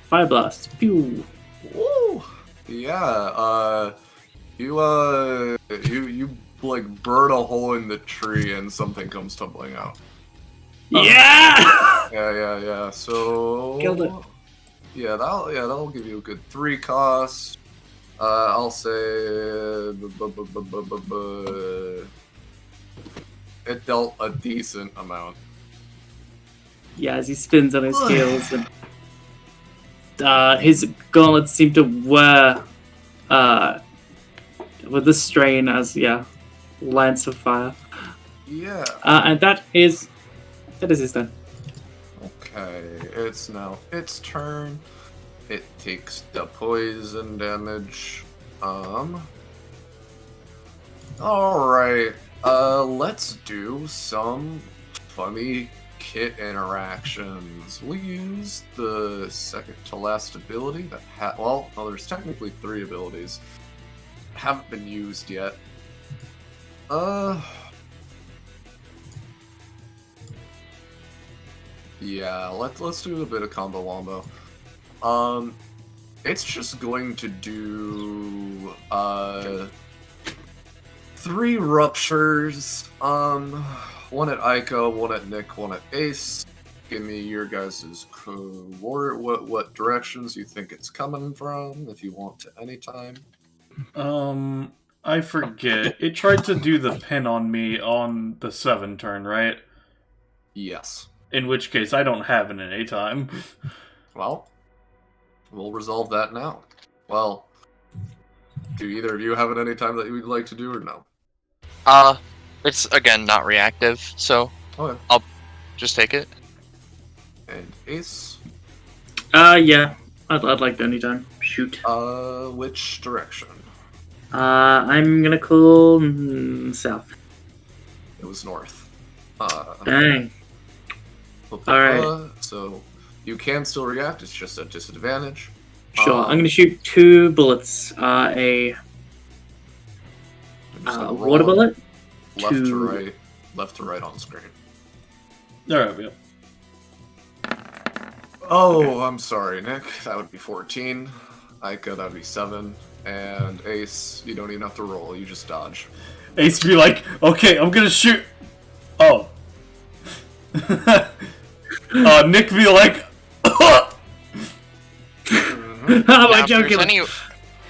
Fire blast. Pew. Woo! Yeah, you like burn a hole in the tree and something comes tumbling out. Yeah! Yeah. So Killed it. Yeah, that'll give you a good 3 cost. I'll say it dealt a decent amount. Yeah, as he spins on his heels, and his gauntlets seem to wear with the strain as lance of fire. Yeah. And that is his turn. Okay, it's now its turn. It takes the poison damage. Alright. Let's do some funny kit interactions. We use the second to last ability that there's technically 3 abilities. Haven't been used yet. Yeah, let's do a bit of combo wombo. It's just going to do 3 ruptures. One at Ica, one at Nick, one at Ace. Give me your guys' what directions you think it's coming from, if you want to anytime. I forget. It tried to do the pin on me on the 7 turn, right? Yes. In which case, I don't have an anytime. Well, we'll resolve that now. Well, do either of you have an anytime that you would like to do, or no? It's, again, not reactive, so Okay. I'll just take it. And Ace? Yeah. I'd like to anytime. Shoot. Which direction? I'm gonna call south. It was north. Dang. Alright. So, you can still react, it's just a disadvantage. Sure. I'm gonna shoot 2 bullets. A water bullet. Left to right on screen. There we go. Oh, I'm sorry, Nick. That would be 14. Ica, that would be 7. And Ace, you don't even have to roll, you just dodge. Ace be like, okay, I'm gonna shoot. Oh. Nick be like,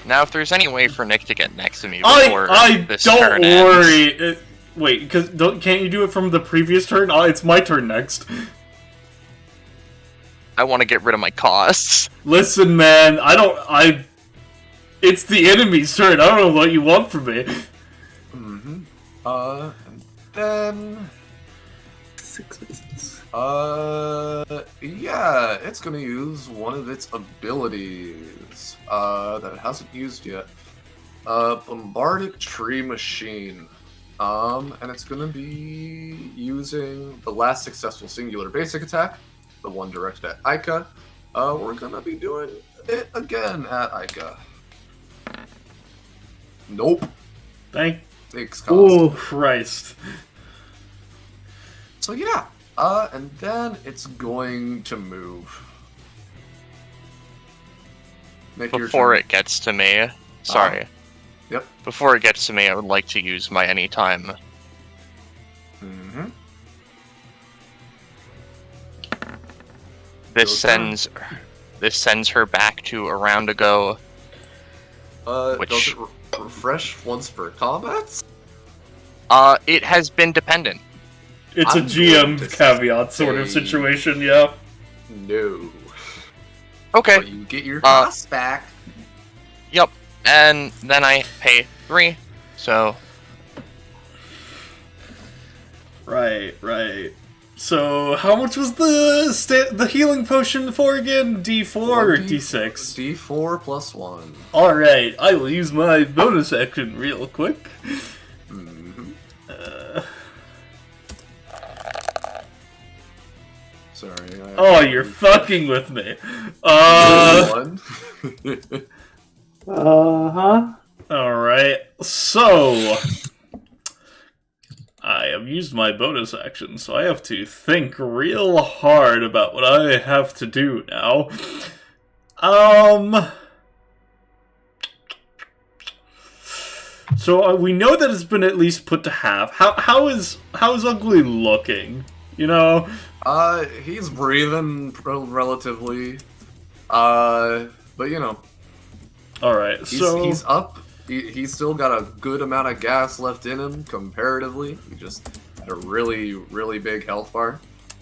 Now, if there's any way for Nick to get next to me I before this turn don't ends, worry. Wait, because can't you do it from the previous turn? It's my turn next. I want to get rid of my costs. Listen, man, it's the enemy's turn. I don't know what you want from me. And then 6 visits. Yeah, it's gonna use one of its abilities that it hasn't used yet. Bombardic Tree Machine. And it's gonna be using the last successful singular basic attack, the one directed at Aika. We're gonna be doing it again at Aika. Nope. Thanks, cost. Oh, Christ. So yeah, and then it's going to move. Make your Before turn. it gets to me, sorry. Yep. Before it gets to me, I would like to use my anytime. Mm-hmm. This sends her back to a round ago. Which- Does it refresh once per combat? It has been dependent. It's I'm a GM going to caveat sort of say- situation, yeah. No. Okay. But you get your costs back. Yep. And then I pay 3. So Right. So, how much was the healing potion for again? D4 or D6? D4 plus 1. Alright, I will use my bonus action real quick. Mm-hmm. Sorry. Oh, you're fucking with me. 1. Uh-huh. Alright, so... I have used my bonus action, so I have to think real hard about what I have to do now. So we know that it's been at least put to half. How is Ugly looking? You know? He's breathing relatively. But you know, Alright, so... he's up. He's still got a good amount of gas left in him comparatively. He just had a really, really big health bar.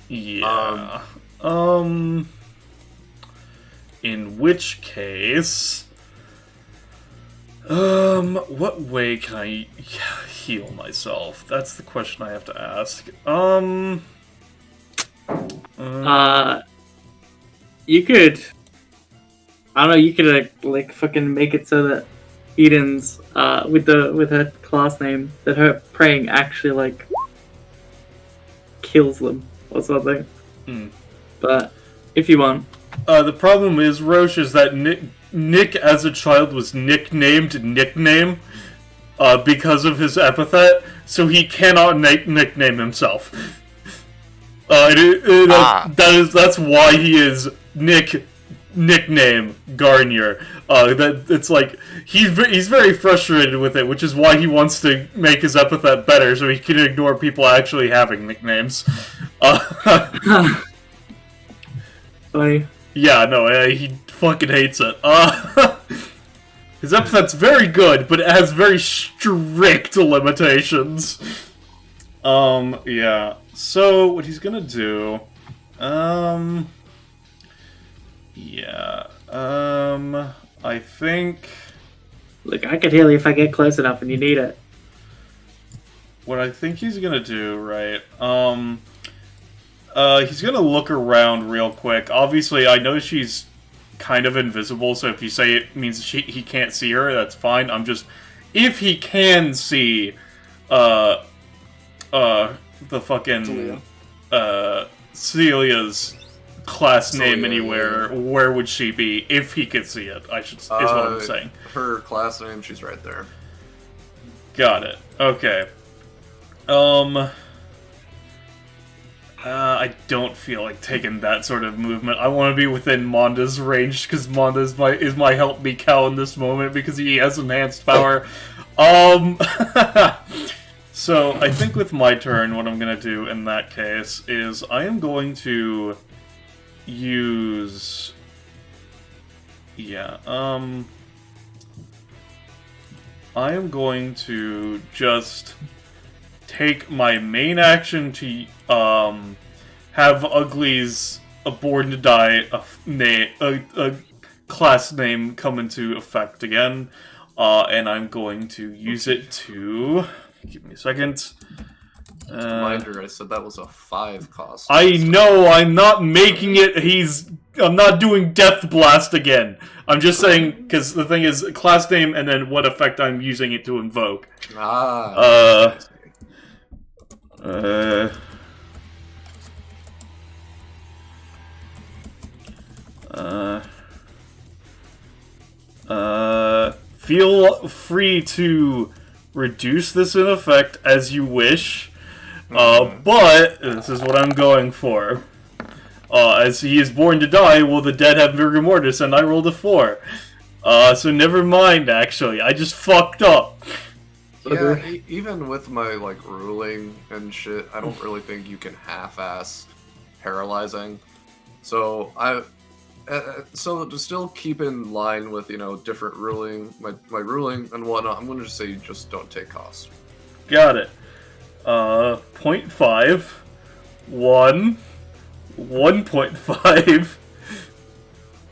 Yeah. In which case... what way can I heal myself? That's the question I have to ask. You could... I don't know, you could, like fucking make it so that Eden's, with her class name, that her praying actually, like, kills them or something. But, if you want. The problem is, Roche, is that Nick as a child was nicknamed Nickname, because of his epithet, so he cannot nickname himself. That's why he is nickname Garnier. That it's like he's very frustrated with it, which is why he wants to make his epithet better so he can ignore people actually having nicknames. Funny. Yeah, no, he fucking hates it. His epithet's very good, but it has very strict limitations. Yeah. So what he's gonna do, yeah, I think... Look, I could heal you if I get close enough and you need it. What I think he's gonna do, right, he's gonna look around real quick. Obviously, I know she's kind of invisible, so if you say it means he can't see her, that's fine. I'm just... If he can see, the fucking, Celia's class name anywhere, where would she be if he could see it? Is what I'm saying. Her class name, she's right there. Got it. Okay. I don't feel like taking that sort of movement. I want to be within Monda's range because Monda is my help me cow in this moment because he has enhanced power. So I think with my turn, what I'm gonna do in that case is I am going to use... Yeah, I am going to just take my main action to have Ugly's Born to Die a class name come into effect again, and I'm going to use it to... Give me a second. Reminder, I said that was a 5 cost. I know, I'm not making it, I'm not doing Death Blast again. I'm just saying, because the thing is, class name and then what effect I'm using it to invoke. Feel free to reduce this in effect as you wish, but this is what I'm going for. As he is born to die, will the dead have rigor mortis? And I rolled a 4. So never mind, actually. I just fucked up. Yeah, even with my, like, ruling and shit, I don't really think you can half-ass paralyzing. So, so to still keep in line with, you know, different ruling, my ruling and whatnot, I'm gonna just say you just don't take cost. Got it. 0.5, 1, 1.5,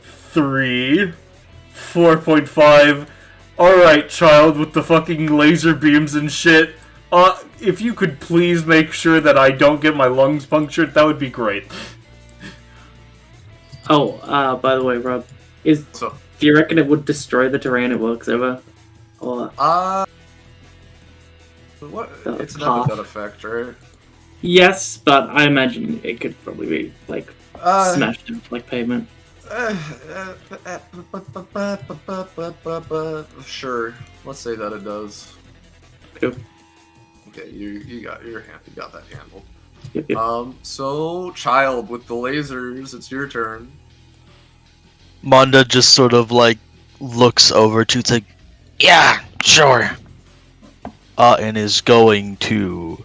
3, 4.5. Alright, child with the fucking laser beams and shit. If you could please make sure that I don't get my lungs punctured, that would be great. Oh, by the way, Rob, do you reckon it would destroy the terrain it works over? Or what? It's an path? epithet effect, right? Yes, but I imagine it could probably be like smashed into like pavement. Sure. Let's say that it does. Cool. Okay, you got that handled. Yep. So child with the lasers, it's your turn. Manda just sort of like looks over to it's like, Yeah, sure. and is going to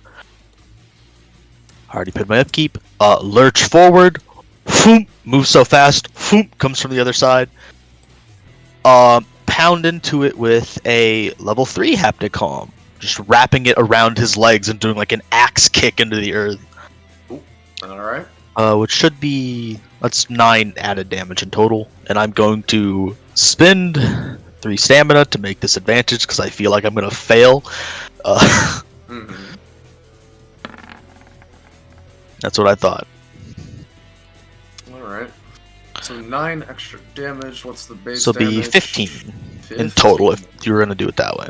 already put my upkeep. Lurch forward. Foom, moves so fast. Foom, comes from the other side. Pound into it with a level 3 haptic calm. Just wrapping it around his legs and doing like an axe kick into the earth. Alright. Which should be... That's 9 added damage in total. And I'm going to spend 3 stamina to make this advantage because I feel like I'm going to fail. That's what I thought. Alright. So 9 extra damage. What's the base So it'll be damage? 15 in total if you were going to do it that way.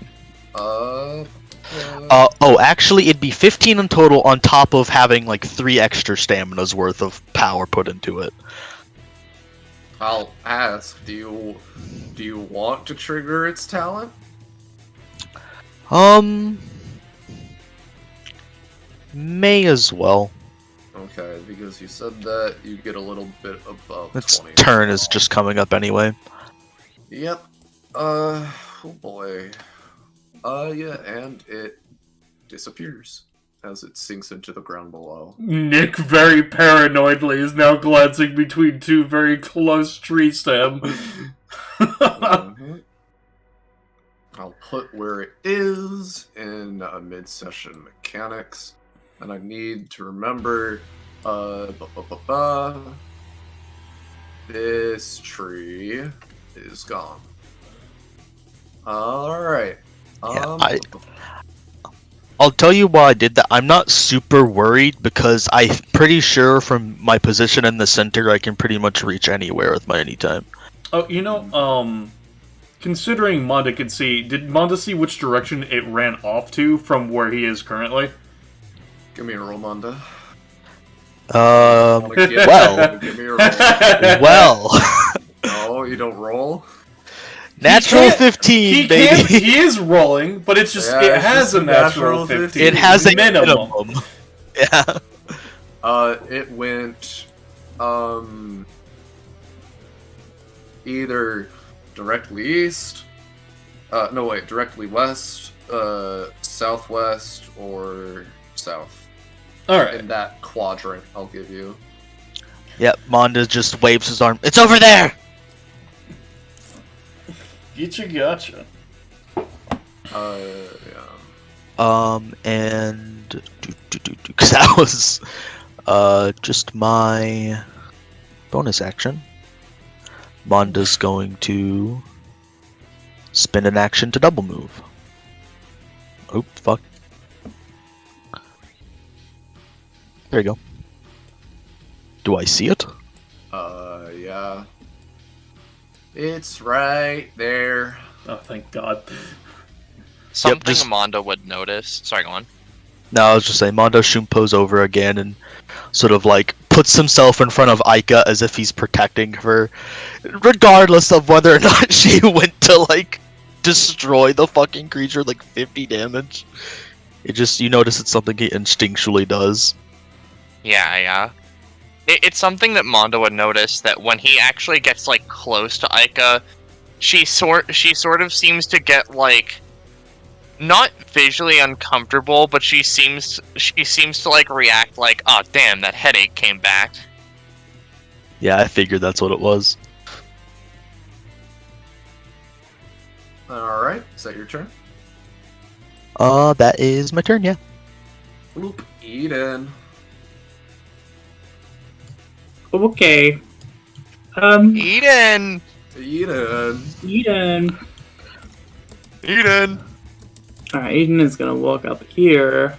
Actually, it'd be 15 in total on top of having like 3 extra staminas worth of power put into it. I'll ask, do you want to trigger its talent? May as well. Okay, because you said that you get a little bit above Its 20. turn is just coming up anyway. Yep. Oh boy. Yeah, and it disappears as it sinks into the ground below. Nick very paranoidly is now glancing between 2 very close trees to him. I'll put where it is in mid-session mechanics, and I need to remember this tree is gone. Alright. I'll tell you why I did that. I'm not super worried because I'm pretty sure from my position in the center I can pretty much reach anywhere with my anytime. Oh, you know, considering Manda can see, did Manda see which direction it ran off to from where he is currently? Give me a roll, Manda. Well. Give me a roll. Well. No, you don't roll? Natural 15, baby. He is rolling, but it's just, it has a natural 15. It has a minimum. Yeah. It went, either directly east, directly west, southwest, or south. Alright. In that quadrant, I'll give you. Yep, Manda just waves his arm. It's over there! Gotcha. Yeah. And... Because that was, just my bonus action. Manda's going to spend an action to double move. Oop, fuck. There you go. Do I see it? Yeah. It's right there. Oh, thank God. Something just- Amanda would notice. Sorry, go on. No, I was just saying, Mondo Shumpo's over again and sort of like puts himself in front of Aika as if he's protecting her, regardless of whether or not she went to like destroy the fucking creature like 50 damage. It just, you notice it's something he instinctually does. Yeah. It's something that Mondo would notice, that when he actually gets like close to Aika, she sort of seems to get like not visually uncomfortable, but she seems to like react like, oh damn, that headache came back. Yeah, I figured that's what it was. Alright, is that your turn? That is my turn, yeah. Bloop, Eden. Okay. Eden! Eden. Eden! Alright, Eden is gonna walk up here.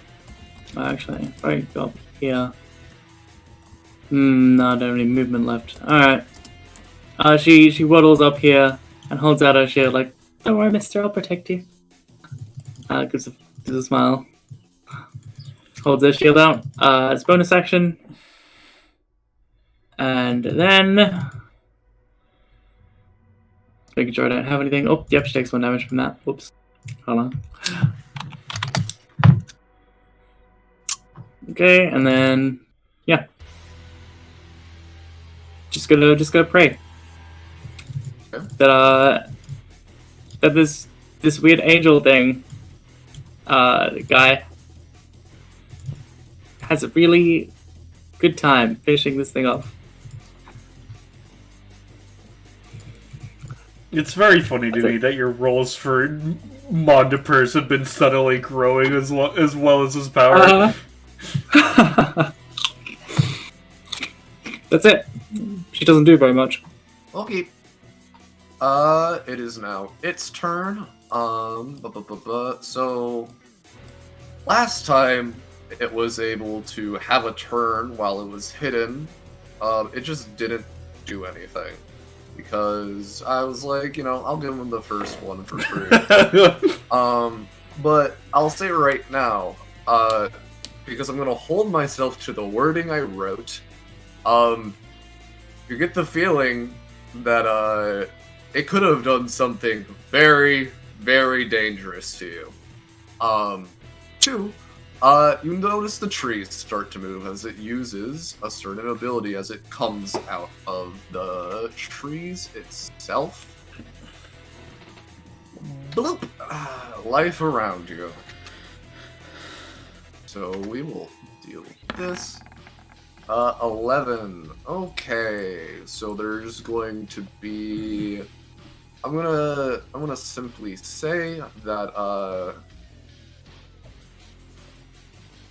Actually, probably go up here. No, I don't have any movement left. Alright. She waddles up here and holds out her shield like, don't worry, mister, I'll protect you. Gives a smile. Holds her shield out. It's bonus action. And then... making sure I don't have anything. Oh, yep, she takes 1 damage from that. Whoops. Hold on. Okay, and then... yeah. Just gonna pray. Okay. That this weird angel thing, guy has a really good time finishing this thing off. It's very funny to me that your roles for Mondipers have been steadily growing as well as his power. That's it. She doesn't do very much. Okay. It is now its turn. So last time it was able to have a turn while it was hidden. It just didn't do anything. Because I was like, I'll give him the first one for free. But I'll say right now, because I'm gonna hold myself to the wording I wrote, you get the feeling that it could have done something very, very dangerous to you. 2, you notice the trees start to move as it uses a certain ability as it comes out of the trees itself. Bloop! Life around you. So we will deal with this. 11. Okay, so there's going to be... I'm gonna simply say that,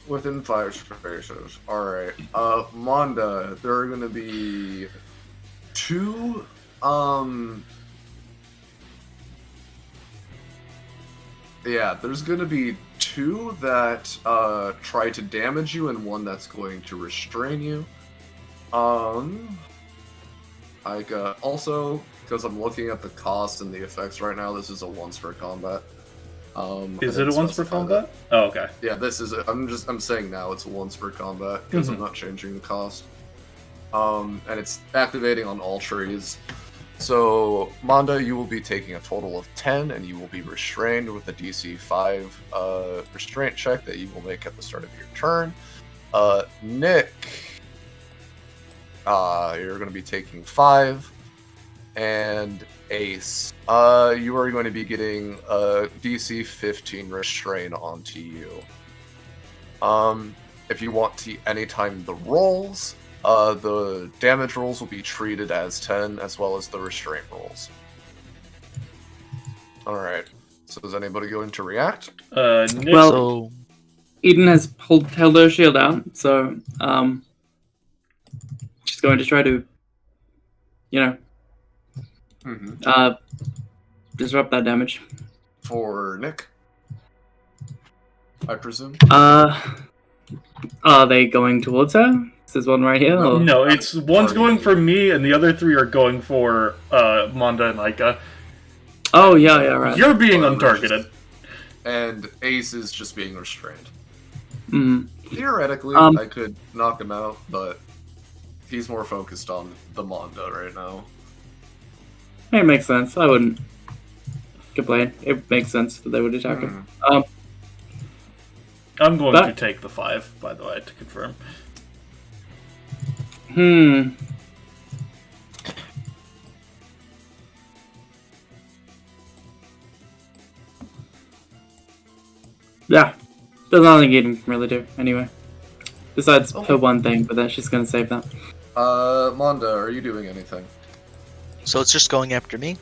within 5 spaces. Alright. Monda, there are gonna be 2, yeah, there's gonna be 2 that, try to damage you and 1 that's going to restrain you. Also, because I'm looking at the cost and the effects right now, this is a once per combat. Is it a once per combat? Oh, okay. Yeah, this is. I'm saying now it's a once per combat because I'm not changing the cost. And it's activating on all trees. So, Monda, you will be taking a total of 10, and you will be restrained with a DC 5 restraint check that you will make at the start of your turn. Nick, you're going to be taking 5. And Ace, you are going to be getting a DC 15 restrain onto you. If you want to anytime the rolls, the damage rolls will be treated as 10, as well as the restraint rolls. Alright, so is anybody going to react? Nick, Well, Eden has held her shield out, so she's going to try to, disrupt that damage. For Nick, I presume? Are they going towards her? This one right here? Or? No, it's one's going for me, and the other 3 are going for Monda and Aika. Oh, yeah, right. You're being untargeted. And Ace is just being restrained. Mm. Theoretically, Um, I could knock him out, but he's more focused on the Manda right now. It makes sense. I wouldn't complain. It makes sense that they would attack him. I'm going But- to take the 5, by the way, to confirm. Yeah. There's nothing you can really do, anyway. Besides Okay. her one thing, but then she's gonna save that. Manda, are you doing anything? So it's just going after me?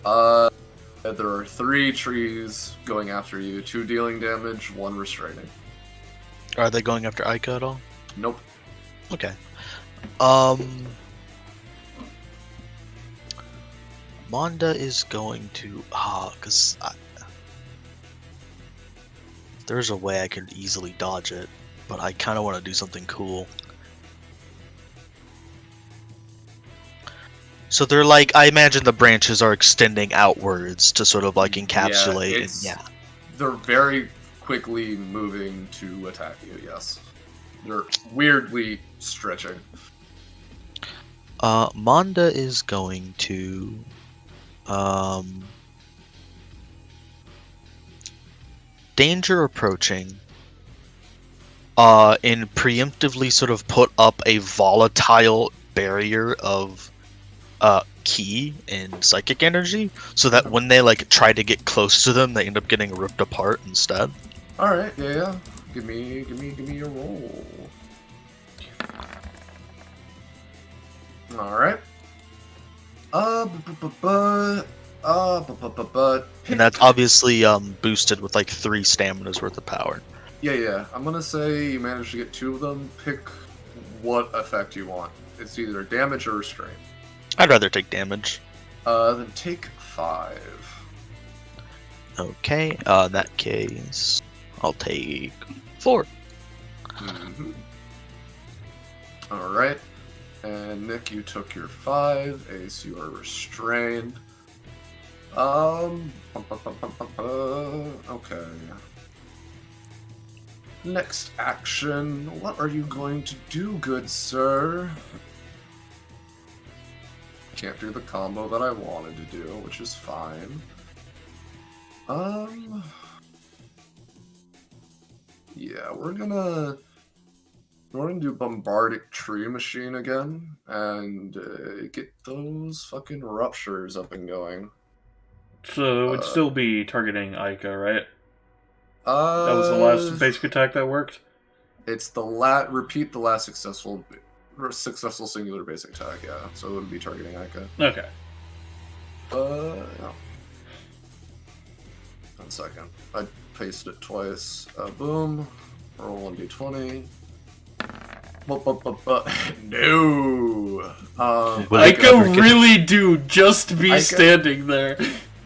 There are 3 trees going after you, 2 dealing damage, 1 restraining. Are they going after Aika at all? Nope. Okay. Manda is going to because there's a way I could easily dodge it, but I kind of want to do something cool. So they're like, I imagine the branches are extending outwards to sort of like encapsulate. Yeah, they're very quickly moving to attack you. Yes, they're weirdly stretching. Manda is going to danger approaching and preemptively sort of put up a volatile barrier of ki and psychic energy so that when they like try to get close to them they end up getting ripped apart instead. All right, yeah. Give me your roll. All right. And that's obviously boosted with like 3 staminas worth of power. Yeah. I'm gonna say you managed to get 2 of them. Pick what effect you want. It's either damage or restraint. I'd rather take damage. Then take 5. Okay, in that case, I'll take 4. Mm-hmm. All right. And Nick, you took your 5. Ace, you are restrained. Okay. Next action. What are you going to do, good sir? Can't do the combo that I wanted to do, which is fine. Yeah, we're gonna do Bombardic Tree Machine again, and get those fucking ruptures up and going. So it would still be targeting Aika, right? That That was the last basic attack that worked? It's the repeat the last successful singular basic attack, yeah. So it would be targeting Aika. Okay. No. 1 second. I pasted it twice. Boom. Roll 1d20. No. Aika really do just be Aika- standing there.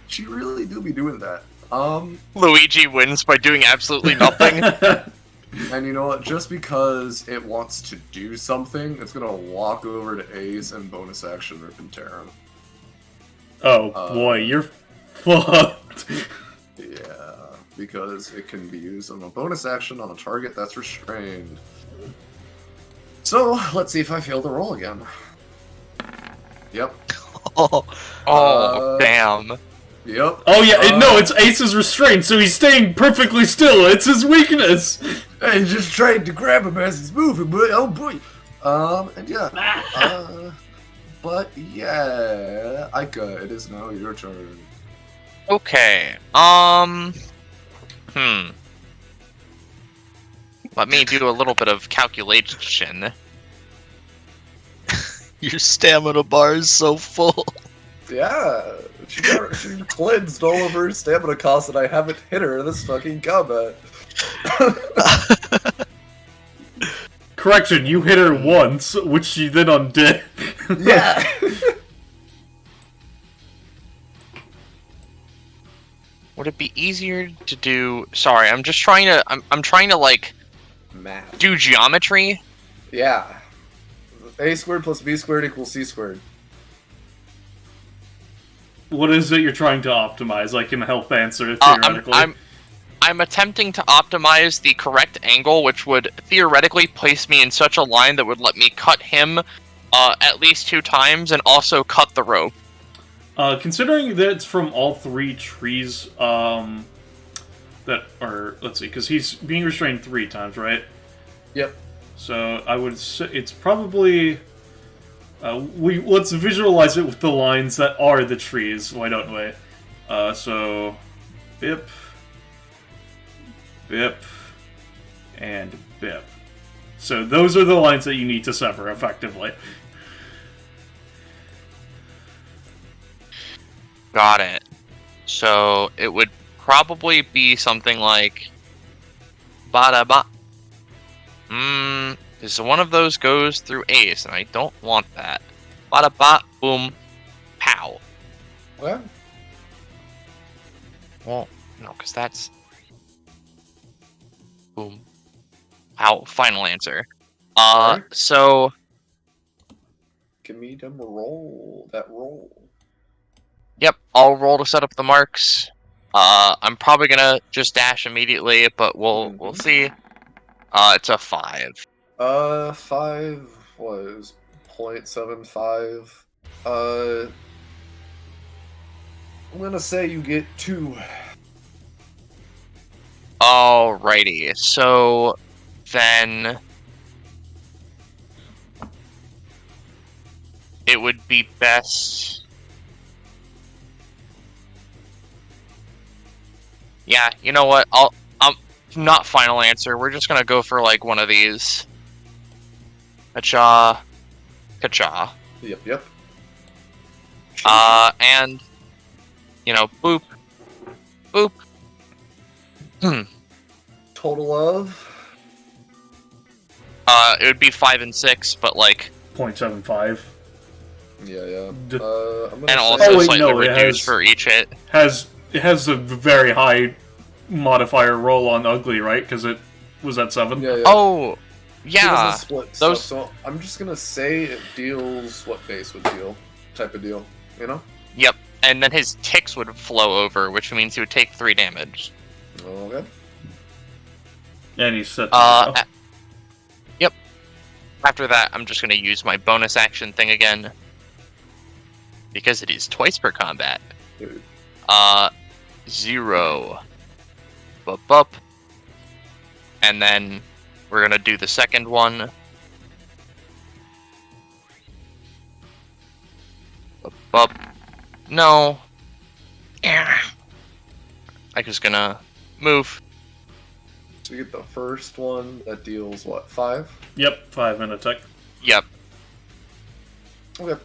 She really do be doing that. Luigi wins by doing absolutely nothing. And you know what? Just because it wants to do something, it's gonna walk over to Ace and bonus action Rip and tear him. Oh boy, you're fucked. Yeah, because it can be used on a bonus action on a target that's restrained. So, let's see if I fail the roll again. Yep. Oh, damn. Yep. Oh yeah, no, it's Ace's restraint, so he's staying perfectly still. It's his weakness. I just trying to grab him as he's moving, but oh boy. And yeah. But yeah, Aika, it is now your turn. Okay. Let me do a little bit of calculation. Your stamina bar is so full. Yeah, she cleansed all of her stamina costs, and I haven't hit her in this fucking combat. Correction, you hit her once, which she then undid. Yeah. Would it be easier to do? Sorry, I'm just trying to. I'm trying to like Math. do geometry. Yeah. A squared plus B squared equals C squared. What is it you're trying to optimize? I can help answer it theoretically. I'm attempting to optimize the correct angle, which would theoretically place me in such a line that would let me cut him at least 2 times and also cut the rope. Considering that it's from all 3 trees, that are, let's see, because he's being restrained 3 times, right? Yep. So I would say it's probably, let's visualize it with the lines that are the trees, why don't we? So, Bip, Bip, and Bip. So those are the lines that you need to sever, effectively. Got it. So it would probably be something like bada ba. Because one of those goes through Ace, and I don't want that. Bada ba, boom, pow. What? Well, no, because that's boom, pow. Final answer. Alright. So Give me them roll. That roll. yep, I'll roll to set up the marks. I'm probably gonna just dash immediately, but we'll see. It's a 5. 5 was 0.75. I'm gonna say you get 2. Alrighty, so then it would be best. Yeah, you know what? I'm not final answer. We're just gonna go for like one of these. Kacha, kacha. Yep. And you know, boop, boop. Total of? It would be 5 and 6, but like, 0.75. Yeah. I'm D- gonna and say also Oh, wait, slightly no, it reduced has- for each hit. It has a very high modifier roll on ugly, right? Because it was at 7. Yeah. Oh, It yeah. doesn't split those- stuff, so I'm just gonna say it deals what base would deal. Type of deal. You know? Yep. And then his ticks would flow over, which means he would take 3 damage. Okay. And he's set to zero. Yep. After that, I'm just going to use my bonus action thing again. Because it is twice per combat. Dude. 0. Bup. And then we're going to do the second one. Bup. No. Yeah. I'm just going to move. So you get the first one that deals what? 5? Yep, 5 in attack. Yep. Okay.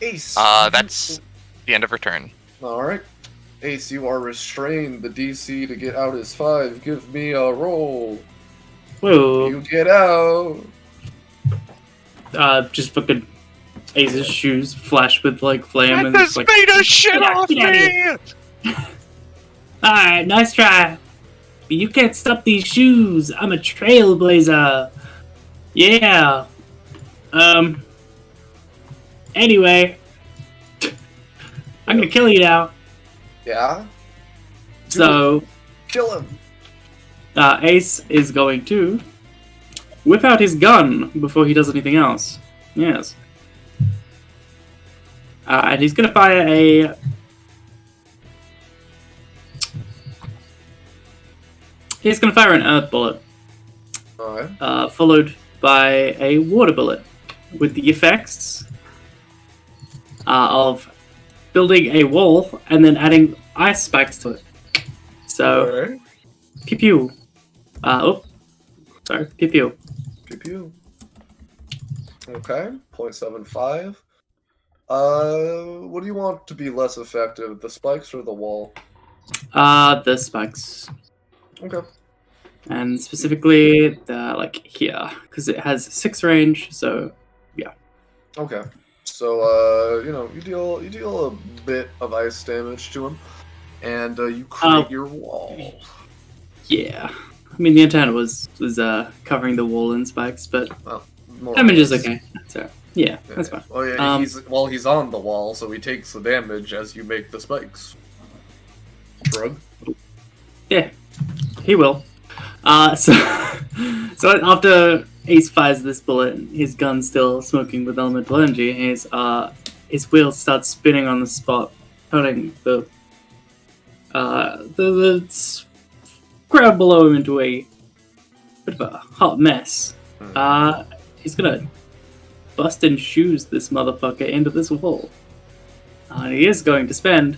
Ace. That's the end of her turn. Alright. Ace, you are restrained. The DC to get out is 5. Give me a roll. Whoa. You get out. Just fucking Ace's shoes flash with like flame and Get it's this like, beta shit Get out, off get out of me! alright, nice try. But you can't stop these shoes. I'm a trailblazer. Yeah. Anyway. I'm gonna kill you now. Yeah? So, Kill him. Ace is going to whip out his gun before he does anything else. Yes. And he's gonna fire a... He's gonna fire an earth bullet, Alright. followed by a water bullet, with the effects of building a wall and then adding ice spikes to it. So, Alright. pew pew. Sorry, pew pew. Pew pew. Okay. 0.75. What do you want to be less effective? The spikes or the wall? The spikes. Okay. And specifically, the, like, here. Because it has 6 range, so, yeah. Okay. So, you deal a bit of ice damage to him, and you create your wall. Yeah. I mean, the antenna was covering the wall in spikes, but More damage or is less. okay. So, yeah, that's fine. Oh yeah, Um, he's on the wall, so he takes the damage as you make the spikes. Shrug. Yeah, he will. So after Ace fires this bullet, his gun's still smoking with elemental energy. His wheels start spinning on the spot, turning the crowd below him into a bit of a hot mess. He's gonna bust and shoes this motherfucker into this wall. And he is going to spend,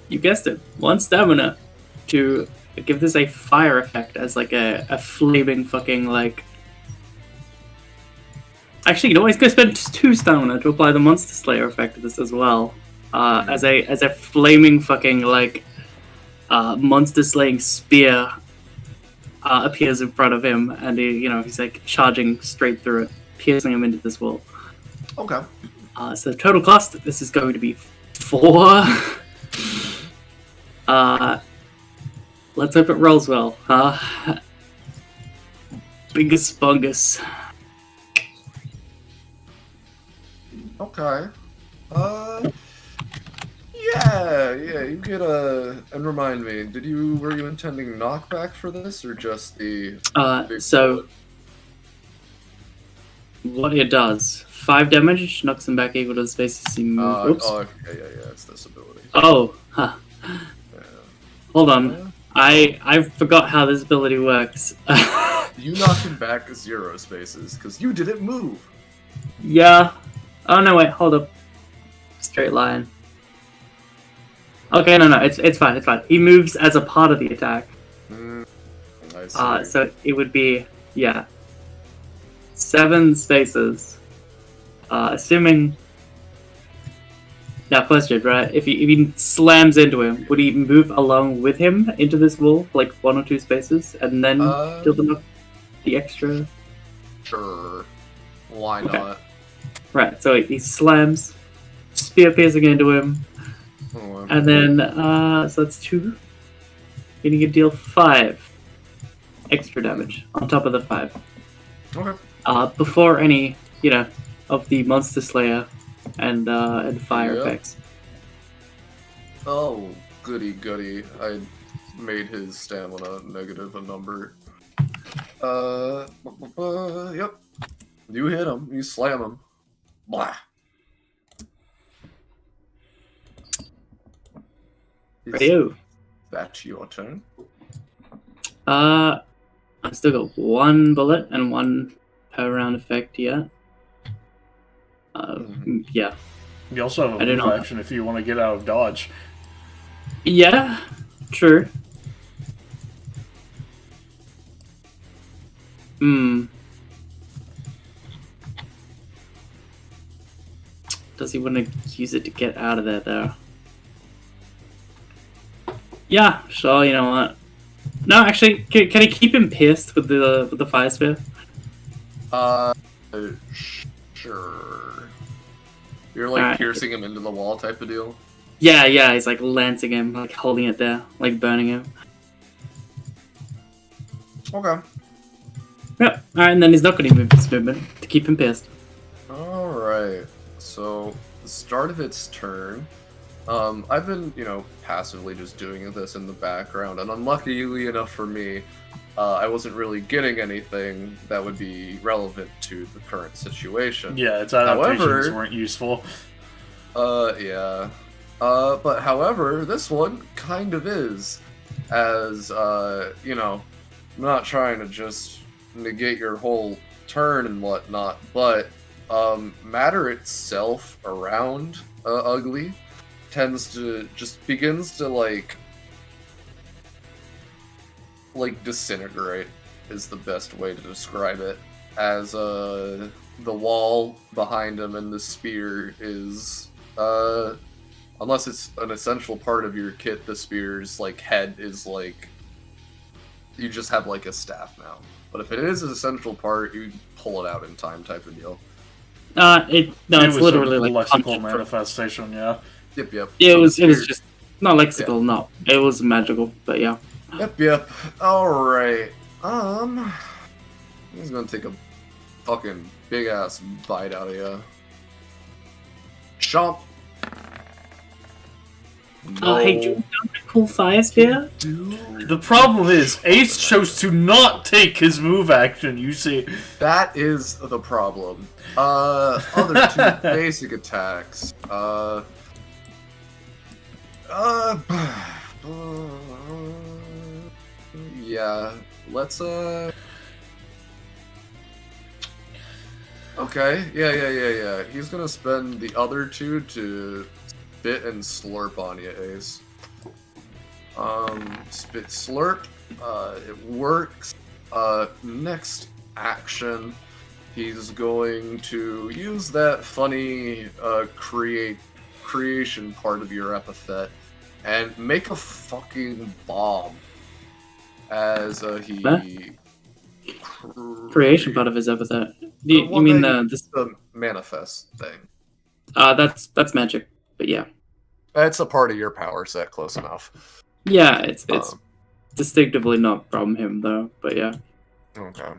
you guessed it, 1 stamina to give this a fire effect as like a flaming fucking like. Actually, you know what? He's gonna spend 2 stamina to apply the Monster Slayer effect to this as well. As a flaming fucking like monster slaying spear appears in front of him, and he's like charging straight through it, piercing him into this wall. Okay. So the total cost of this is going to be 4. Let's hope it rolls well. Bingus bungus. Okay. Yeah, you get and remind me, were you intending knockback for this, or just the... So... What it does, 5 damage, knocks him back equal to the spaces he moves. Oops. Yeah, it's this ability. Oh, huh. Yeah. Hold on. I forgot how this ability works. You knocked him back 0 spaces, because you didn't move. Yeah. Oh no, wait, hold up. Straight line. Okay, no, it's fine, it's fine. He moves as a part of the attack. I see. So it would be, 7 spaces. Assuming... Now, question, right? If he slams into him, would he move along with him into this wall, like 1 or 2 spaces, and then deal them up the extra? Sure. Why Okay. not? Right, so he slams, spear piercing into him, and then, so that's 2. Getting a deal 5 extra damage on top of the 5. Okay. Before any, of the Monster Slayer and fire effects. Oh, goody. I made his stamina negative a number. Yep. You hit him. You slam him. Blah. Radio. That's your turn. I still got 1 bullet and 1 per round effect yet. Yeah. You also have a move action if you want to get out of dodge. Yeah, true. Does he want to use it to get out of there, though? Yeah, sure, you know what? No, actually, can I keep him pierced with the fire spear? Sure. You're like piercing him into the wall type of deal? Yeah, he's like lancing him, like holding it there, like burning him. Okay. Yep, alright, and then he's not going to move his movement to keep him pierced. Alright. So, the start of its turn, I've been, passively just doing this in the background, and unluckily enough for me, I wasn't really getting anything that would be relevant to the current situation. Yeah, its adaptations weren't useful. Yeah. But however, this one kind of is, as, I'm not trying to just negate your whole turn and whatnot, but, matter itself around, Ugly begins to, like, disintegrate is the best way to describe it, as the wall behind him and the spear is unless it's an essential part of your kit, the spear's head is you just have a staff now. But if it is an essential part, you pull it out in time type of deal. It's literally a lexical manifestation, yeah. Yep. Yeah, it was just not lexical, no. It was magical, but yeah. Yep. Alright. He's gonna take a fucking big ass bite out of you. Chomp. No. Hey, June, cool fire spear. The problem is, Ace chose to not take his move action, you see. That is the problem. Other two basic attacks. Yeah, let's, okay, yeah. He's gonna spend the other two to spit and slurp on you, Ace. Spit slurp, it works. Next action, he's going to use that funny, creation part of your epithet and make a fucking bomb as he Creation part of his epithet. You mean the manifest thing? That's magic, but yeah. That's a part of your power set, close enough. Yeah, it's distinctively not from him though, but yeah. Okay.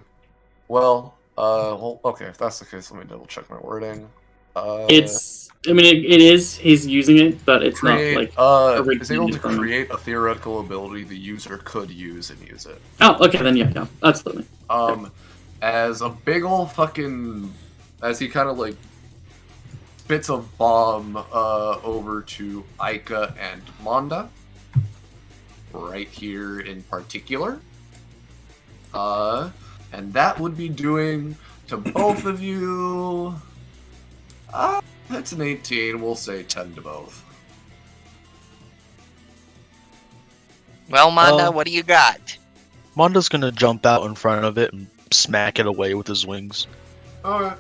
Well, okay, if that's the case, let me double check my wording. It is. He's using it, but it's not like. Is able to create a theoretical ability the user could use and use it. Oh, okay, then yeah, absolutely. As a big ol' fucking, as he kind of like spits a bomb over to Aika and Monda, right here in particular. And that would be doing to both of you. That's an 18. We'll say 10 to both. Well, Manda, what do you got? Monda's gonna jump out in front of it and smack it away with his wings. Alright.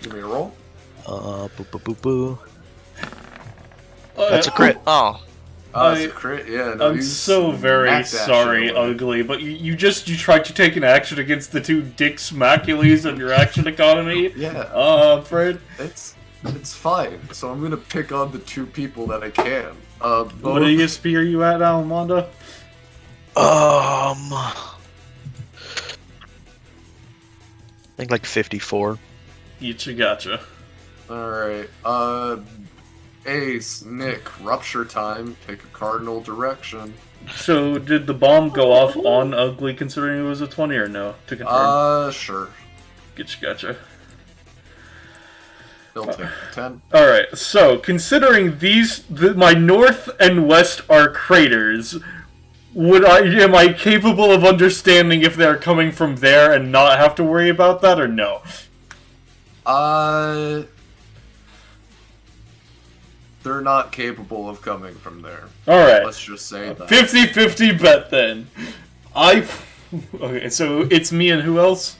Give me a roll. Boo. That's a crit. Oh. That's a crit, yeah. No, I'm so very sorry, Ugly, but you tried to take an action against the two Dick Smacules of your action economy? Yeah. Fred? It's fine. So I'm gonna pick on the two people that I can. What ESP are you at now, Amanda? I think like 54. Gotcha. Alright. Ace, Nick, rupture time. Pick a cardinal direction. So, did the bomb go off on Ugly considering it was a 20 or no? To confirm. Sure. Gotcha. They'll take 10. Alright, so, considering my north and west are craters, am I capable of understanding if they're coming from there and not have to worry about that, or no? They're not capable of coming from there. Alright. Let's just say that. 50-50 bet then. Okay, so it's me and who else?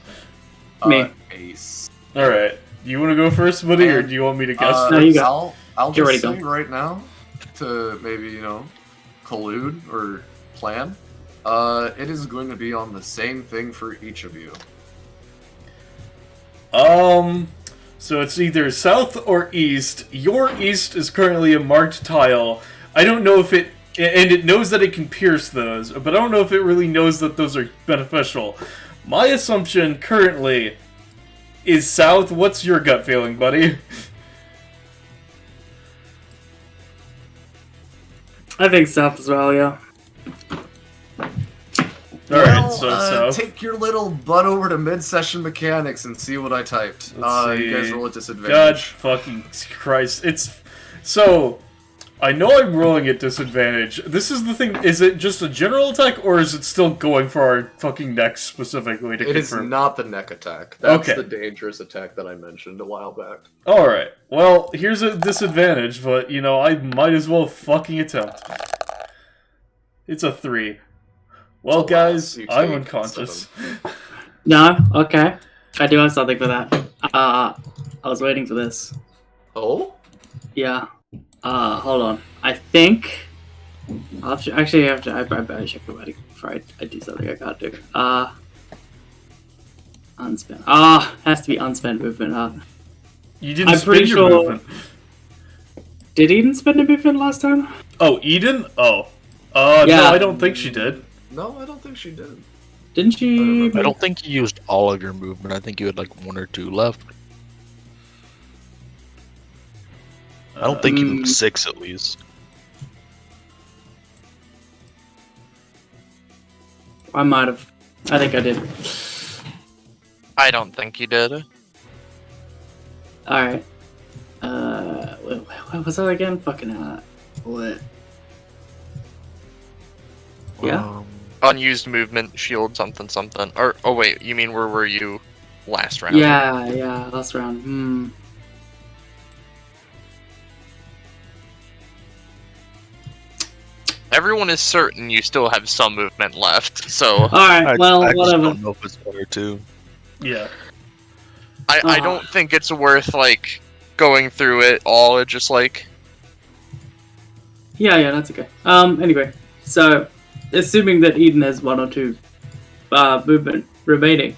Me. Ace. Alright. Do you want to go first, buddy, or do you want me to guess No, first? you go. I'll Get ready, just say go. right now, to maybe, collude or plan, it is going to be on the same thing for each of you. So it's either south or east. Your east is currently a marked tile. I don't know if it... And it knows that it can pierce those, but I don't know if it really knows that those are beneficial. My assumption currently is south. What's your gut feeling, buddy? I think south as well, yeah. Alright, so south. Take your little butt over to mid-session mechanics and see what I typed. Let's You guys see. roll at God disadvantage. fucking Christ. So, I know I'm rolling at disadvantage. This is the thing, is it just a general attack, or is it still going for our fucking necks specifically to It is confirm? not the neck attack. That's Okay. the dangerous attack that I mentioned a while back. Alright, well, here's a disadvantage, but, I might as well fucking attempt. It's a 3. Well, It's a guys, loss. You I'm take unconscious. No, okay. I do have something for that. I was waiting for this. Oh? Yeah. Hold on. I think... I better check the wedding before I do something I can't do. Unspent. Has to be unspent movement, You didn't I'm spend pretty your sure- movement. Did Eden spend a movement last time? Oh, Eden? Oh. Yeah. No, I don't think she did. No, I don't think she did. Didn't she? I don't think you used all of your movement. I think you had like 1 or 2 left. I don't think you moved 6 at least. I might have. I think I did. I don't think you did. Alright. What was that again? Fucking, what? Yeah? Unused movement, shield, something, something. Or, oh wait, you mean where were you last round? Yeah, last round. Everyone is certain you still have some movement left, so Alright, well, I whatever. just don't know if it's 1 or 2. Yeah. I don't think it's worth, like, going through it all, it just, like... Yeah, that's okay. Anyway, so, assuming that Eden has 1 or 2 movement remaining.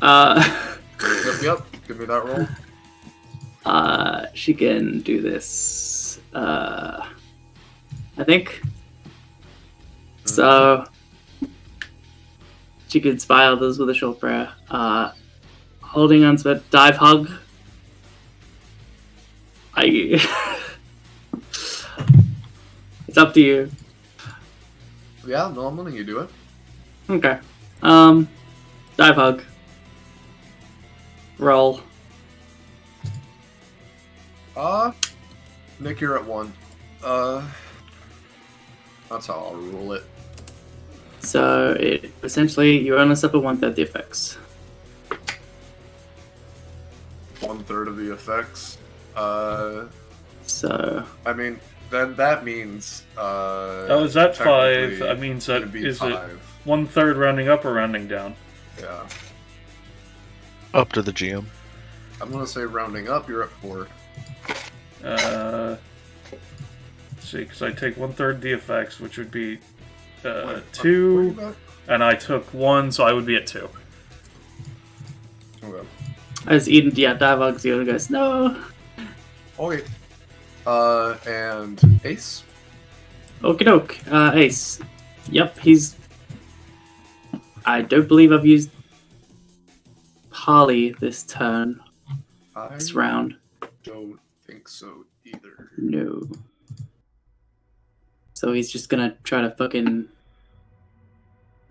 Yep. Give me that roll. She can do this, I think. So, she could spy others with a short prayer. Holding on to it, dive hug. It's up to you. Yeah, normally you do it. Okay. Dive hug. Roll. Nick, you're at 1. That's how I'll rule it. So, essentially, you only suffer 1/3 the effects. 1/3 of the effects. So, I mean, then that means. Oh, is that 5? I mean, is it'd be it 5. 1/3 rounding up or rounding down? Yeah. Up to the GM. I'm gonna say rounding up, you're at 4. Let's see, because I take 1/3 the effects, which would be 2, and I took 1, so I would be at 2. Okay. as Eden, dive hugs the other guys. No! Okay. And Ace? Okie doke. Ace. Yep, he's... I don't believe I've used Harley this turn. This round. Don't think so either. No. So he's just gonna try to fucking...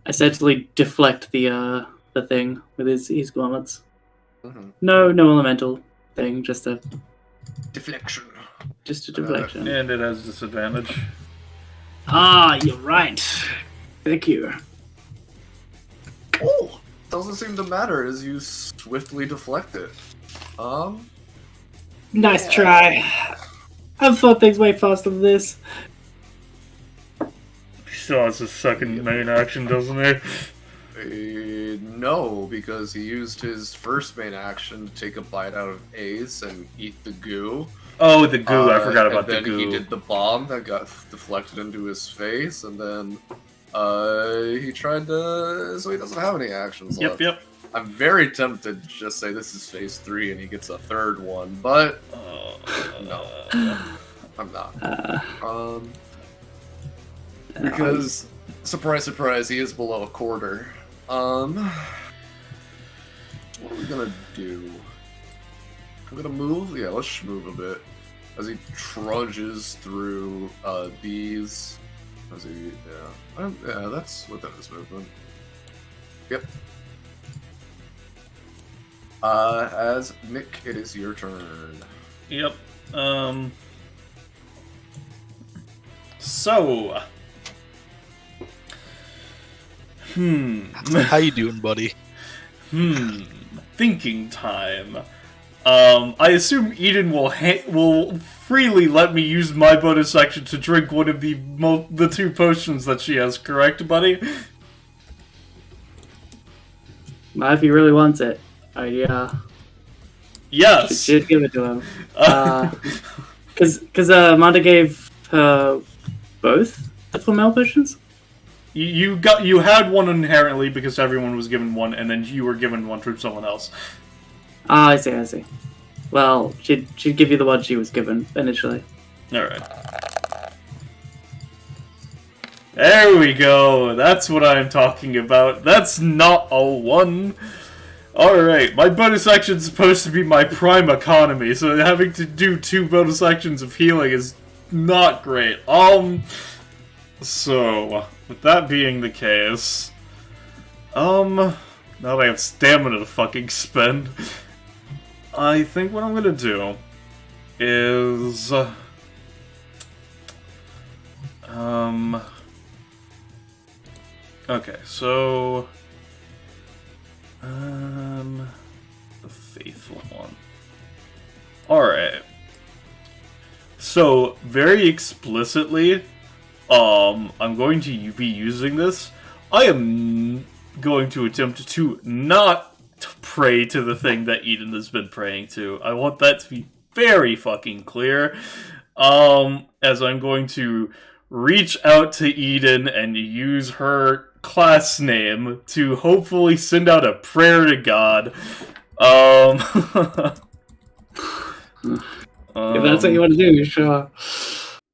essentially deflect the thing with his gauntlets. Mm-hmm. No elemental thing, just a Deflection. deflection. And it has disadvantage. Ah, you're right. Thank you. Oh! Doesn't seem to matter as you swiftly deflect it. Nice try. I've thought things way faster than this. He still has his second main action, doesn't he? No, because he used his first main action to take a bite out of Ace and eat the goo. Oh, the goo. I forgot about the and then goo. he did the bomb that got deflected into his face, and then he tried to... So he doesn't have any actions left. Yep. I'm very tempted to just say this is phase 3 and he gets a third one, but no, I'm not. Because, surprise, surprise, he is below a quarter. What are we gonna do? I'm gonna move? Yeah, let's move a bit. As he trudges through these... As he... Yeah, that's within his movement. Yep. As Nick, it is your turn. Yep. So... How you doing, buddy? Thinking time. I assume Eden will freely let me use my bonus action to drink one of the 2 potions that she has, correct, buddy? If he really wants it. Yes! Should give it to him. Because Manda gave her both the Flamel potions? You had one inherently because everyone was given one, and then you were given one from someone else. Ah, I see. Well, she'd give you the one she was given initially. Alright. There we go! That's what I'm talking about. That's not a 1. Alright, my bonus action's supposed to be my prime economy, so having to do 2 bonus actions of healing is not great. So, with that being the case, now that I have stamina to fucking spend, I think what I'm gonna do is, okay, so, the faithful one. Alright. So, very explicitly, I'm going to be using this. I am going to attempt to not pray to the thing that Eden has been praying to. I want that to be very fucking clear. As I'm going to reach out to Eden and use her class name to hopefully send out a prayer to God. If that's what you want to do, sure.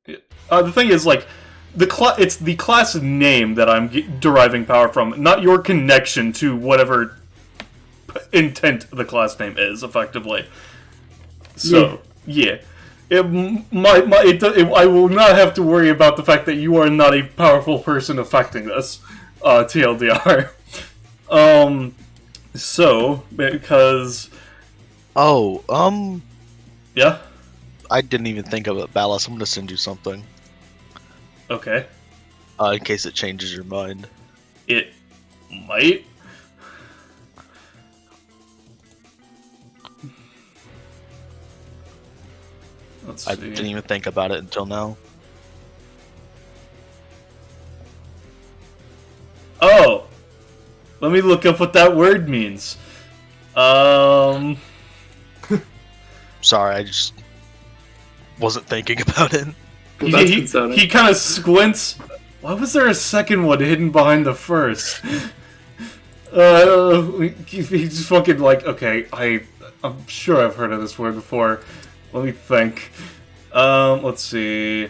The thing is, like, it's the class name that I'm deriving power from, not your connection to whatever intent the class name is, effectively. So, yeah. I will not have to worry about the fact that you are not a powerful person affecting this, TLDR. So, because... Oh, yeah? I didn't even think of it, Ballas. I'm gonna send you something. Okay. In case it changes your mind. It might. Let's see. I didn't even think about it until now. Oh! Let me look up what that word means. Sorry, I just wasn't thinking about it. Well, that's He concerning. kind of squints. Why was there a second one hidden behind the first? He just fucking like, okay, I'm sure I've heard of this word before. Let me think. Let's see.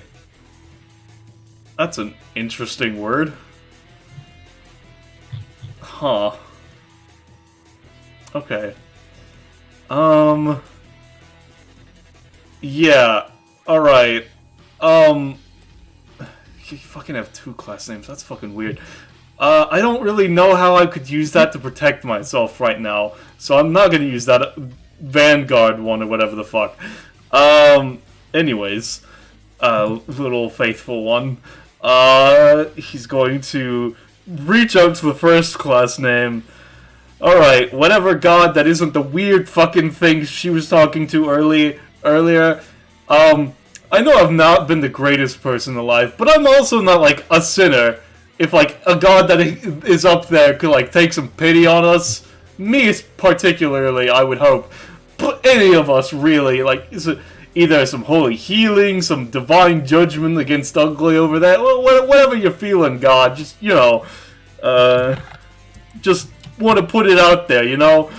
That's an interesting word. Huh. Okay. Yeah. Alright. You fucking have two class names. That's fucking weird. I don't really know how I could use that to protect myself right now, so I'm not gonna use that Vanguard one or whatever the fuck. Anyways, little faithful one. He's going to reach out to the first class name. Alright, whatever god that isn't the weird fucking thing she was talking to earlier. I know I've not been the greatest person alive, but I'm also not, like, a sinner. If, like, a god that is up there could, like, take some pity on us, me particularly, I would hope, but any of us, really, like, either some holy healing, some divine judgment against ugly over there, whatever you're feeling, God, just, you know, just want to put it out there, you know,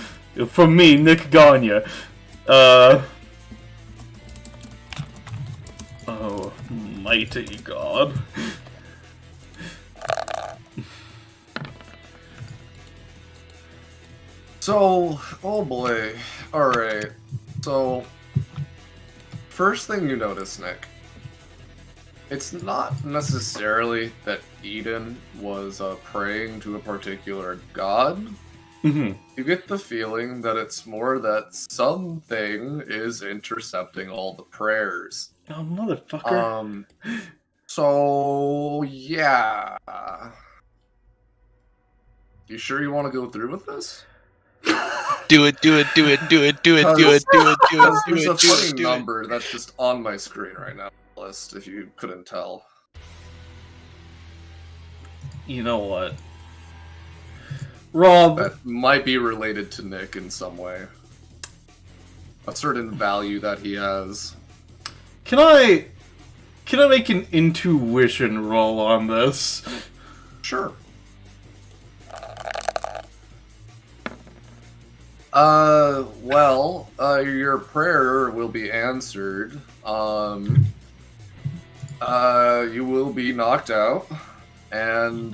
from me, Nick Gagne. Oh, mighty God. So, oh boy. Alright. So, first thing you notice, Nick, it's not necessarily that Eden was praying to a particular god. Mm-hmm. You get the feeling that it's more that something is intercepting all the prayers. Oh, motherfucker. So, yeah. You sure you want to go through with this? Do it. There's a funny number that's just on my screen right now, list, if you couldn't tell. You know what? Rob, That might be related to Nick in some way. A certain value that he has. can I make an intuition roll on this? Sure. Your prayer will be answered. You will be knocked out, and,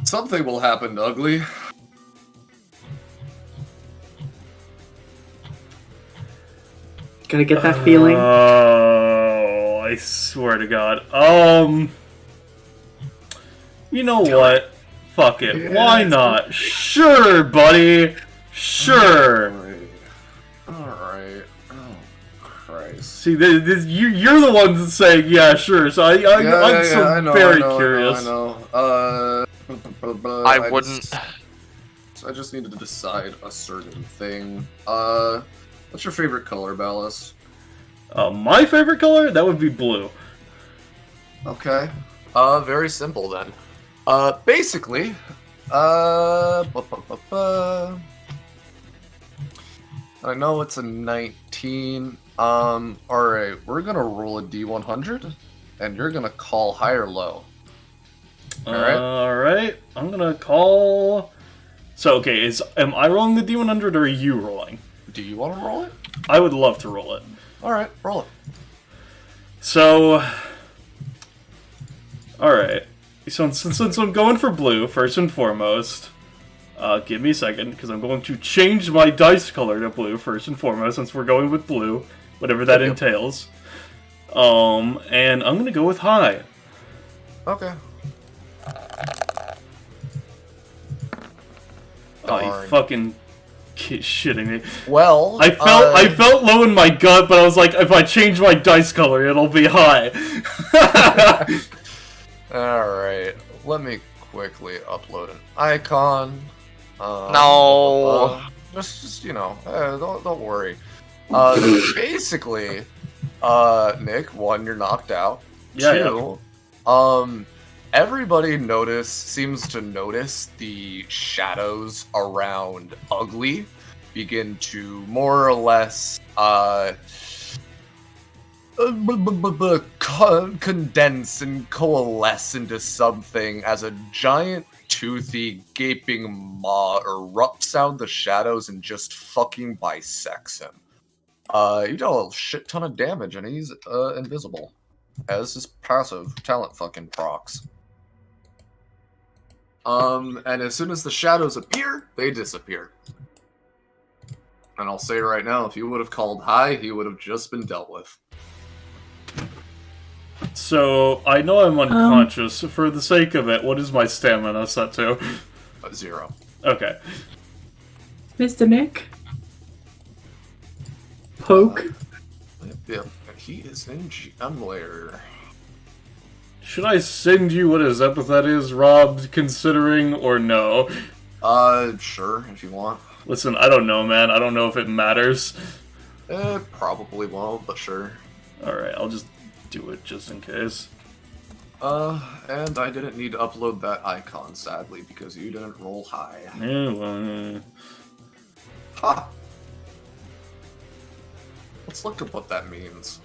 something will happen, Ugly. Gotta get that feeling. Oh, I swear to God. You know what? Fuck it. Yeah. Why not? Sure, buddy. Sure. Alright. Oh, Christ. See, you're the ones that say, yeah, sure. So I'm very curious. I know. I wouldn't. I just needed to decide a certain thing. What's your favorite color, Ballast? My favorite color? That would be blue. Okay. Very simple then. Basically, I know it's a 19. Alright, we're gonna roll a D100, and you're gonna call high or low. Alright, I'm gonna call... So, okay, am I rolling the D100 or are you rolling? Do you want to roll it? I would love to roll it. Alright, roll it. So... Alright. So, since I'm going for blue, first and foremost... give me a second, because I'm going to change my dice color to blue, first and foremost, since we're going with blue. Whatever that entails. And I'm gonna go with high. Okay. Oh, you fucking shitting me. Well, I felt low in my gut, but I was like, if I change my dice color, it'll be high. Alright, let me quickly upload an icon. No. Just don't worry. Basically, Nick, 1, you're knocked out. Yeah, 2, everybody seems to notice the shadows around Ugly begin to more or less condense and coalesce into something as a giant toothy gaping maw erupts out of the shadows and just fucking bisects him. You deal a shit ton of damage and he's invisible as his passive talent fucking procs. And as soon as the shadows appear, they disappear. And I'll say right now, if you would have called high, he would have just been dealt with. So, I know I'm unconscious. For the sake of it, what is my stamina set to? 0. Okay. Mr. Nick? Poke? Yeah, he is in GM layer. Should I send you what his epithet is, Rob, considering, or no? Sure, if you want. Listen, I don't know, man. I don't know if it matters. Probably won't, but sure. Alright, I'll just do it just in case. And I didn't need to upload that icon, sadly, because you didn't roll high. Yeah, well, Ha! Let's look at what that means.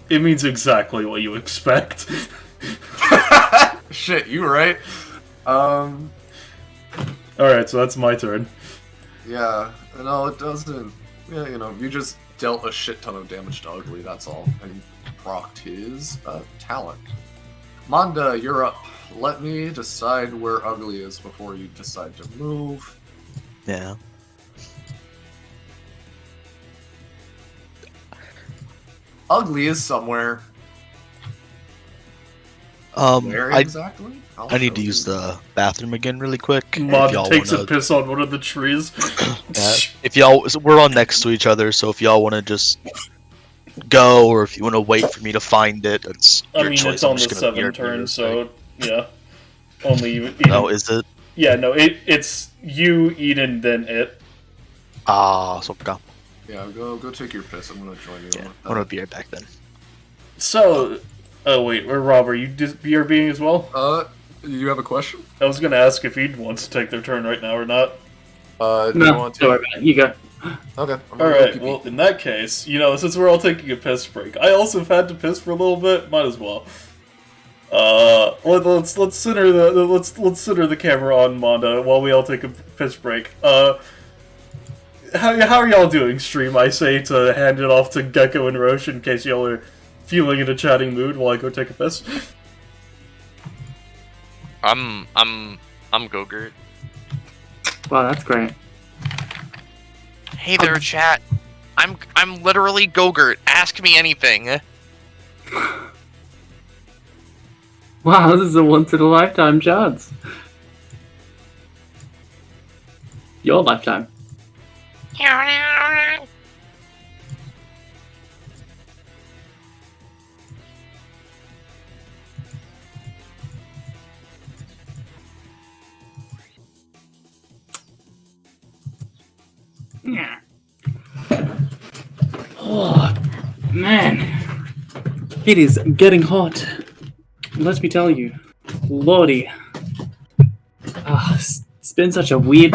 it means exactly what you expect. Shit, you right. Alright, so that's my turn. Yeah, no, it doesn't. Yeah, you just dealt a shit ton of damage to Ugly, that's all. And procced his talent. Manda, you're up. Let me decide where Ugly is before you decide to move. Yeah. Ugly is somewhere. Where exactly? I need to use the bathroom again really quick. Mod If y'all takes wanna- a piss on one of the trees. Yeah, if y'all, we're all next to each other, so if y'all want to just go, or if you want to wait for me to find it, it's I your mean, choice. it's on I'm the just gonna 7 BRB turn, real so, quick. yeah. Only you. Oh, is it? Yeah, no, it's you, Eden, then it. Ah, so okay. Yeah, go take your piss. I'm gonna join you. Yeah, I'm gonna be right back then. So, oh wait, where Rob, are you BRBing as well? You have a question? I was gonna ask if Eden wants to take their turn right now or not. Do you No, want to? don't worry about it. You go. Okay. I'm gonna go Alright, pee-pee. well, in that case, since we're all taking a piss break, I also have had to piss for a little bit, might as well. Let's center the camera on Manda while we all take a piss break. How are y'all doing, stream? I say to hand it off to Gecko and Roche in case y'all are feeling in a chatting mood while I go take a piss. I'm I'm literally Gogurt. Ask me anything. Wow, this is a once-in-a-lifetime chance. Your lifetime. Yeah. Oh, man. It is getting hot. Let me tell you. Lordy. It's been such a weird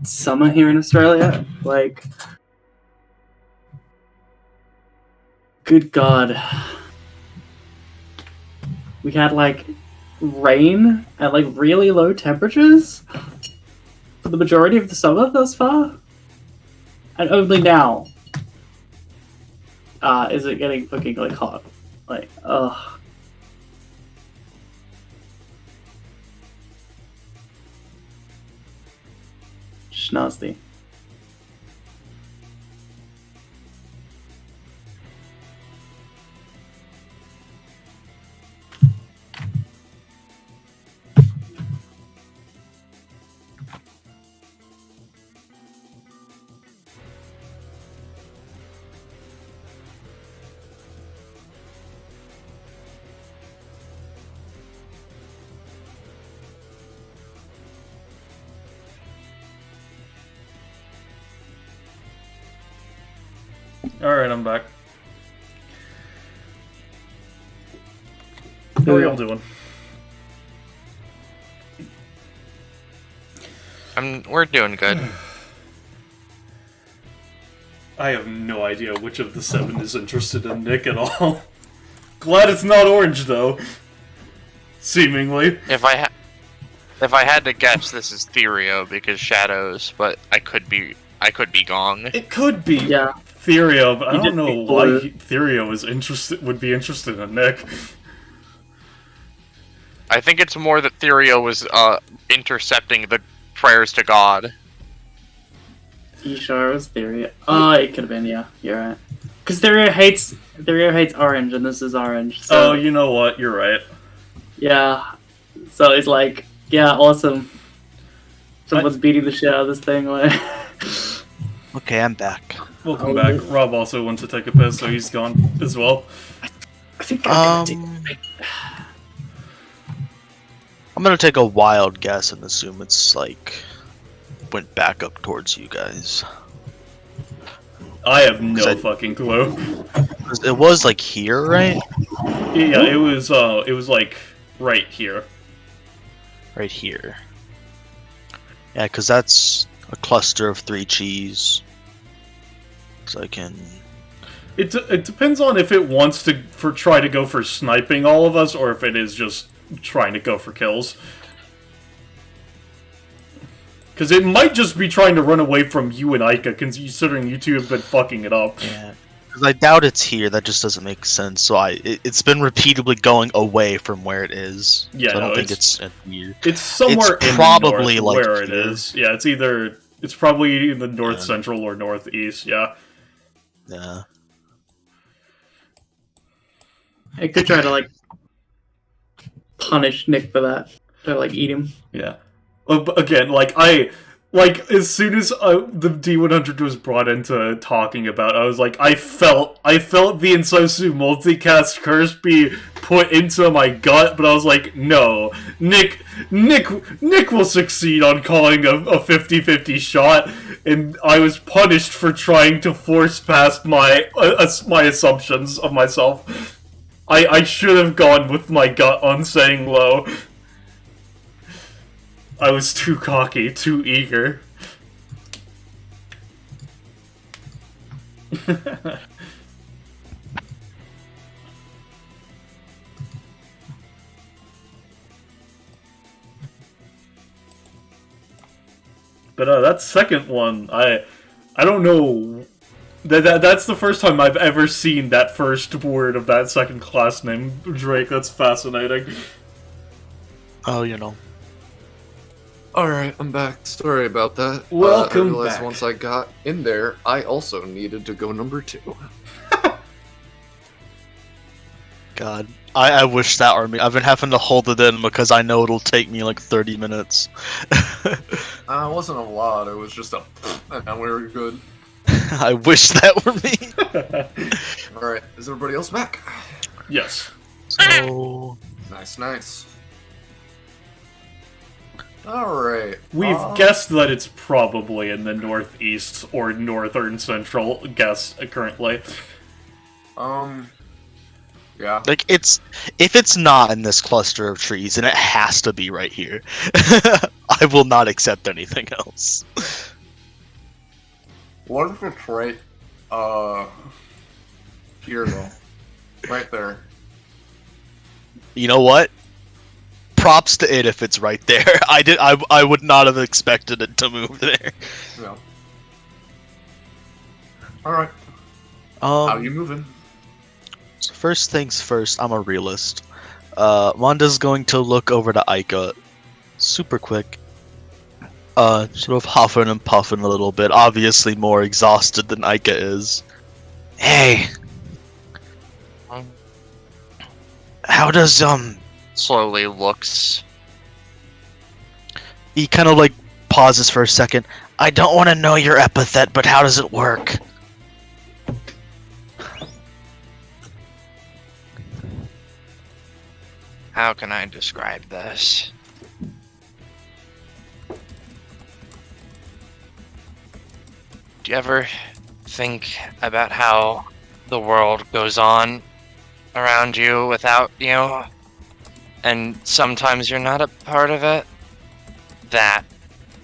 summer here in Australia. Like, good God. We had, like, rain at, like, really low temperatures for the majority of the summer thus far. And only now is it getting fucking, like, hot. Like, ugh. Just nasty. Alright, I'm back. How are y'all doing? We're doing good. I have no idea which of the 7 is interested in Nick at all. Glad it's not orange, though. Seemingly. If I had to guess, this is Therio because shadows, but I could be gong. It could be Yeah. Therio, but I He don't did know pick why blue. Therio would be interested in Nick. I think it's more that Therio was intercepting the prayers to God. You sure it was Therio? Oh, it could have been, yeah. You're right. Because Therio hates orange, and this is orange. So, Oh, you know what? You're right. yeah. So it's like, yeah, awesome. Someone's beating the shit out of this thing. Like, Okay, I'm back. Welcome back. Rob also went to take a piss, so he's gone as well. I think I'm I'm gonna take a wild guess and assume it's like went back up towards you guys. I have no 'Cause I- fucking clue. 'Cause it was like here, right? Yeah, it was like right here. Right here. Yeah, because that's a cluster of 3 cheese. So I can. It depends on if it wants to try to go for sniping all of us, or if it is just trying to go for kills. Because it might just be trying to run away from you and Aika, considering you two have been fucking it up. Yeah. Because I doubt it's here. That just doesn't make sense. So it's been repeatedly going away from where it is. Yeah, so I don't no, think it's weird. It's somewhere It's in probably the north like where it here. is. Yeah, it's probably in the north Yeah. central or northeast. Yeah. Yeah. I could try to, like, punish Nick for that. Try to, like, eat him. Yeah. But again, as soon as the D100 was brought into talking about, I was like, I felt the Ensue multicast curse be put into my gut, but I was like, no, Nick will succeed on calling a 50-50 shot, and I was punished for trying to force past my assumptions of myself. I should have gone with my gut on saying low. I was too cocky, too eager. But that second one, I don't know. That's the first time I've ever seen that first word of that second class name, Drake. That's fascinating. Oh, you know. Alright, I'm back. Sorry about that. Welcome I realized back. once I got in there, I also needed to go number 2. God, I wish that were me. I've been having to hold it in because I know it'll take me like 30 minutes. It wasn't a lot, it was just a and now we were good. I wish that were me. Alright, is everybody else back? Yes. So Nice. Alright. We've guessed that it's probably in the northeast or northern central guess currently. Yeah. like if it's not in this cluster of trees, then it has to be right here. I will not accept anything else. What if it's right, here though? Right there. You know what? Props to it if it's right there. I would not have expected it to move there. Yeah. Alright, how you moving? So first things first, I'm a realist. Wanda's going to look over to Aika super quick. Sort of huffing and puffing a little bit, obviously more exhausted than Aika is. Hey, how does Slowly looks. He kind of like pauses for a second. I don't want to know your epithet, but how does it work? How can I describe this? Do you ever think about how the world goes on around you without you? And sometimes you're not a part of it? That,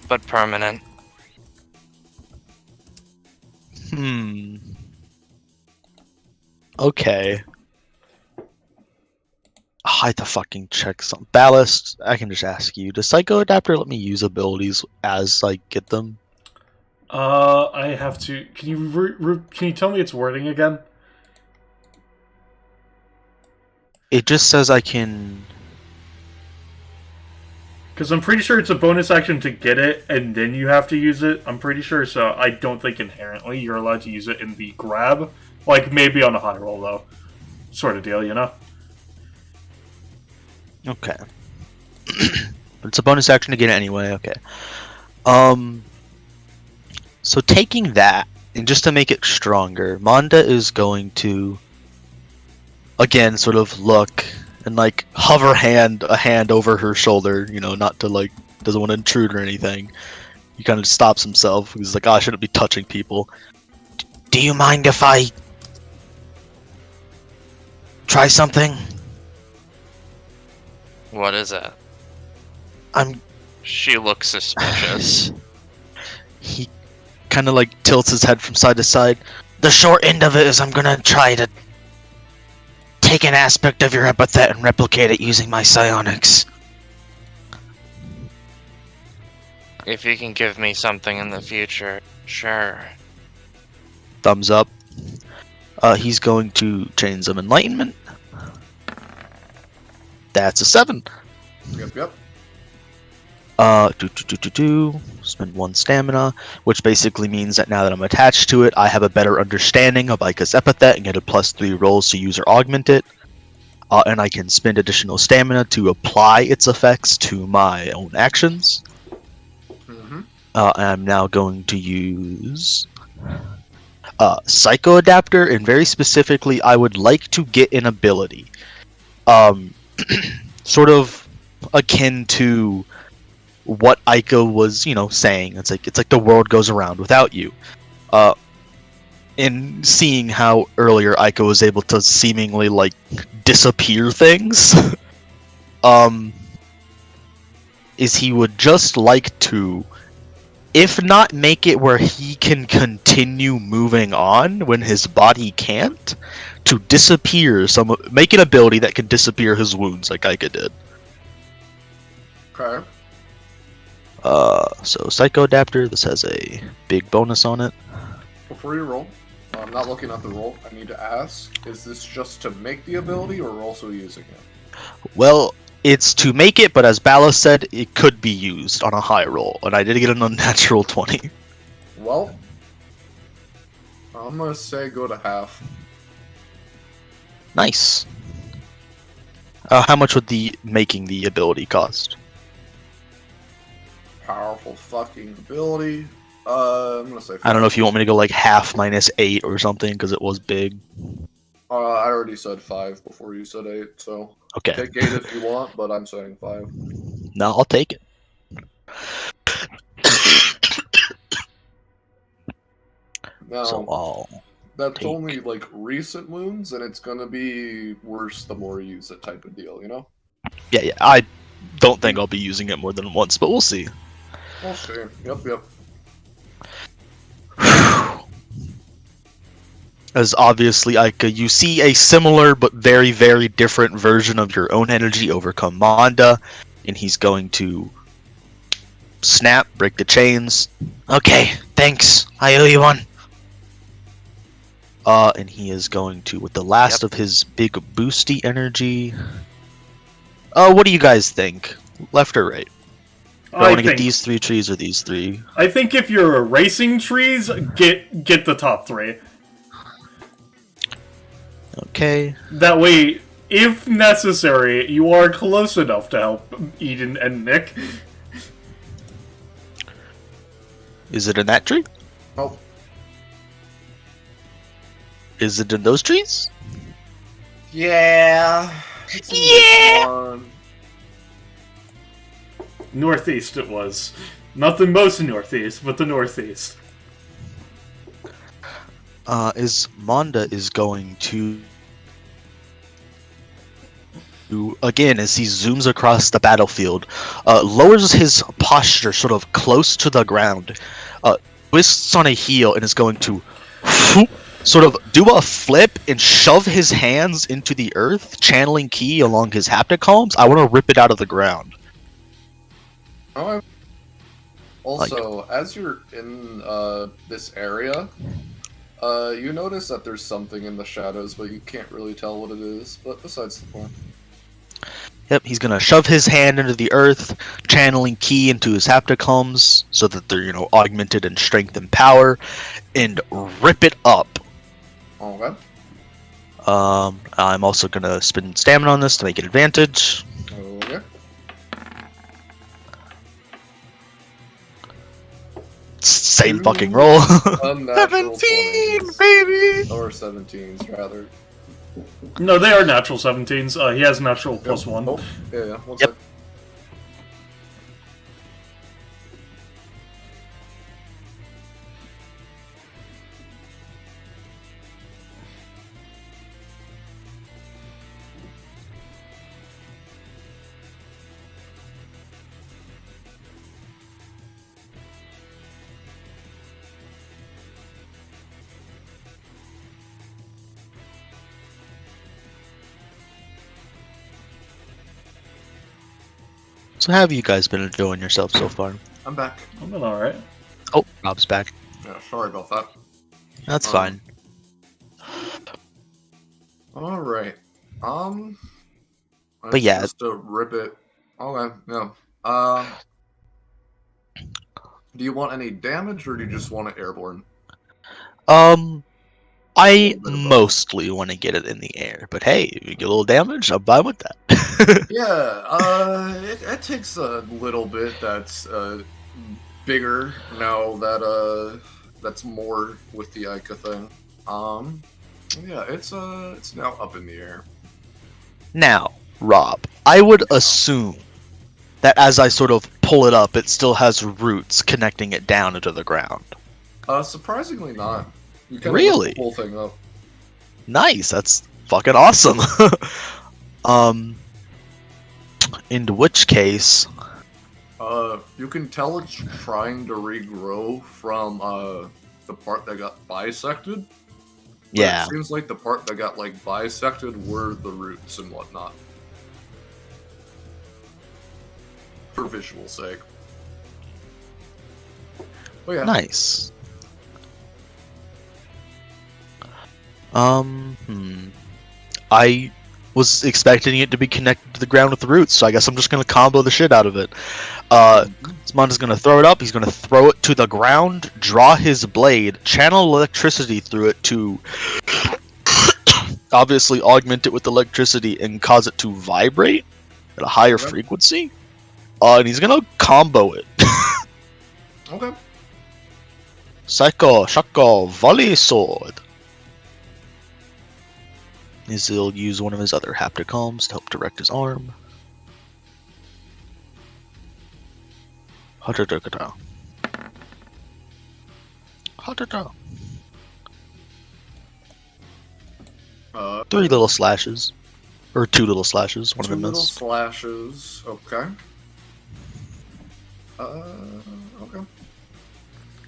but permanent. Okay. I had to fucking check some ballast. I can just ask you. Does Psycho Adapter let me use abilities as I get them? I have to. Can you tell me its wording again? It just says I can. Because I'm pretty sure it's a bonus action to get it, and then you have to use it. I'm pretty sure, so I don't think inherently you're allowed to use it in the grab. Like, maybe on a high roll, though. Sort of deal, you know? Okay. But it's a bonus action to get it anyway. Okay. So taking that, and just to make it stronger, Manda is going to again sort of look and like hover a hand over her shoulder, you know, not to like doesn't want to intrude or anything. He kind of stops himself. He's like, oh, I shouldn't be touching people. Do you mind if I try something? What is it? I'm She looks suspicious. He kind of like tilts his head from side to side. The short end of it is I'm gonna try to take an aspect of your epithet and replicate it using my psionics. If you can give me something in the future, sure. Thumbs up. He's going to chain some enlightenment. That's a 7. Yep. Spend 1 stamina, which basically means that now that I'm attached to it, I have a better understanding of Aika's epithet and get a +3 rolls to use or augment it. And I can spend additional stamina to apply its effects to my own actions. Mm-hmm. And I'm now going to use Psycho Adapter, and very specifically, I would like to get an ability. Sort of akin to what Aika was, you know, saying. It's like the world goes around without you. In seeing how earlier Aika was able to seemingly like disappear things, is he would just like to, if not make it where he can continue moving on when his body can't, to disappear make an ability that can disappear his wounds like Aika did. Okay. So Psycho Adapter, this has a big bonus on it. Before you roll, I'm not looking at the roll. I need to ask, is this just to make the ability or also using it? Well, It's to make it, but as Bala said, it could be used on a high roll, and I did get an unnatural 20. Well, I'm gonna say go to half. Nice. How much would the making the ability cost? Powerful fucking ability. I'm gonna say. 5. I don't know if you want me to go like half minus 8 or something, because it was big. I already said 5 before you said 8, so Okay. take 8 if you want, but I'm saying 5. No, I'll take it. Now, So I'll that's take- only like recent wounds, and it's gonna be worse the more you use it, type of deal, you know? Yeah, I don't think I'll be using it more than once, but we'll see. We'll see. Yep. As obviously, you see a similar but very, very different version of your own energy overcome Manda, and he's going to snap, break the chains, Okay, thanks. I owe you one. and he is going to, with the last of his big boosty energy. What do you guys think? Left or right? Do I want to get these 3 trees or these 3? I think if you're erasing trees, get the top 3. Okay. That way, if necessary, you are close enough to help Eden and Nick. Is it in that tree? Oh, Is it in those trees? yeah. Yeah! Northeast it was. Not the most northeast, but the northeast. Is Manda is going to again, as he zooms across the battlefield, lowers his posture sort of close to the ground, twists on a heel, and is going to sort of do a flip and shove his hands into the earth, channeling ki along his haptic columns. I want to rip it out of the ground. Oh, also, as you're in this area, you notice that there's something in the shadows, but you can't really tell what it is. But besides the point. Yep, he's gonna shove his hand into the earth, channeling ki into his hapticums so that they're, augmented in strength and power, and rip it up. Okay. I'm also gonna spend stamina on this to make it advantage. Okay. Same fucking roll. Unnatural 17, 20s. baby! Or 17s, rather. No, they are natural 17s. He has natural plus 1. Oh, yeah. One Yep. sec. So how have you guys been enjoying yourself so far? I'm back. I'm doing alright. Oh, Rob's back. Yeah, sorry about that. That's fine. Alright. But yeah. Just to rip it. Okay, yeah. Do you want any damage, or do you just want it airborne? I mostly want to get it in the air, but hey, if you get a little damage, I'm fine with that. Yeah, it takes a little bit. That's bigger now that that's more with the Ica thing. Yeah, it's now up in the air. Now, Rob, I would assume that as I sort of pull it up, it still has roots connecting it down into the ground. Surprisingly not. You can Really? lift the whole thing up. Nice, that's fucking awesome. In which case, You can tell it's trying to regrow from the part that got bisected. But yeah, it seems like the part that got like bisected were the roots and whatnot. For visual sake. But yeah. nice. I was expecting it to be connected to the ground with roots, so I guess I'm just gonna combo the shit out of it. Monda's gonna throw it up, he's gonna throw it to the ground, draw his blade, channel electricity through it to obviously augment it with electricity and cause it to vibrate at a higher frequency. And he's gonna combo it. Okay. Psycho, Shako, Volley Sword. He'll use one of his other hapticoms to help direct his arm. Hatadakata. Hatata. 3 little slashes. Or 2 little slashes, one of 2 them little missed. slashes. Okay. Okay.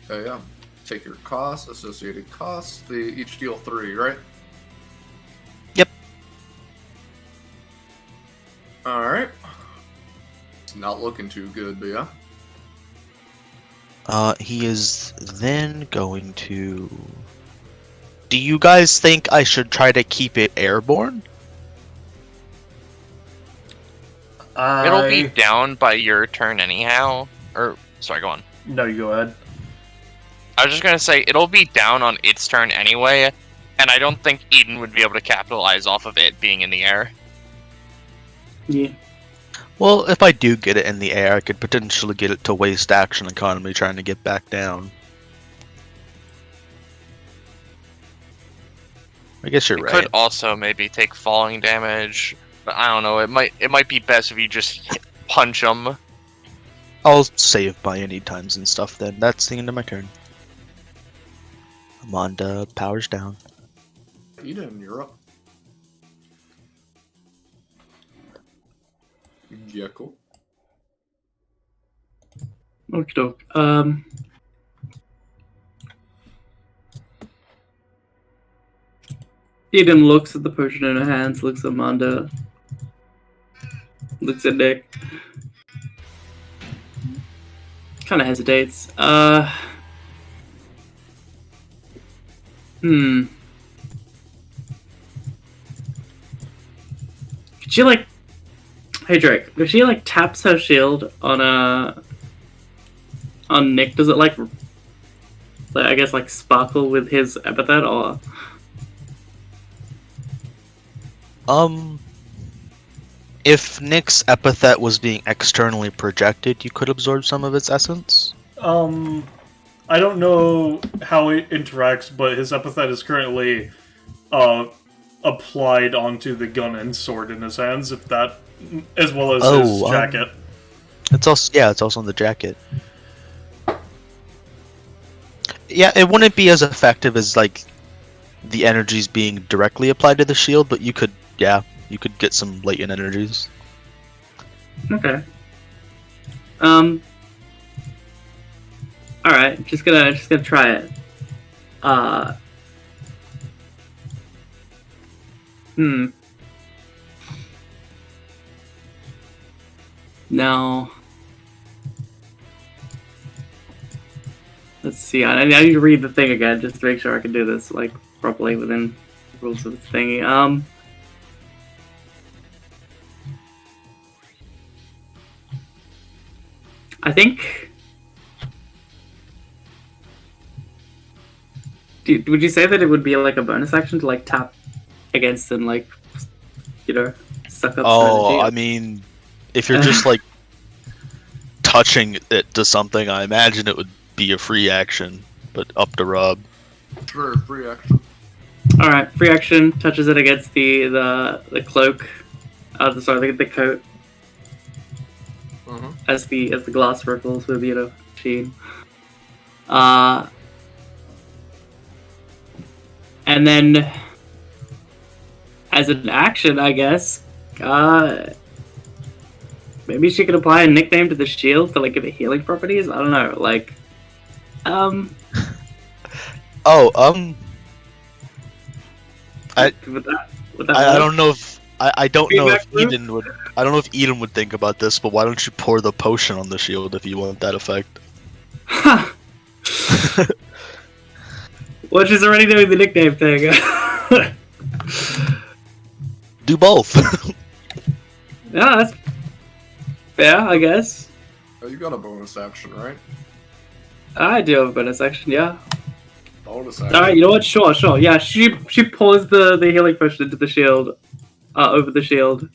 Okay, yeah. Take your costs, associated costs. They each deal 3, right? Yep. Alright. It's not looking too good, but yeah. He is then going to... Do you guys think I should try to keep it airborne? It'll be down by your turn anyhow. Or, sorry, go on. No, you go ahead. I was just gonna say, it'll be down on its turn anyway, and I don't think Eden would be able to capitalize off of it being in the air. Yeah. Well, if I do get it in the air, I could potentially get it to waste action economy trying to get back down. I guess you're It right. could also maybe take falling damage, but I don't know. It might be best if you just punch them. I'll save by any times and stuff then. That's the end of my turn. Amanda, powers down. Eden, you're up. Yeah, cool. Okie doke. Eden looks at the potion in her hands, looks at Amanda, looks at Nick. Kind of hesitates. Could she like... Hey Drake, if she like taps her shield on Nick, does it like I guess like sparkle with his epithet or? If Nick's epithet was being externally projected, you could absorb some of its essence. I don't know how it interacts, but his epithet is currently applied onto the gun and sword in his hands, if that, as well as his jacket. It's also on the jacket. Yeah, it wouldn't be as effective as like the energies being directly applied to the shield, but you could get some latent energies. Okay. Alright, just gonna try it. Now, let's see. I need to read the thing again just to make sure I can do this like properly within the rules of the thingy. I think. Would you say that it would be like a bonus action to like tap against and like, suck up? Oh, energy? I mean, if you're just like touching it to something, I imagine it would be a free action, but up to Rob. Sure, free action. All right, free action touches it against the cloak, the coat, as the glass ripples with sheen. And then, as an action, I guess, maybe she could apply a nickname to the shield to like give it healing properties. I don't know, like, I don't know if I don't know if Eden would. I don't know if Eden would think about this, but why don't you pour the potion on the shield if you want that effect? Well, she's already doing the nickname thing. do both. Yeah, that's fair, I guess. Oh, you got a bonus action, right? I do have a bonus action, yeah. Bonus action. Alright, you know what? Sure. Yeah, she pours the healing potion into the shield. Over the shield.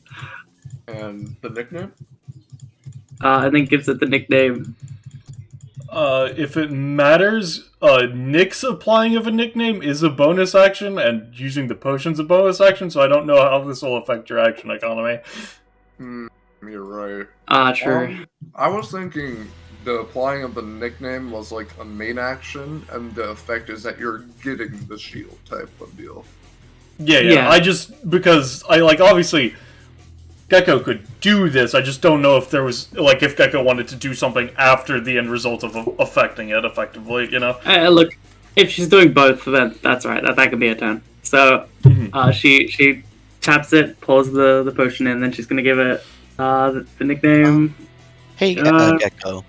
And the nickname? And then gives it the nickname. If it matters, Nick's applying of a nickname is a bonus action, and using the potion's a bonus action, so I don't know how this will affect your action economy. You're right. True. I was thinking the applying of the nickname was like a main action, and the effect is that you're getting the shield type of deal. Yeah. I just, because obviously Gecko could do this, I just don't know if there was, if Gecko wanted to do something after the end result of affecting it effectively, you know? Look, if she's doing both, then that's right. That could be a turn. So, she taps it, pulls the potion in, then she's gonna give it the nickname. Hey, Gecko.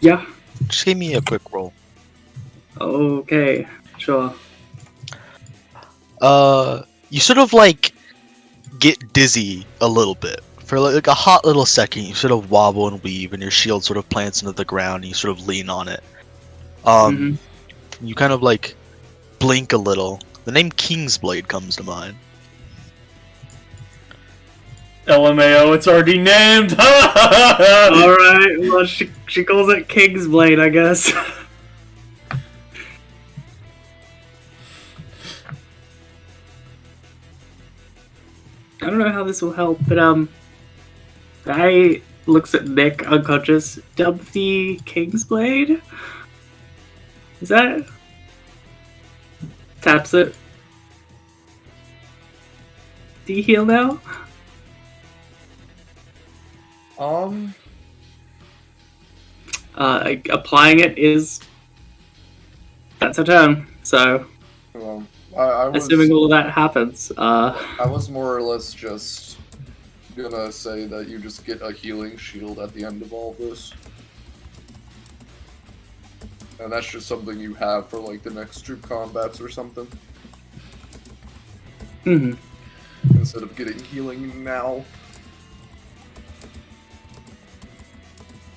Yeah. Just give me a quick roll. Okay, sure. You sort of get dizzy a little bit. For like a hot little second, you sort of wobble and weave, and your shield sort of plants into the ground, and you sort of lean on it. You kind of blink a little. The name Kingsblade comes to mind. LMAO, it's already named! Alright, well, she calls it Kingsblade, I guess. I don't know how this will help, but I looks at Nick unconscious. Dub the Kingsblade? Is that? Taps it. Do you heal now? Applying it is... That's her turn, so... Well, I was... Assuming all of that happens, I was more or less just gonna say that you just get a healing shield at the end of all this. And that's just something you have for, the next troop combats or something. Instead of getting healing now.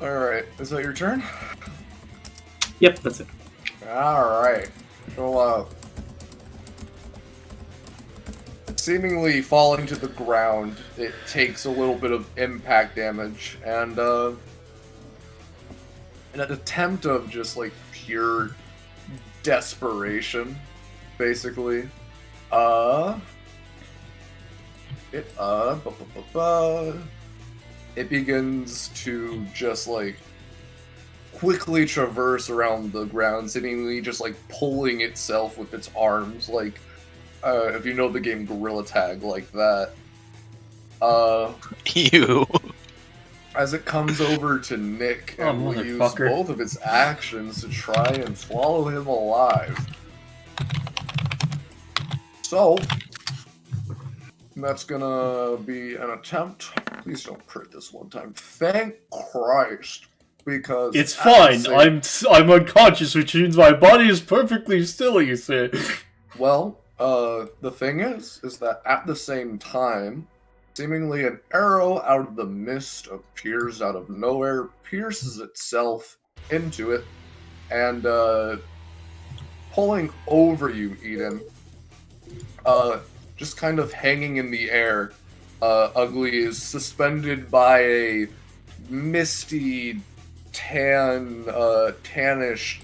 Alright, is that your turn? Yep, that's it. Alright. So, seemingly falling to the ground, it takes a little bit of impact damage, and, in an attempt of just, pure desperation, basically, it begins to just, quickly traverse around the ground, seemingly just, pulling itself with its arms, if you know the game Gorilla Tag, like that. Ew. As it comes over to Nick and will use both of its actions to try and swallow him alive. So, that's gonna be an attempt. Please don't crit this one time. Thank Christ. Because it's fine. I'm unconscious, which means my body is perfectly still, you say. Well, the thing is that at the same time, seemingly an arrow out of the mist appears out of nowhere, pierces itself into it, and pulling over you, Eden, just kind of hanging in the air. Ugly is suspended by a misty tannish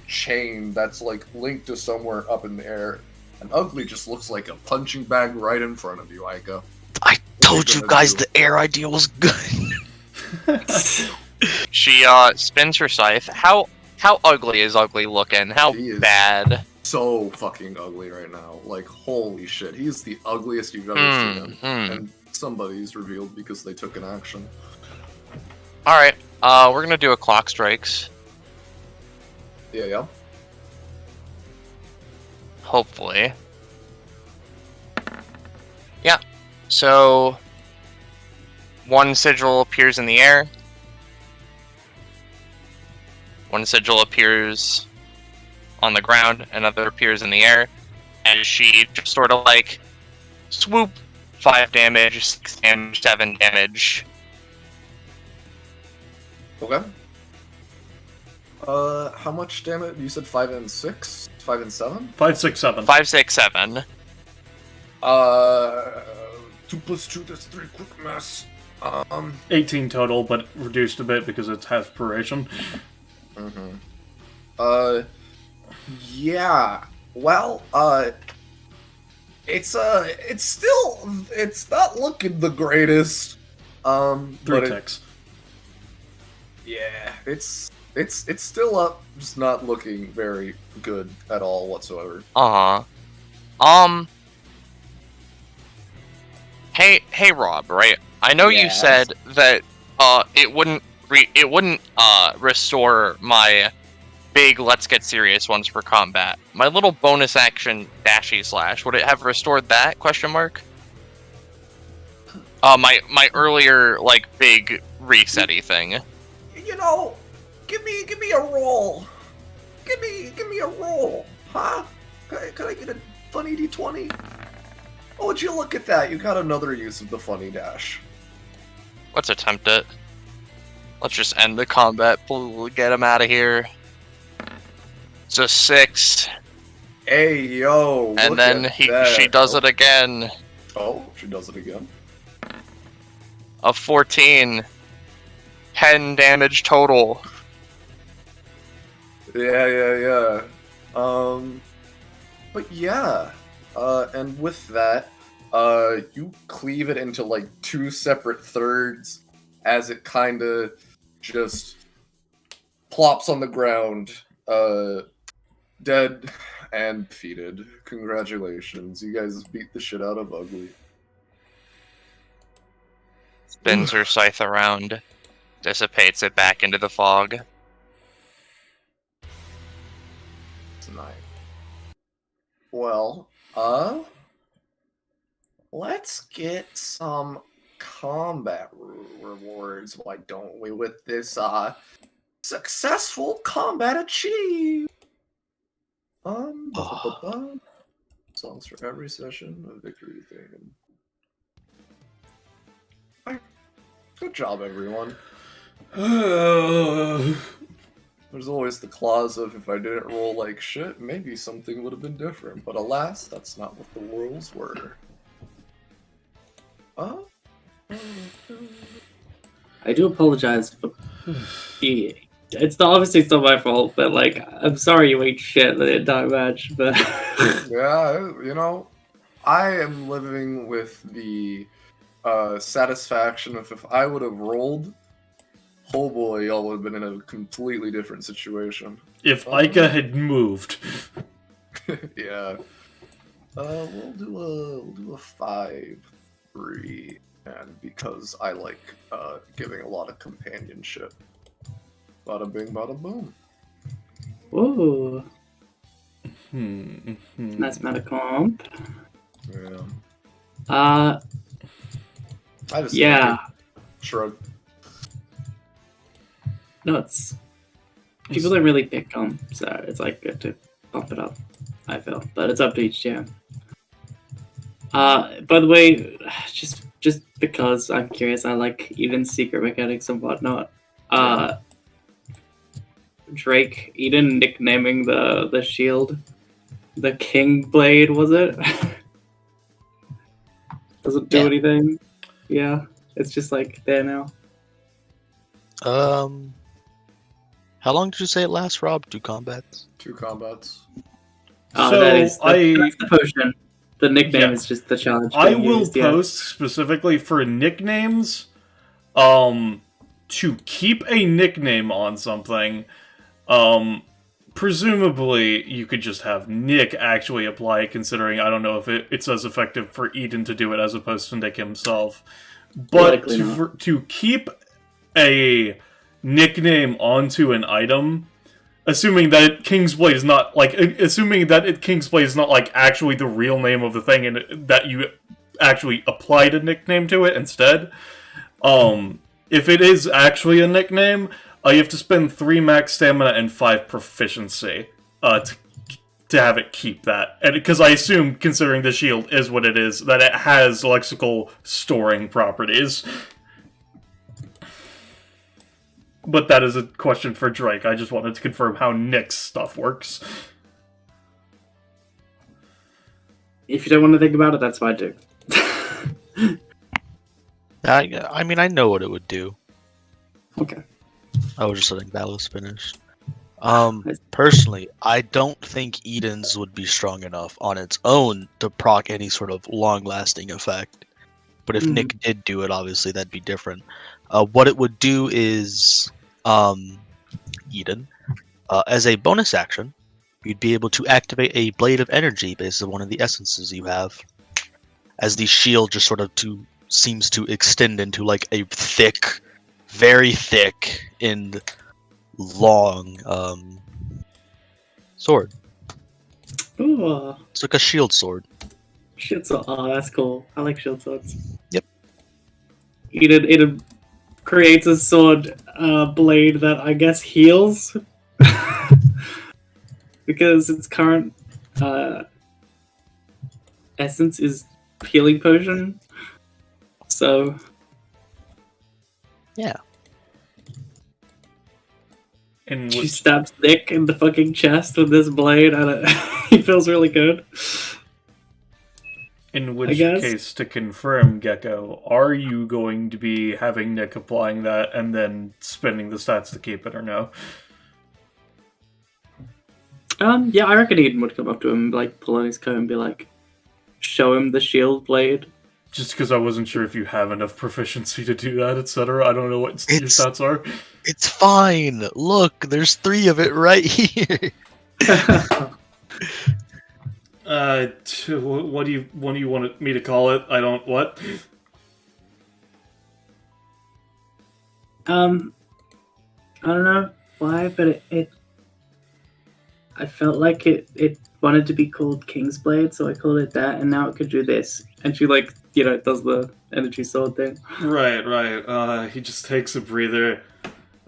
chain that's linked to somewhere up in the air. And Ugly just looks like a punching bag right in front of you, Aika. I told you guys the air idea was good. She spins her scythe. How ugly is Ugly looking? How bad? So fucking ugly right now. Holy shit. He's the ugliest you've ever seen him. And somebody's revealed because they took an action. Alright, we're gonna do a clock strikes. Yeah. Hopefully. Yeah. So, one sigil appears in the air. One sigil appears on the ground. Another appears in the air. And she just sort of swoop 5 damage, 6 damage, 7 damage. Okay. How much damage? You said 5 and 6? 5 and 7? 5, 6, 7. 5, 6, 7. 2 plus 2, that's 3 quick mass. 18 total, but reduced a bit because it's half duration. Yeah. Well, it's not looking the greatest. 3 but ticks. Yeah, it's still up, just not looking very good at all whatsoever. Hey Rob, right? I know you Yes. said that it wouldn't restore my big let's get serious ones for combat. My little bonus action dashy slash, would it have restored that? Question mark. My earlier like big resetty thing. You know, give me a roll. Give me a roll, huh? Could I get a funny d20? Oh, would you look at that? You got another use of the funny dash. Let's attempt it. Let's just end the combat. Get him out of here. It's a 6. Hey, yo. And look then at she that. does it again. Oh, she does it again. A 14. 10 damage total. Yeah. But yeah. And with that, you cleave it into like 2 separate thirds as it kinda just plops on the ground, dead and defeated. Congratulations, you guys beat the shit out of Ugly. Spins her scythe around. Dissipates it back into the fog. Tonight. Well, let's get some combat rewards, why don't we, with this, successful combat achieved! Songs for every session, a victory thing. Good job, everyone. There's always the clause of if I didn't roll like shit, maybe something would have been different. But alas, that's not what the rules were. I do apologize for it's not, obviously it's not my fault, but like I'm sorry you ate shit the entire match, but Yeah, you know, I am living with the satisfaction of if I would have rolled, oh boy, y'all would have been in a completely different situation. If Ica had moved. Yeah. We'll do a 5-3, and because I like giving a lot of companionship. Bada bing, bada boom. ooh, nice meta comp. Yeah. Uh, I just yeah. Shrug. No, it's people don't really pick on, so it's like good to bump it up. I feel, but it's up to each jam. By the way, just because I'm curious, I like even secret mechanics and whatnot. Drake Eden nicknaming the shield the King Blade, was it? Doesn't do anything. Yeah, it's just like there now. How long did you say it lasts, Rob? 2 combats? 2 combats. So that's the potion. The nickname is just the challenge. I will post specifically for nicknames. To keep a nickname on something, presumably you could just have Nick actually apply it, considering I don't know if it's as effective for Eden to do it as opposed to Nick himself. But to keep a nickname onto an item, assuming that Kingsblade is not like Kingsblade is not like actually the real name of the thing, and that you actually applied a nickname to it instead. If it is actually a nickname, you have to spend 3 max stamina and 5 proficiency to to have it keep that. And because I assume, considering the shield is what it is, that it has lexical storing properties. But that is a question for Drake. I just wanted to confirm how Nick's stuff works. If you don't want to think about it, that's fine too. I mean, I know what it would do. Okay. I was just letting that was finished. Personally, I don't think Eden's would be strong enough on its own to proc any sort of long-lasting effect. But if Nick did do it, obviously that'd be different. What it would do is, Eden, as a bonus action, you'd be able to activate a Blade of Energy based on one of the essences you have, as the shield just sort of seems to extend into like a thick, very thick and long sword. Ooh, It's like a shield sword. shield sword. Oh, that's cool. I like shield swords. Yep. It creates a sword blade that I guess heals because its current essence is healing potion. So Yeah. In she which, stabs Nick in the fucking chest with this blade, and he feels really good. in which guess. case, to confirm, Gecko, are you going to be having Nick applying that and then spending the stats to keep it, or no? Yeah, I reckon Eden would come up to him, like, pull on his coat and be like, show him the shield blade. Just because I wasn't sure if you have enough proficiency to do that, etc. I don't know what your stats are. It's fine. Look, there's 3 of it right here. What do you want me to call it? I don't what? I don't know why, but I felt like it wanted to be called King's Blade, so I called it that, and now it could do this. And she, like, does the energy sword thing. Right. He just takes a breather.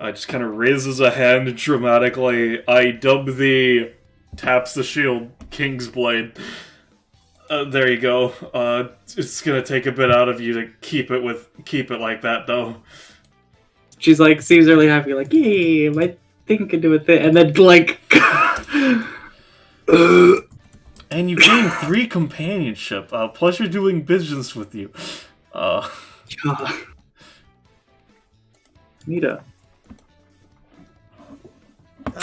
Just kind of raises a hand dramatically. I dub thee. Taps the shield. King's Blade. There you go. It's gonna take a bit out of you to keep it like that, though. She's like, seems really happy, like, yay, my thing can do a thing. And then, like, And you gain 3 companionship. Pleasure doing business with you. Nita.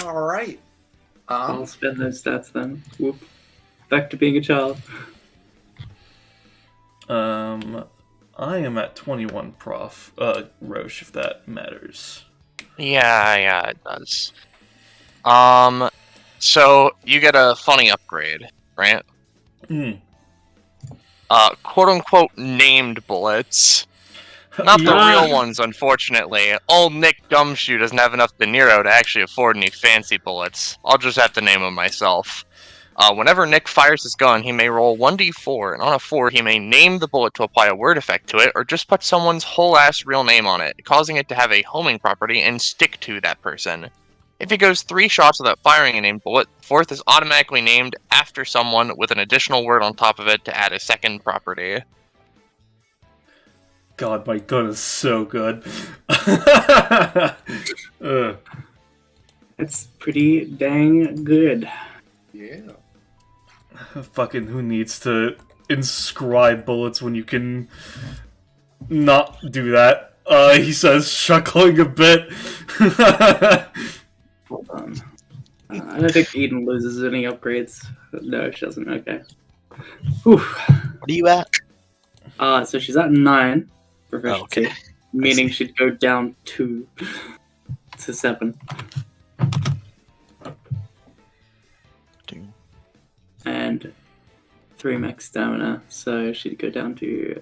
All right. I'll spend those stats then. Whoop. Back to being a child. I am at 21 prof. Roche, if that matters. Yeah, it does. So you get a funny upgrade, right? Quote unquote named bullets. Not the real ones, unfortunately. Old Nick Gumshoe doesn't have enough De Niro to actually afford any fancy bullets. I'll just have to name them myself. Whenever Nick fires his gun, he may roll 1d4, and on a 4, he may name the bullet to apply a word effect to it, or just put someone's whole-ass real name on it, causing it to have a homing property and stick to that person. If he goes 3 shots without firing a named bullet, the 4th is automatically named after someone with an additional word on top of it to add a second property. God, my gun is so good. It's pretty dang good. Yeah. Fucking who needs to inscribe bullets when you can not do that? He says, chuckling a bit. Hold on. I don't think Eden loses any upgrades. No, she doesn't. Okay. Whew. What are you at? So she's at 9 proficiency, Okay. meaning she'd go down 2 to 7. And 3 max stamina, so she'd go down to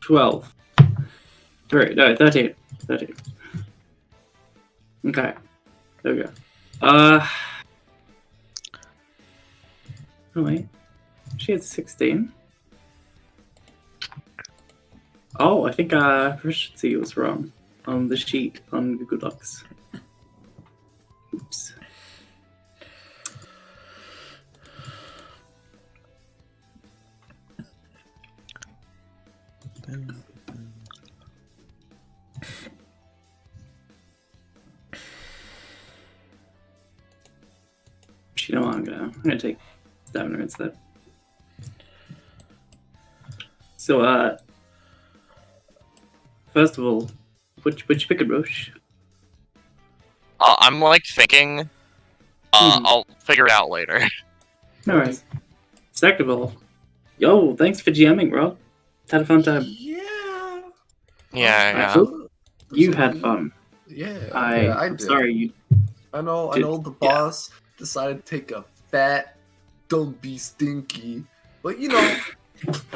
12. 13. Okay. There we go. Oh wait. She had 16. Oh, I think proficiency was wrong on the sheet on Google Docs. Oops. You know what? I'm gonna take stamina instead. So, first of all, which pick a Roche? I'm like thinking. I'll figure it out later. No worries. Second of all, yo, thanks for GMing, bro. Had a fun time. Yeah. Yeah. I hope you had fun. Yeah. I'm I did. sorry you. I know the Yeah. boss decided to take a fat, don't be stinky. But you know,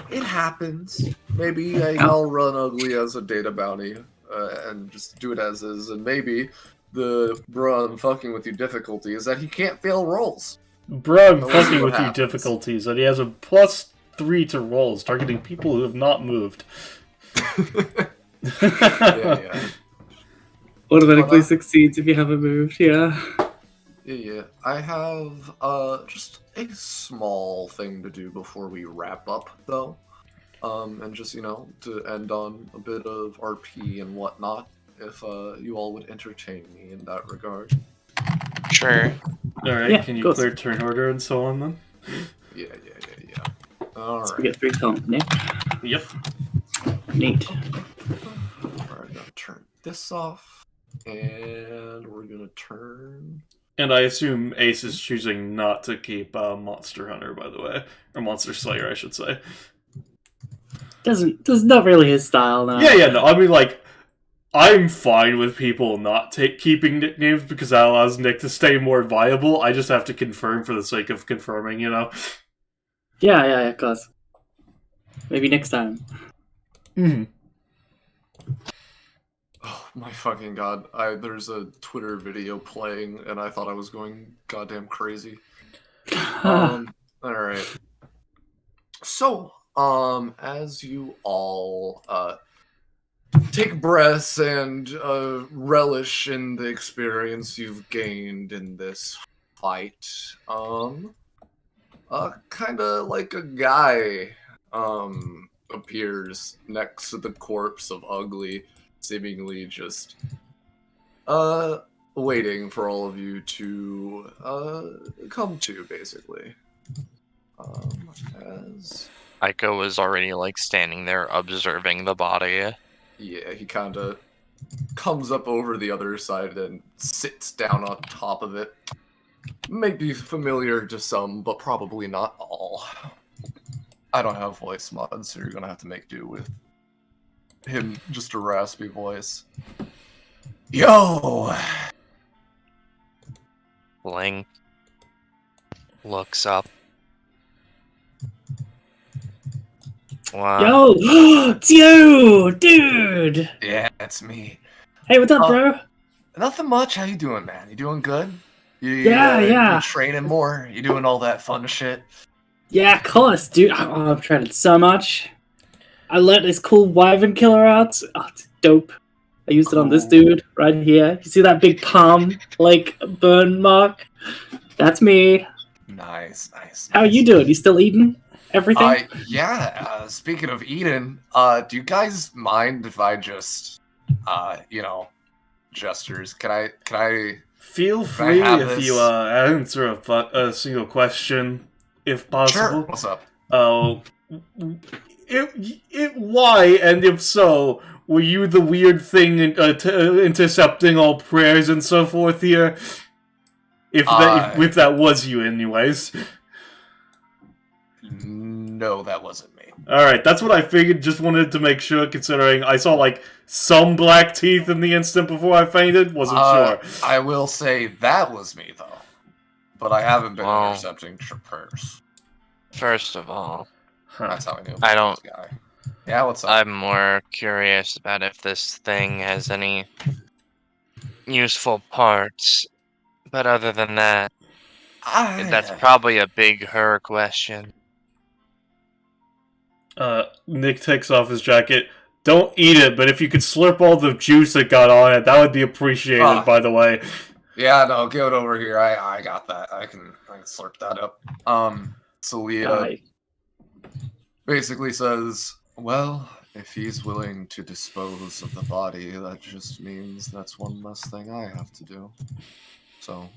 it happens. Maybe I'll run ugly as a data bounty and just do it as is. And maybe the bruh I'm fucking with you difficulty is that he can't fail rolls. Bro, I'm Let's see fucking what with you happens. difficulties, and he has a +3 to rolls, targeting people who have not moved. Yeah. Automatically succeeds if you haven't moved. Yeah. Yeah. I have just a small thing to do before we wrap up, though. And just, to end on a bit of RP and whatnot, if you all would entertain me in that regard. Sure. Alright, Yeah, can of you course. clear turn order and so on then? Yeah. So we Alright. get 3 columns. Nick. Yep. Neat. Alright, gonna turn this off. And we're gonna turn... And I assume Ace is choosing not to keep Monster Hunter, by the way. Or Monster Slayer, I should say. That's not really his style now. Yeah, no, I mean, like, I'm fine with people not keeping nicknames because that allows Nick to stay more viable. I just have to confirm for the sake of confirming, Yeah, of course. Maybe next time. Mm-hmm. Oh my fucking god. There's a Twitter video playing and I thought I was going goddamn crazy. Alright. So, as you all take breaths and relish in the experience you've gained in this fight, kinda like a guy appears next to the corpse of Ugly, seemingly just waiting for all of you to come to, basically. As Aiko was already like standing there observing the body. yeah, he kind of comes up over the other side and sits down on top of it. May be familiar to some, but probably not all. I don't have voice mods, so you're gonna have to make do with him, just a raspy voice. Yo! Link looks up. Wow. Yo, it's you, dude. Yeah, it's me. Hey, what's up, bro? Nothing much. How you doing, man? You doing good? Yeah. You training more? You doing all that fun shit? Yeah, of course, dude. Oh, I've tried it so much. I let this cool wyvern killer out. Oh, it's dope. I used it on this dude right here. You see that big palm, like, burn mark? That's me. Nice. How are you doing? You still eating everything? Yeah. Speaking of eating, do you guys mind if I just, gestures? Can I? Feel free have if this? you answer a single question, if possible. Sure. What's up? Why, and if so, were you the weird thing intercepting all prayers and so forth here? If that was you, anyways. No, that wasn't me. Alright, that's what I figured, just wanted to make sure, considering I saw, like, some black teeth in the instant before I fainted, wasn't sure. I will say that was me, though. But I haven't been Wow. intercepting purse. First of all, That's how I knew. I don't- This guy. Yeah, what's up? I'm more curious about if this thing has any useful parts. But other than that, that's probably a big her question. Nick takes off his jacket. Don't eat it, but if you could slurp all the juice that got on it, that would be appreciated, by the way. Yeah, no, get it over here. I got that. I can slurp that up. Celia basically says, well, if he's willing to dispose of the body, that just means that's one less thing I have to do. So,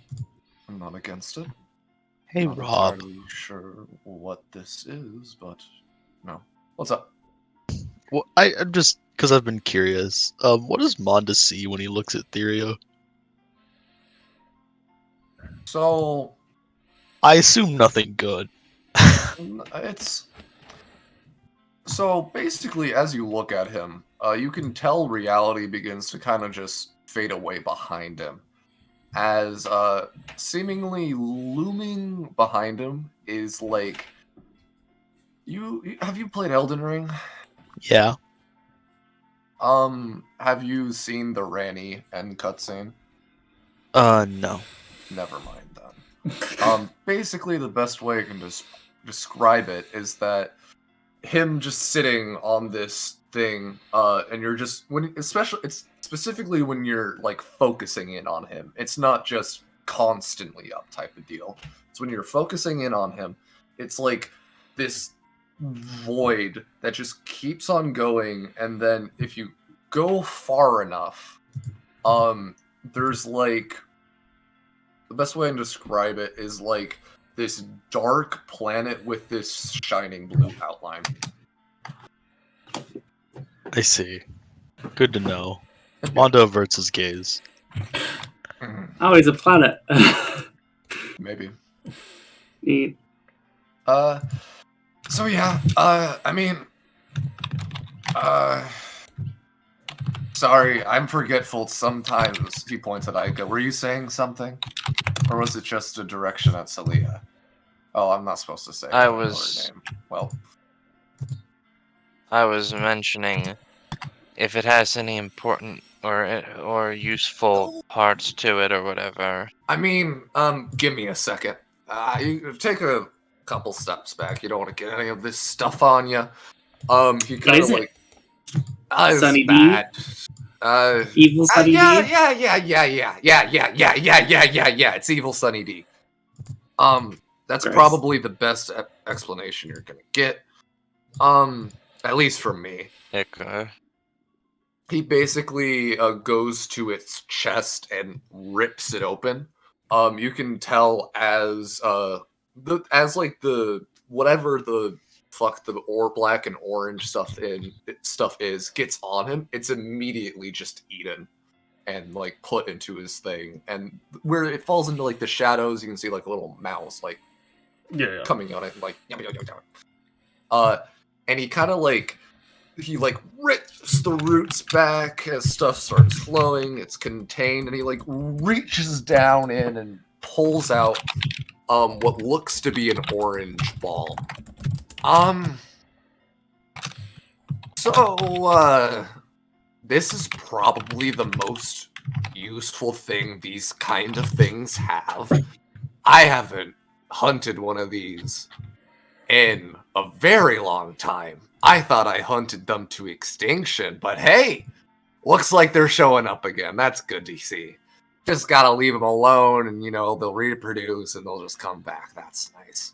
I'm not against it. Hey, Not Rob. entirely sure what this is, but no. What's up? Well, I'm just because I've been curious. What does Monda see when he looks at Therio? So I assume nothing good. it's so basically, as you look at him, you can tell reality begins to kind of just fade away behind him, as seemingly looming behind him is like have you played Elden Ring? Yeah. Have you seen the Ranny end cutscene? No. Never mind then. Basically, the best way I can describe it is that him just sitting on this thing, and you're just it's specifically when you're like focusing in on him. It's not just constantly up type of deal. It's when you're focusing in on him. It's like this void that just keeps on going, and then if you go far enough, there's like the best way I can describe it is like this dark planet with this shining blue outline. I see. Good to know. Monda averts his gaze. Oh, he's a planet. Maybe. Neat. So yeah, I mean, sorry, I'm forgetful sometimes. He points at Aika. Were you saying something? Or was it just a direction at Celia? Oh, I'm not supposed to say I her was- name. Well, I was mentioning if it has any important or useful parts to it or whatever. I mean, give me a second. You take a couple steps back. You don't want to get any of this stuff on you. He kind is of it? like, it's Sunny D? bad. Evil Sunny yeah, D? yeah. It's evil Sunny D. That's Gross. probably the best explanation you're gonna get. At least from me. Okay. He basically goes to its chest and rips it open. You can tell as like the whatever the fuck the black and orange stuff is gets on him, it's immediately just eaten and like put into his thing. And where it falls into like the shadows, you can see like a little mouse like Yeah. coming on it, like and he kind of like rips the roots back as stuff starts flowing. It's contained, and he like reaches down in and pulls out what looks to be an orange ball. So this is probably the most useful thing these kind of things have. I haven't hunted one of these in a very long time. I thought I hunted them to extinction, but hey, looks like they're showing up again. That's good to see. Just gotta leave them alone, and they'll reproduce, and they'll just come back. That's nice.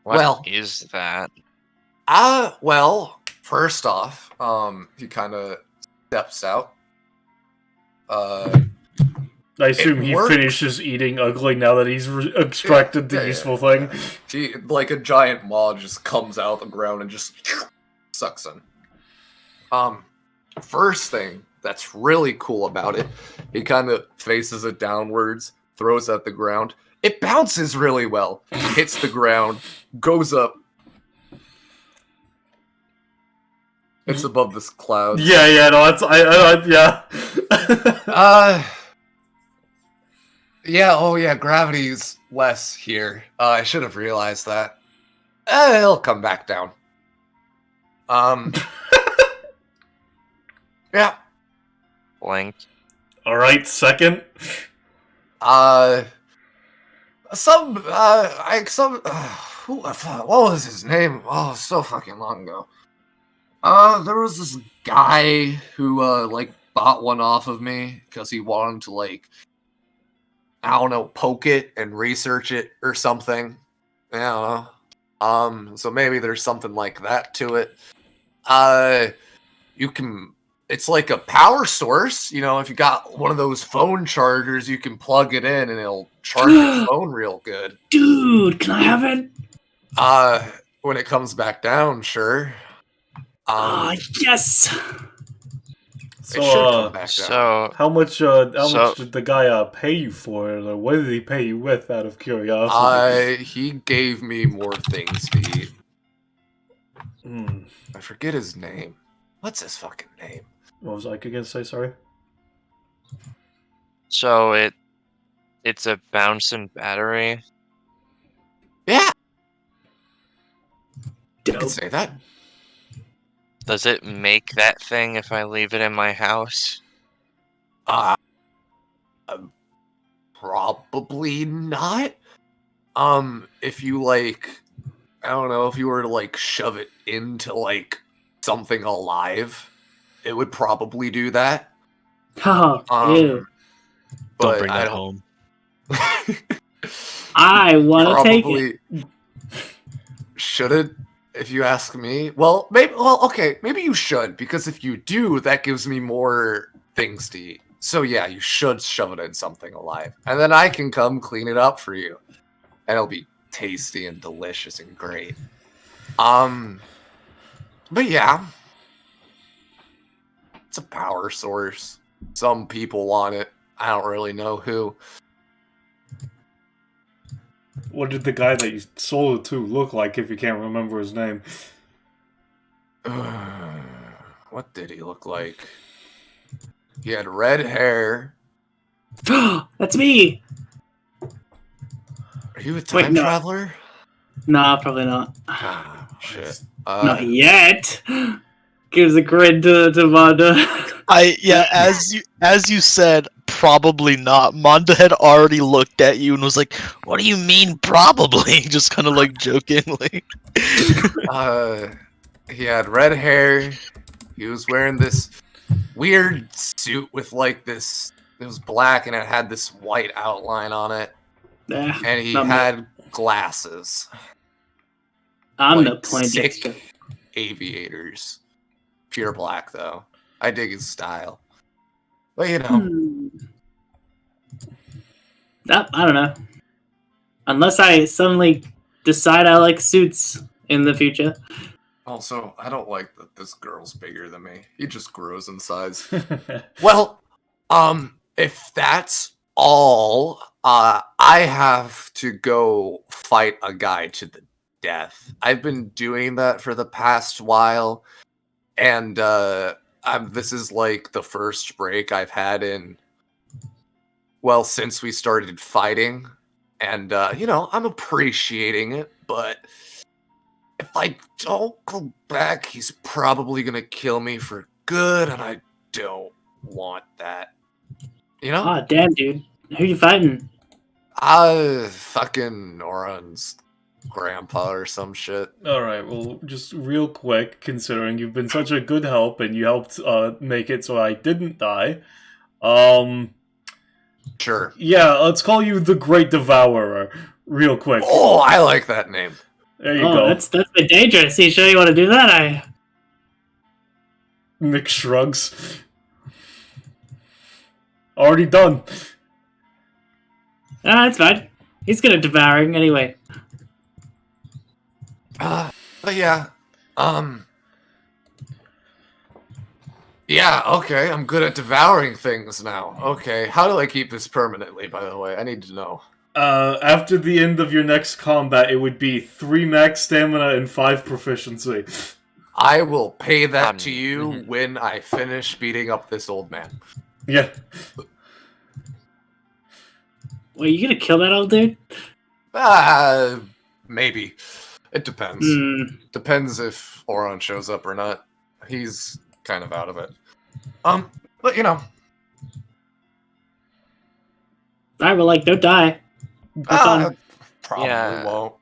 What is that? Well, first off, he kind of steps out. I assume he works. finishes eating ugly now that he's extracted the useful thing. He, like a giant maw, just comes out of the ground and just sucks in. First thing that's really cool about it, he kind of faces it downwards, throws it at the ground. It bounces really well, hits the ground, goes up. It's above this cloud. Yeah, no, it's yeah. Yeah, oh yeah, gravity's less here. I should have realized that. It'll come back down. Yeah. Blank. All right, second. What was his name? Oh, so fucking long ago. There was this guy who like bought one off of me because he wanted to like, I don't know, poke it and research it or something. I don't know. So maybe there's something like that to it. You can it's like a power source. You know, if you got one of those phone chargers, you can plug it in and it'll charge your phone real good. Dude, can I have it? When it comes back down, sure. Yes. It should come back down. So How much did the guy pay you for it, or what did he pay you with? Out of curiosity. He gave me more things to eat. I forget his name. What's his fucking name? What was I gonna say? Sorry. So it's a bouncing battery. Yeah, you Dope. can say that. Does it make that thing if I leave it in my house? Probably not. If you like, I don't know, if you were to like shove it into like something alive, it would probably do that. Oh, ew. Don't bring that home. I want to take it. Should it? If you ask me, well, maybe. Well, okay, maybe you should, because if you do, that gives me more things to eat. So yeah, you should shove it in something alive, and then I can come clean it up for you, and it'll be tasty and delicious and great. But yeah, it's a power source. Some people want it. I don't really know who. What did the guy that you sold it to look like, if you can't remember his name? What did he look like? He had red hair. That's me. Are you a time no. traveler? Nah, probably not. Ah, shit. Not yet. Gives a grin to Manda. As you said, probably not. Manda had already looked at you and was like, "What do you mean, probably?" Just kind of like jokingly. He had red hair. He was wearing this weird suit with like this. It was black and it had this white outline on it. And he had glasses. I'm like the pointy sick aviators. Pure black though. I dig his style. But you know. I don't know. Unless I suddenly decide I like suits in the future. Also, I don't like that this girl's bigger than me. He just grows in size. Well, if that's all, I have to go fight a guy to the death. I've been doing that for the past while, and this is like the first break I've had in, well, since we started fighting, and you know, I'm appreciating it, but if I don't go back, he's probably gonna kill me for good, and I don't want that. You know? Oh, damn, dude. Who you fighting? Fucking Oran's grandpa or some shit. Alright, well, just real quick, considering you've been such a good help and you helped make it so I didn't die. Sure. Yeah, let's call you the Great Devourer, real quick. Oh, I like that name. There you go. That's a bit dangerous. You sure you want to do that? Nick shrugs. Already done. That's fine. He's good at devouring anyway. But yeah. Yeah, okay, I'm good at devouring things now. Okay, how do I keep this permanently, by the way? I need to know. After the end of your next combat, it would be 3 max stamina and 5 proficiency. I will pay that to you when I finish beating up this old man. Yeah. Well, you gonna kill that old dude? Maybe. It depends. Depends if Oron shows up or not. He's kind of out of it. But you know. Alright, well, like, don't die. Probably Yeah. won't.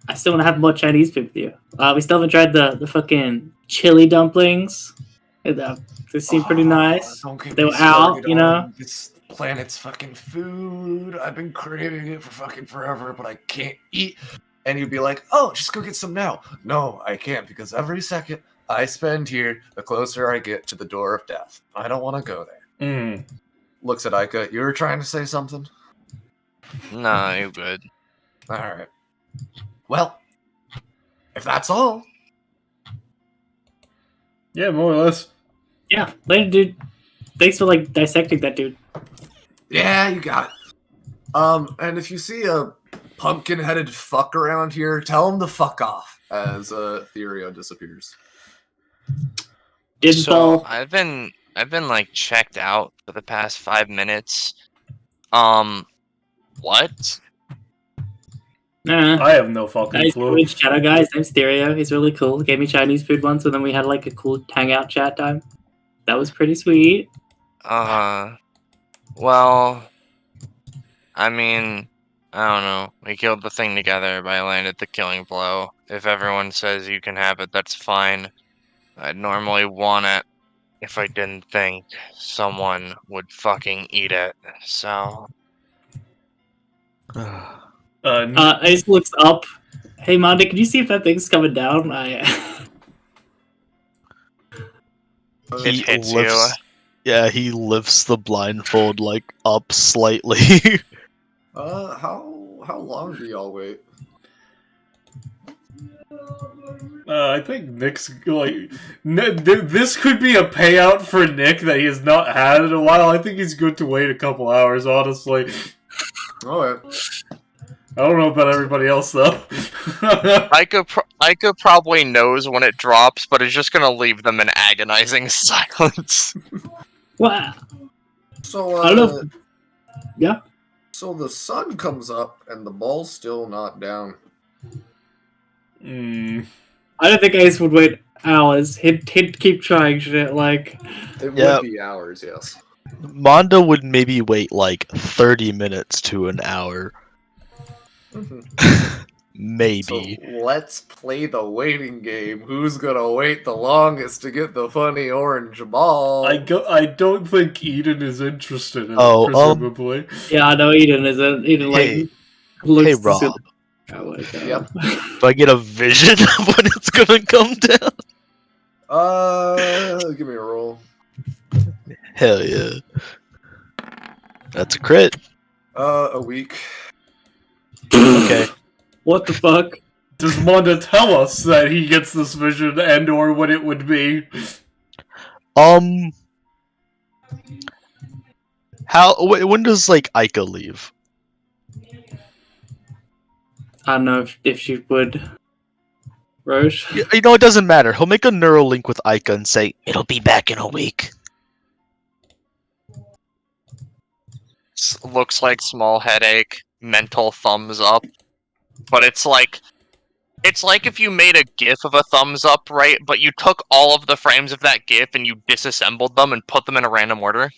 I still want to have more Chinese food with you. We still haven't tried the fucking chili dumplings. They seem pretty nice. Don't get They me were out, started you know? on this planet's fucking food. I've been craving it for fucking forever, but I can't eat. And you'd be like, oh, just go get some now. No, I can't, because every second I spend here the closer I get to the door of death. I don't want to go there. Mm. Looks at Ica. You were trying to say something? Nah, you're good. Alright. Well, if that's all. Yeah, more or less. Yeah, later, dude. Thanks for like dissecting that dude. Yeah, you got it. And if you see a pumpkin-headed fuck around here, tell him to fuck off as Therio disappears. Dinsball. So I've been like checked out for the past 5 minutes. What? I have no fucking Nice clue. cool shadow guys. Name's Stereo. He's really cool. Gave me Chinese food once, and then we had like a cool hangout chat time. That was pretty sweet. Well, I mean, I don't know. We killed the thing together, but I landed the killing blow. If everyone says you can have it, that's fine. I'd normally want it if I didn't think someone would fucking eat it. So, Ace looks up. Hey, Monday, can you see if that thing's coming down? it hits you. Yeah, he lifts the blindfold like up slightly. How long do y'all wait? I think Nick's like this could be a payout for Nick that he has not had in a while. I think he's good to wait a couple hours, honestly. Alright. I don't know about everybody else though. Ica probably knows when it drops, but is just gonna leave them in agonizing silence. Wow. So, I don't know. Yeah. So the sun comes up and the ball's still not down. Mm. I don't think Ace would wait hours. He'd keep trying shit. Like, It Yeah. would be hours, yes. Mondo would maybe wait like 30 minutes to an hour. Maybe. So let's play the waiting game. Who's gonna wait the longest to get the funny orange ball? I don't think Eden is interested in it, Oh, presumably. yeah, I know Eden isn't. Eden like Hey, looks hey, to Rob. see the- Oh, like, Yep. Do I get a vision of when it's gonna come down? Give me a roll. Hell yeah. That's a crit. A week. Okay. What the fuck? Does Monda tell us that he gets this vision and or what it would be? When does like Ica leave? I don't know if she would. Roche? You know, it doesn't matter. He'll make a neural link with Ica and say, It'll be back in a week. Looks like small headache, mental thumbs up. But it's like if you made a GIF of a thumbs up, right? But you took all of the frames of that GIF and you disassembled them and put them in a random order.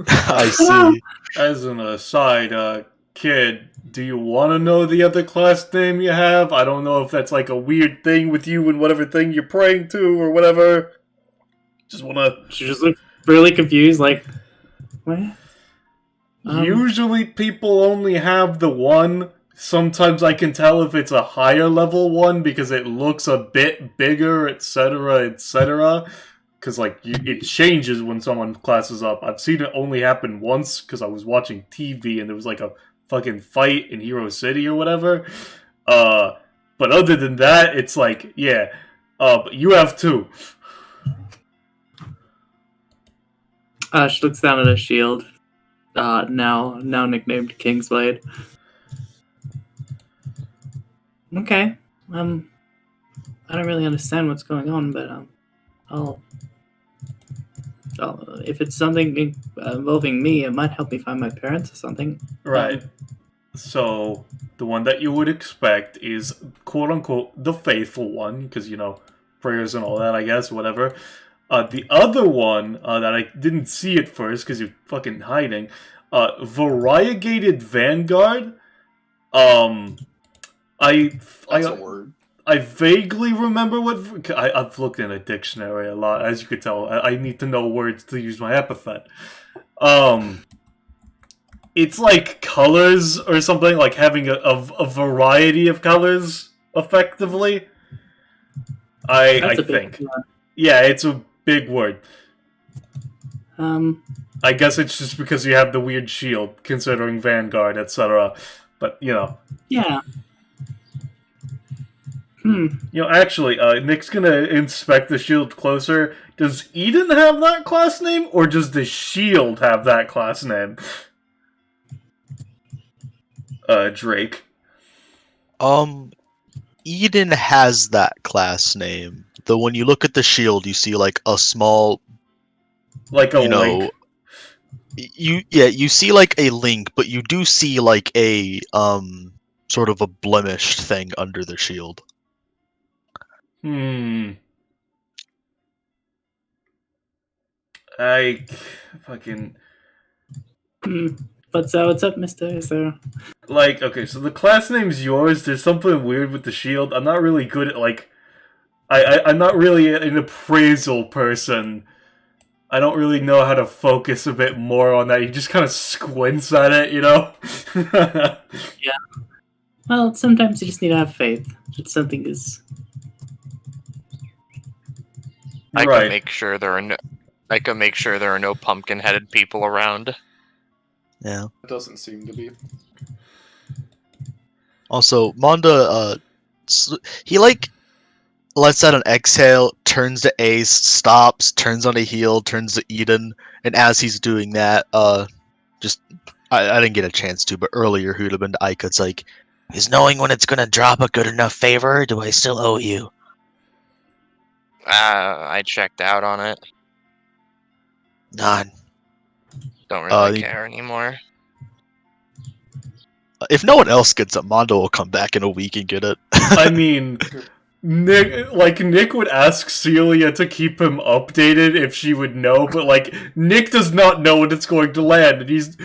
I see. As an aside, kid, do you want to know the other class name you have? I don't know if that's like a weird thing with you and whatever thing you're praying to or whatever. Just wanna... She just looked really confused, like, what? Usually people only have the one. Sometimes I can tell if it's a higher level one because it looks a bit bigger, etc., etc. Because, like, it changes when someone classes up. I've seen it only happen once because I was watching TV and there was, like, a fucking fight in Hero City or whatever. But other than that, it's like, yeah. But you have two. She looks down at her shield. Now nicknamed Kingsblade. Okay. I don't really understand what's going on, but I'll if it's something involving me, it might help me find my parents or something. Right. So, the one that you would expect is, quote-unquote, the faithful one, because, you know, prayers and all that, I guess, whatever. The other one, that I didn't see at first, because you're fucking hiding, variegated vanguard, That's I a word. I vaguely remember what... I've looked in a dictionary a lot, as you could tell. I need to know words to use my epithet. It's like colors or something, like having a variety of colors, effectively. I a big think. one. Yeah, it's a big word. I guess it's just because you have the weird shield, considering Vanguard, etc. But, Yeah. Actually, Nick's gonna inspect the shield closer. Does Eden have that class name, or does the shield have that class name? Drake. Eden has that class name. Though when you look at the shield, you see like a small, like a link. You see like a link, but you do see like a sort of a blemished thing under the shield. I fucking. But so what's up, Mister? Is there? Okay, so the class name's yours. There's something weird with the shield. I'm not really good at I'm not really an appraisal person. I don't really know how to focus a bit more on that. He just kind of squints at it, Yeah. Well, sometimes you just need to have faith that something is. I Right. can make sure there are no pumpkin-headed people around. Yeah. It doesn't seem to be. Also, Monda, he lets out an exhale, turns to Ace, stops, turns on a heel, turns to Eden, and as he's doing that, I didn't get a chance to, but earlier he would have been to Aika. It's like, Is knowing when it's gonna drop a good enough favor, or do I still owe you? I checked out on it. None. Don't really care anymore. If no one else gets it, Mondo will come back in a week and get it. I mean, Nick would ask Celia to keep him updated if she would know, but Nick does not know when it's going to land, and he's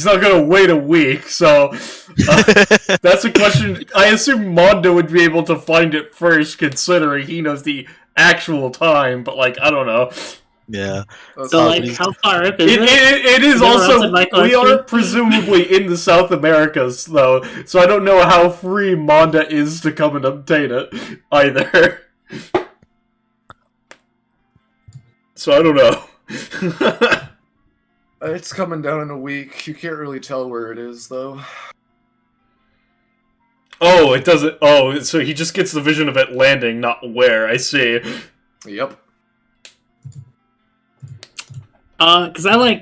not going to wait a week. So that's a question. I assume Mondo would be able to find it first, considering he knows the actual time. But I don't know. Yeah. So how far up is it? It is also. We are presumably in the South Americas, though, so I don't know how free Monda is to come and obtain it either. So I don't know. It's coming down in a week. You can't really tell where it is, though. Oh, it doesn't. Oh, so he just gets the vision of it landing, not where. I see. Yep. Cause I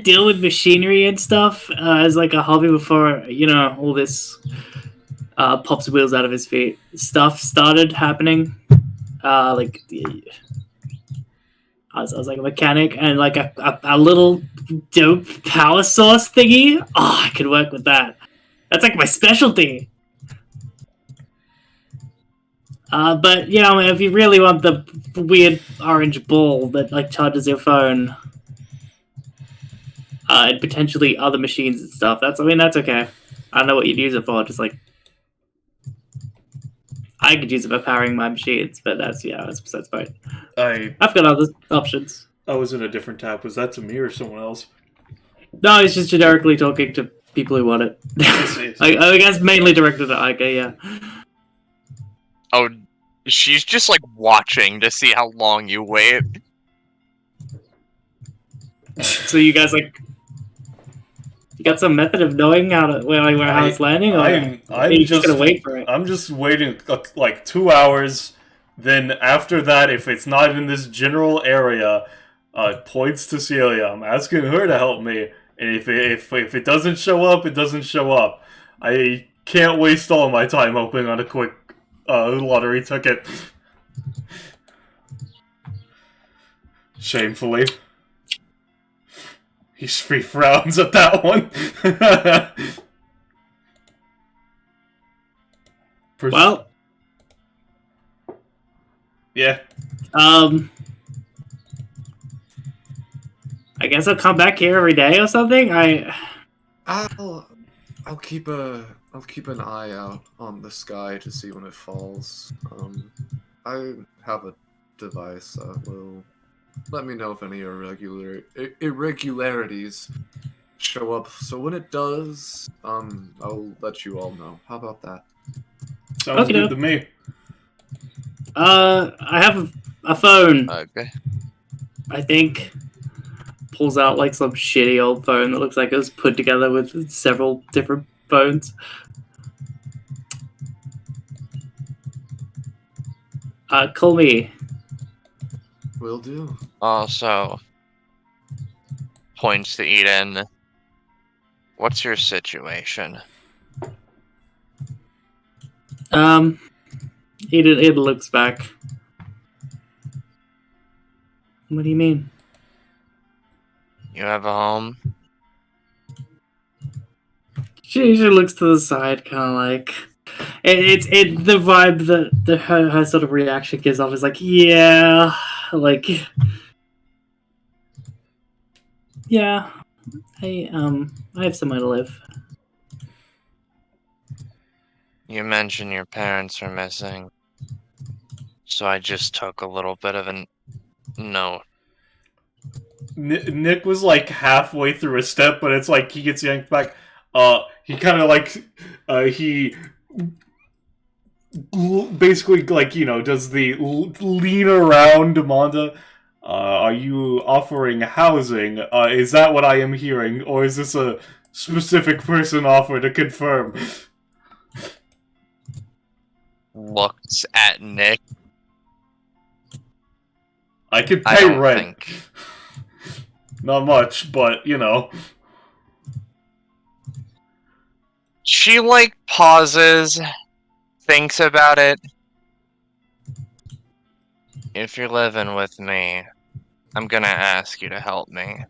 deal with machinery and stuff as a hobby before all this pops wheels out of his feet stuff started happening. I was a mechanic, and a little dope power source thingy. Oh, I could work with that. That's my specialty. But if you really want the weird orange ball that charges your phone, and potentially other machines and stuff, that's okay. I don't know what you'd use it for. Just I could use it for powering my machines, but that's fine. I've got other options. I was in a different tab. Was that to me or someone else? No, it's just generically talking to people who want it. I guess mainly directed at Aika, yeah. Oh, she's just watching to see how long you wait. So you guys you got some method of knowing how it's landing, or I'm you just gonna wait for it? I'm just waiting 2 hours. Then after that, if it's not in this general area, points to Celia. I'm asking her to help me, and if it doesn't show up, it doesn't show up. I can't waste all my time opening on a quick lottery ticket. Shamefully. He frowns at that one. Well. Yeah. I guess I'll come back here every day or something. I'll keep an eye out on the sky to see when it falls. I have a device that will let me know if any irregularities show up. So when it does, I'll let you all know. How about that? Sounds good to me. I have a phone. Okay. I think. Pulls out like some shitty old phone that looks like it was put together with several different phones. Call me. Will do. Also, points to Eden. What's your situation? It looks back. What do you mean? You have a home? She looks to the side, kind of like it's the vibe that her sort of reaction gives off is like, yeah, like, yeah, I have somewhere to live. You mentioned your parents are missing, so I just took a little bit of a note. Nick was like halfway through a step, but it's like he gets yanked back. He kind of like, he basically like, you know, does the lean around Amanda. Are you offering housing? Is that what I am hearing, or is this a specific person offer to confirm? Looks at Nick. I could I pay don't rent. think. Not much, but you know. She like pauses, thinks about it. If you're living with me, I'm gonna ask you to help me.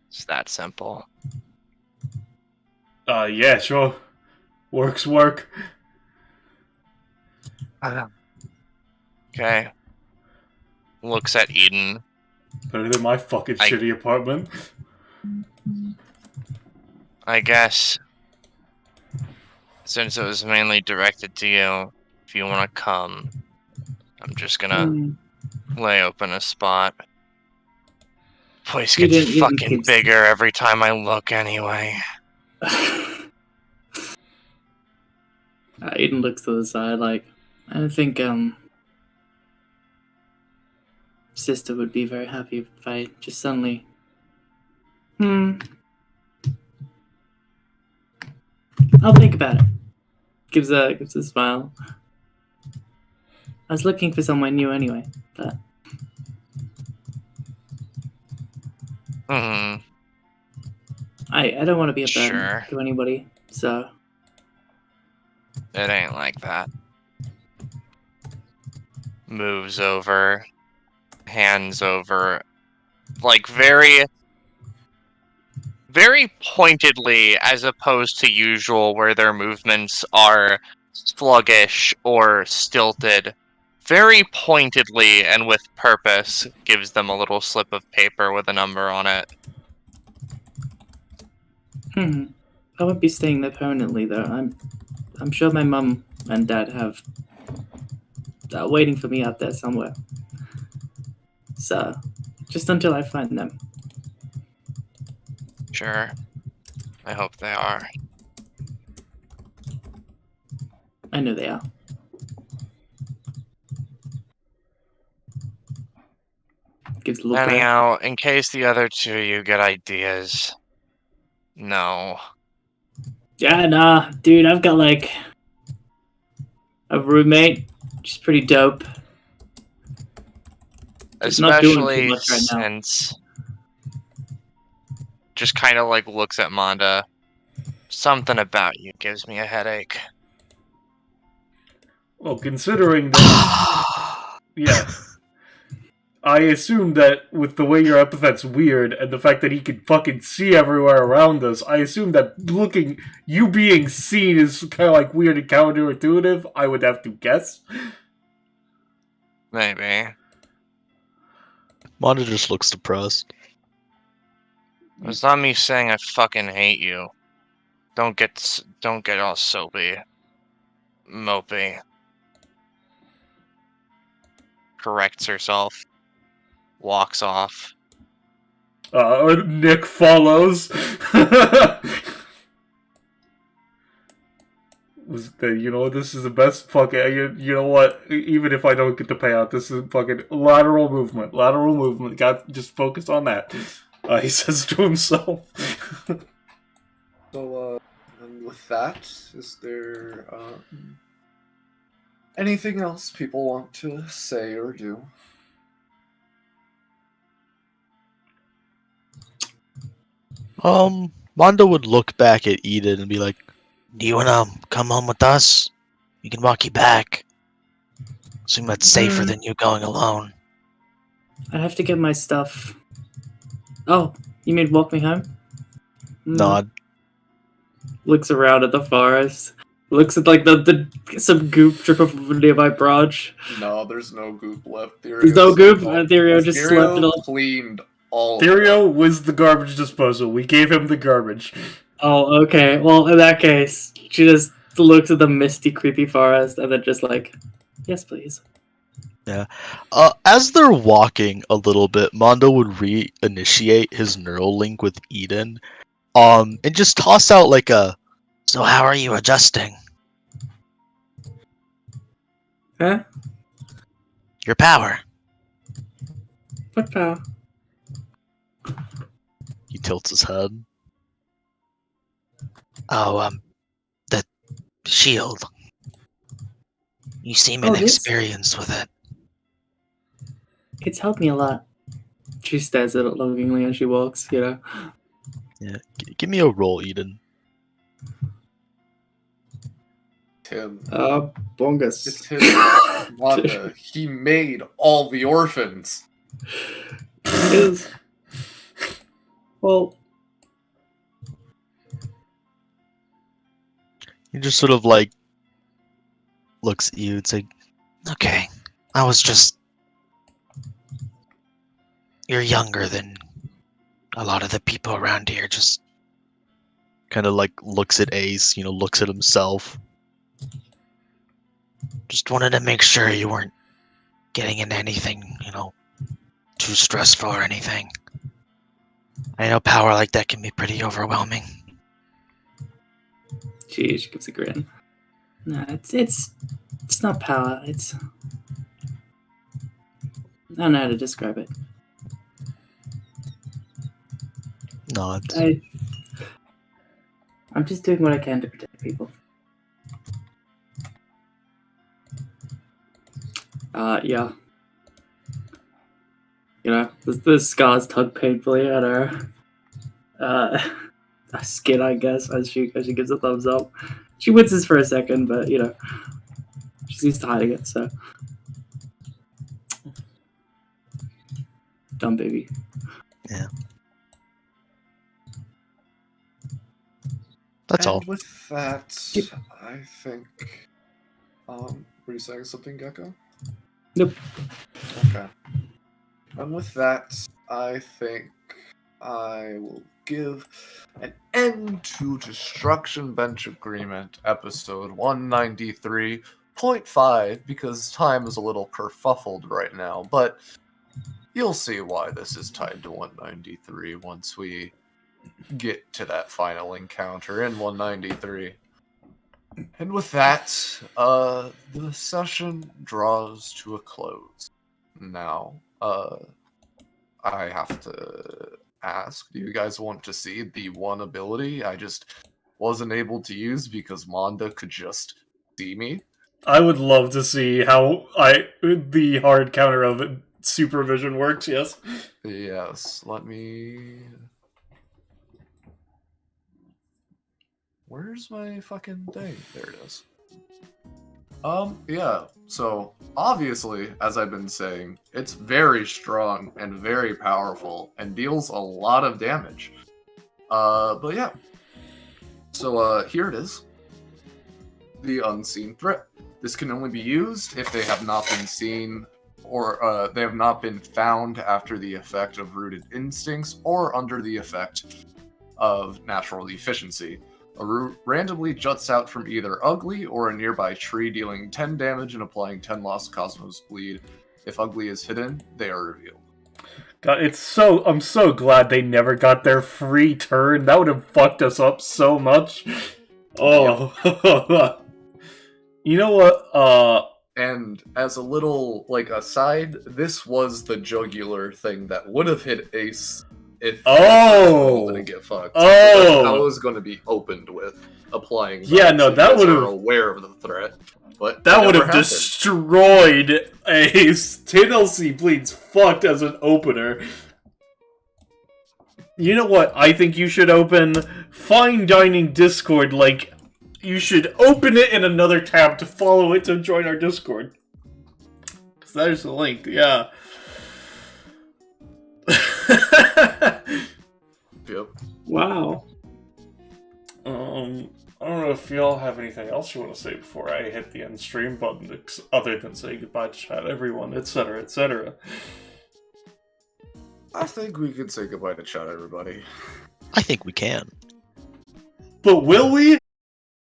It's that simple. Yeah, sure. Work's work. Okay. Looks at Eden. Better than my fucking shitty apartment. I guess, since it was mainly directed to you, if you want to come, I'm just gonna lay open a spot. Place gets fucking bigger every time I look anyway. Eden looks to the side like, I don't think sister would be very happy if I just suddenly I'll think about it. Gives a smile. I was looking for someone new anyway, but I don't want to be a burden to anybody, so it ain't like that. Moves over, hands over, like very pointedly, as opposed to usual where their movements are sluggish or stilted. Very pointedly and with purpose gives them a little slip of paper with a number on it. I won't be staying there permanently though. I'm sure my mum and dad have waiting for me out there somewhere. So, just until I find them. Sure. I hope they are. I know they are. Gives a look. Anyhow, in case the other two of you get ideas, no. Yeah, nah, dude, I've got like a roommate. She's pretty dope. Especially since just kind of like looks at Manda. Something about you gives me a headache. Well, considering that, yeah, I assume that with the way your epithet's weird and the fact that he can fucking see everywhere around us, I assume that you being seen is kind of like weird and counterintuitive. I would have to guess. Maybe. Manda just looks depressed. It's not me saying I fucking hate you. Don't get all soapy, mopey. Corrects herself. Walks off. Nick follows. was that, you know, this is the best fucking, you know what, even if I don't get the payout, this is fucking lateral movement, just focus on that, he says to himself. So, and with that, is there, anything else people want to say or do? Mondo would look back at Eden and be like, Do you wanna come home with us? We can walk you back. Assume that's safer than you going alone. I'd have to get my stuff. Oh, you mean walk me home? nod. Looks around at the forest. Looks at like the some goop drip off of a nearby branch. No, there's no goop left. There's no goop. Therio just slept it all. Cleaned all. Therio was the garbage disposal. We gave him the garbage. Oh, okay. Well, in that case, she just looks at the misty, creepy forest and then just like, yes, please. Yeah. As they're walking a little bit, Mondo would reinitiate his neural link with Eden, and just toss out like a. So how are you adjusting? Huh? Your power. What power? He tilts his head. Oh, the shield. You seem Oh, this? inexperienced with it. It's helped me a lot. She stares at it longingly as she walks, you know. Yeah. Give me a roll, Eden. Tim. Bongus. It's his Wanda. He made all the orphans. It is. Well, He just sort of like looks at you and say, Okay, I was just... You're younger than a lot of the people around here, just... kind of like looks at Ace, looks at himself. Just wanted to make sure you weren't getting into anything, too stressful or anything. I know power like that can be pretty overwhelming. she gives a grin. No, it's not power. It's I don't know how to describe it. Nods. I'm just doing what I can to protect people. Yeah. The scars tug painfully at her skin, I guess, as she gives a thumbs up. She winces for a second, but she's used to hiding it, so. Dumb baby. Yeah. That's all. With that, I think. Were you saying something, Gecko? Nope. Okay. And with that, I think I will give an end to Destruction Bench Agreement, episode 193.5, because time is a little kerfuffled right now, but you'll see why this is tied to 193 once we get to that final encounter in 193. And with that, the session draws to a close. Now, I have to ask, do you guys want to see the one ability I just wasn't able to use because Monda could just see me? I would love to see how the hard counter of supervision works, yes. Yes, let me... Where's my fucking thing? There it is. Yeah, so obviously, as I've been saying, it's very strong and very powerful and deals a lot of damage. But yeah. So, here it is. The Unseen Threat. This can only be used if they have not been seen or they have not been found after the effect of Rooted Instincts or under the effect of Natural Efficiency. A root randomly juts out from either Ugly or a nearby tree, dealing 10 damage and applying 10 lost Cosmos Bleed. If Ugly is hidden, they are revealed. God, I'm so glad they never got their free turn. That would have fucked us up so much. Oh. You know what? And as a little like aside, this was the jugular thing that would have hit Ace if Oh! didn't get fucked. Oh! I was going to be opened with applying. Yeah, no, so that you guys would've- are aware of the threat, but That it would never have happened. destroyed Ace. TLC Bleed's fucked as an opener. You know what I think you should open? Fine Dining Discord, like, you should open it in another tab to follow it to join our Discord. Because there's the link, yeah. Yep. Wow. I don't know if y'all have anything else you want to say before I hit the end stream button, other than say goodbye to chat, everyone, etc., etc. I think we could say goodbye to chat, everybody. I think we can. But will we?